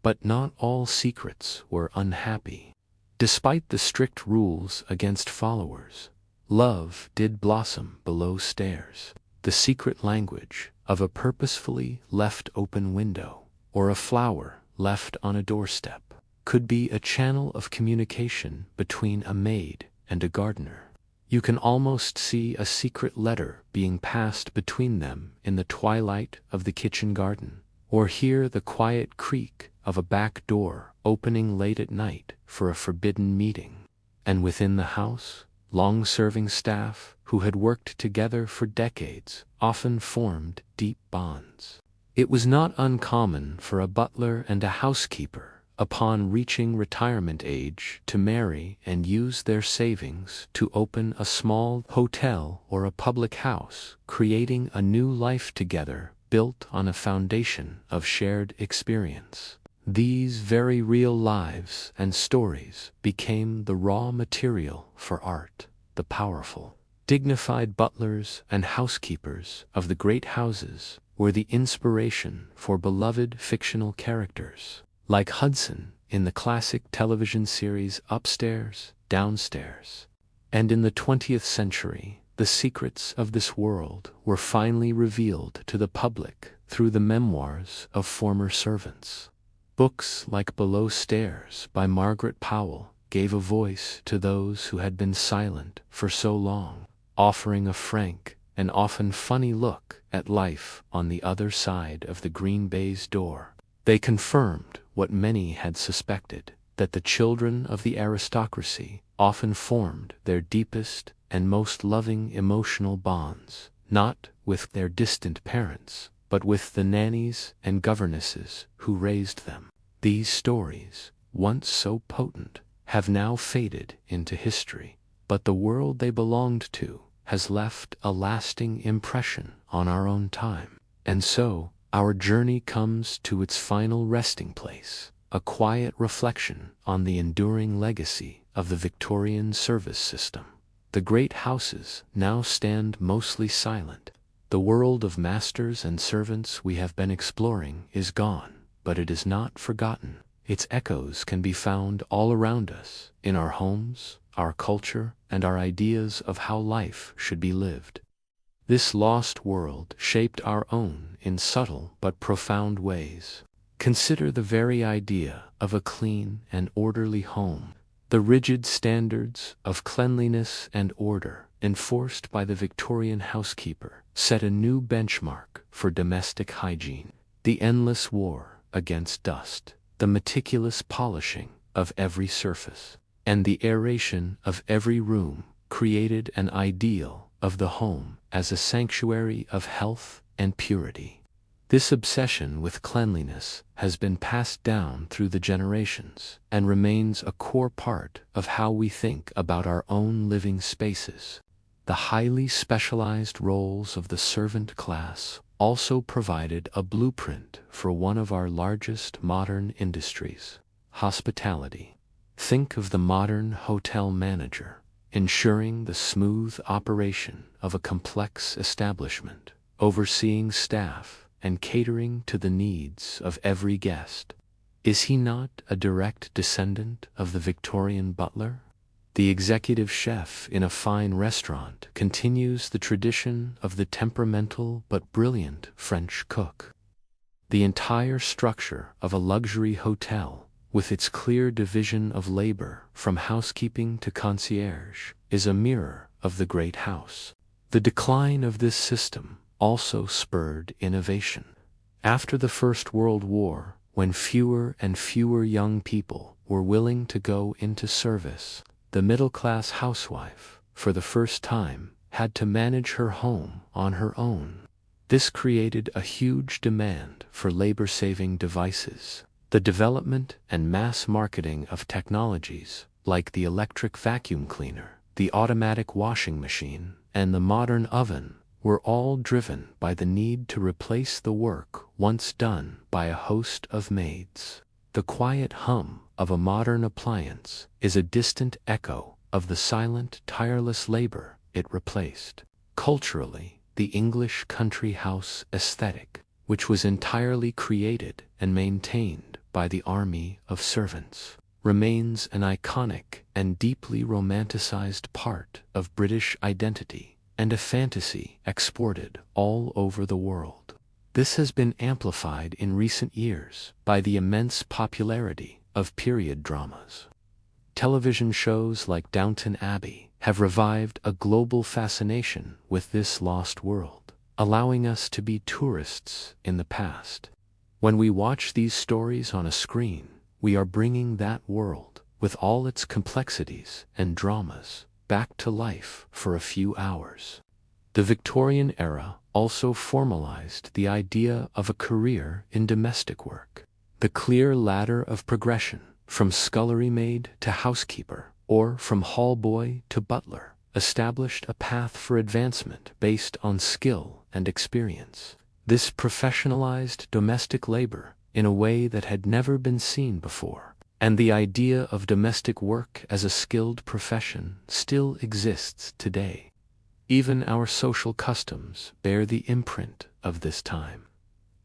But not all secrets were unhappy. Despite the strict rules against followers, love did blossom below stairs. The secret language of a purposefully left open window, or a flower left on a doorstep, could be a channel of communication between a maid and a gardener. You can almost see a secret letter being passed between them in the twilight of the kitchen garden, or hear the quiet creak of a back door opening late at night for a forbidden meeting. And within the house, long-serving staff who had worked together for decades often formed deep bonds. It was not uncommon for a butler and a housekeeper, upon reaching retirement age, to marry and use their savings to open a small hotel or a public house, creating a new life together built on a foundation of shared experience. These very real lives and stories became the raw material for art. The powerful, dignified butlers and housekeepers of the great houses were the inspiration for beloved fictional characters, like Hudson in the classic television series Upstairs, Downstairs. And in the 20th century, the secrets of this world were finally revealed to the public through the memoirs of former servants. Books like Below Stairs by Margaret Powell gave a voice to those who had been silent for so long, offering a frank and often funny look at life on the other side of the green baize door. They confirmed what many had suspected, that the children of the aristocracy often formed their deepest and most loving emotional bonds, not with their distant parents, but with the nannies and governesses who raised them. These stories, once so potent, have now faded into history, but the world they belonged to has left a lasting impression on our own time. And so, our journey comes to its final resting place, a quiet reflection on the enduring legacy of the Victorian service system. The great houses now stand mostly silent. The world of masters and servants we have been exploring is gone, but it is not forgotten. Its echoes can be found all around us, in our homes, our culture, and our ideas of how life should be lived. This lost world shaped our own in subtle but profound ways. Consider the very idea of a clean and orderly home. The rigid standards of cleanliness and order enforced by the Victorian housekeeper set a new benchmark for domestic hygiene. The endless war against dust, the meticulous polishing of every surface, and the aeration of every room created an ideal of the home as a sanctuary of health and purity. This obsession with cleanliness has been passed down through the generations and remains a core part of how we think about our own living spaces. The highly specialized roles of the servant class also provided a blueprint for one of our largest modern industries, hospitality. Think of the modern hotel manager, ensuring the smooth operation of a complex establishment, overseeing staff and catering to the needs of every guest. Is he not a direct descendant of the Victorian butler? The executive chef in a fine restaurant continues the tradition of the temperamental but brilliant French cook. The entire structure of a luxury hotel, with its clear division of labor from housekeeping to concierge, is a mirror of the great house. The decline of this system also spurred innovation. After the First World War, when fewer and fewer young people were willing to go into service, the middle-class housewife, for the first time, had to manage her home on her own. This created a huge demand for labor-saving devices. The development and mass marketing of technologies like the electric vacuum cleaner, the automatic washing machine, and the modern oven were all driven by the need to replace the work once done by a host of maids. The quiet hum of a modern appliance is a distant echo of the silent, tireless labor it replaced. Culturally, the English country house aesthetic, which was entirely created and maintained by the army of servants, remains an iconic and deeply romanticized part of British identity and a fantasy exported all over the world. This has been amplified in recent years by the immense popularity of period dramas. Television shows like Downton Abbey have revived a global fascination with this lost world, allowing us to be tourists in the past. When we watch these stories on a screen, we are bringing that world, with all its complexities and dramas, back to life for a few hours. The Victorian era also formalized the idea of a career in domestic work. The clear ladder of progression, from scullery maid to housekeeper, or from hall boy to butler, established a path for advancement based on skill and experience. This professionalized domestic labor in a way that had never been seen before, and the idea of domestic work as a skilled profession still exists today. Even our social customs bear the imprint of this time.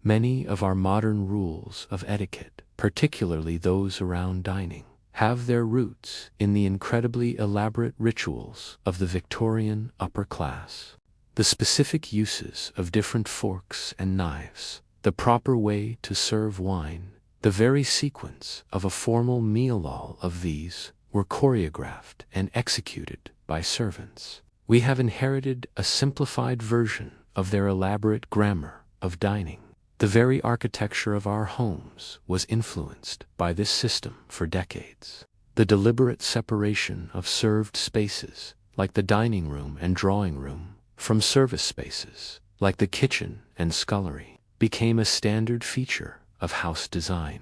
Many of our modern rules of etiquette, particularly those around dining, have their roots in the incredibly elaborate rituals of the Victorian upper class. The specific uses of different forks and knives, the proper way to serve wine, the very sequence of a formal meal, all of these were choreographed and executed by servants. We have inherited a simplified version of their elaborate grammar of dining. The very architecture of our homes was influenced by this system for decades. The deliberate separation of served spaces, like the dining room and drawing room, from service spaces, like the kitchen and scullery, became a standard feature of house design.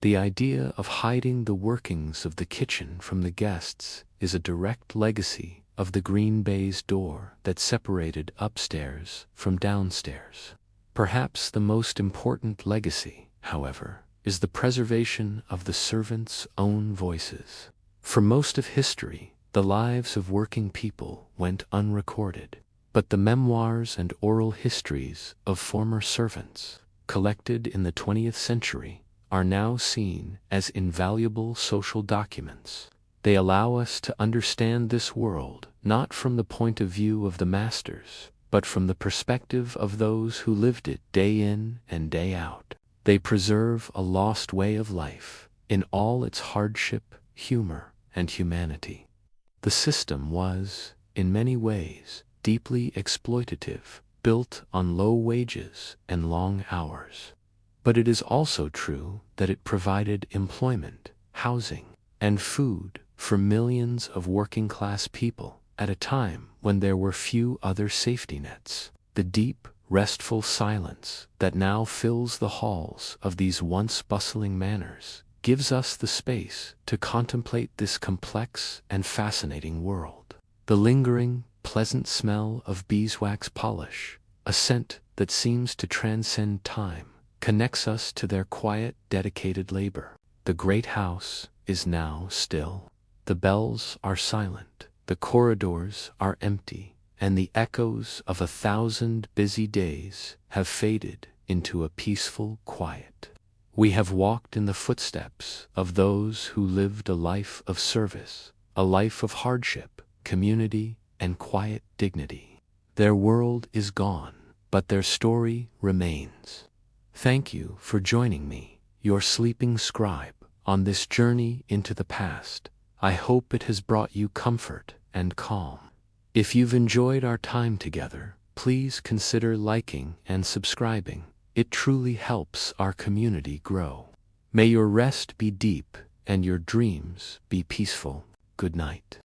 The idea of hiding the workings of the kitchen from the guests is a direct legacy of the green baize door that separated upstairs from downstairs. Perhaps the most important legacy, however, is the preservation of the servants' own voices. For most of history, the lives of working people went unrecorded, but the memoirs and oral histories of former servants, collected in the 20th century, are now seen as invaluable social documents. They allow us to understand this world not from the point of view of the masters, but from the perspective of those who lived it day in and day out. They preserve a lost way of life in all its hardship, humor, and humanity. The system was, in many ways, deeply exploitative, built on low wages and long hours. But it is also true that it provided employment, housing, and food for millions of working-class people at a time when there were few other safety nets. The deep, restful silence that now fills the halls of these once bustling manors gives us the space to contemplate this complex and fascinating world. The lingering, pleasant smell of beeswax polish, a scent that seems to transcend time, connects us to their quiet, dedicated labor. The great house is now still. The bells are silent, the corridors are empty, and the echoes of 1,000 busy days have faded into a peaceful quiet. We have walked in the footsteps of those who lived a life of service, a life of hardship, community, and quiet dignity. Their world is gone, but their story remains. Thank you for joining me, your sleeping scribe, on this journey into the past. I hope it has brought you comfort and calm. If you've enjoyed our time together, please consider liking and subscribing. It truly helps our community grow. May your rest be deep and your dreams be peaceful. Good night.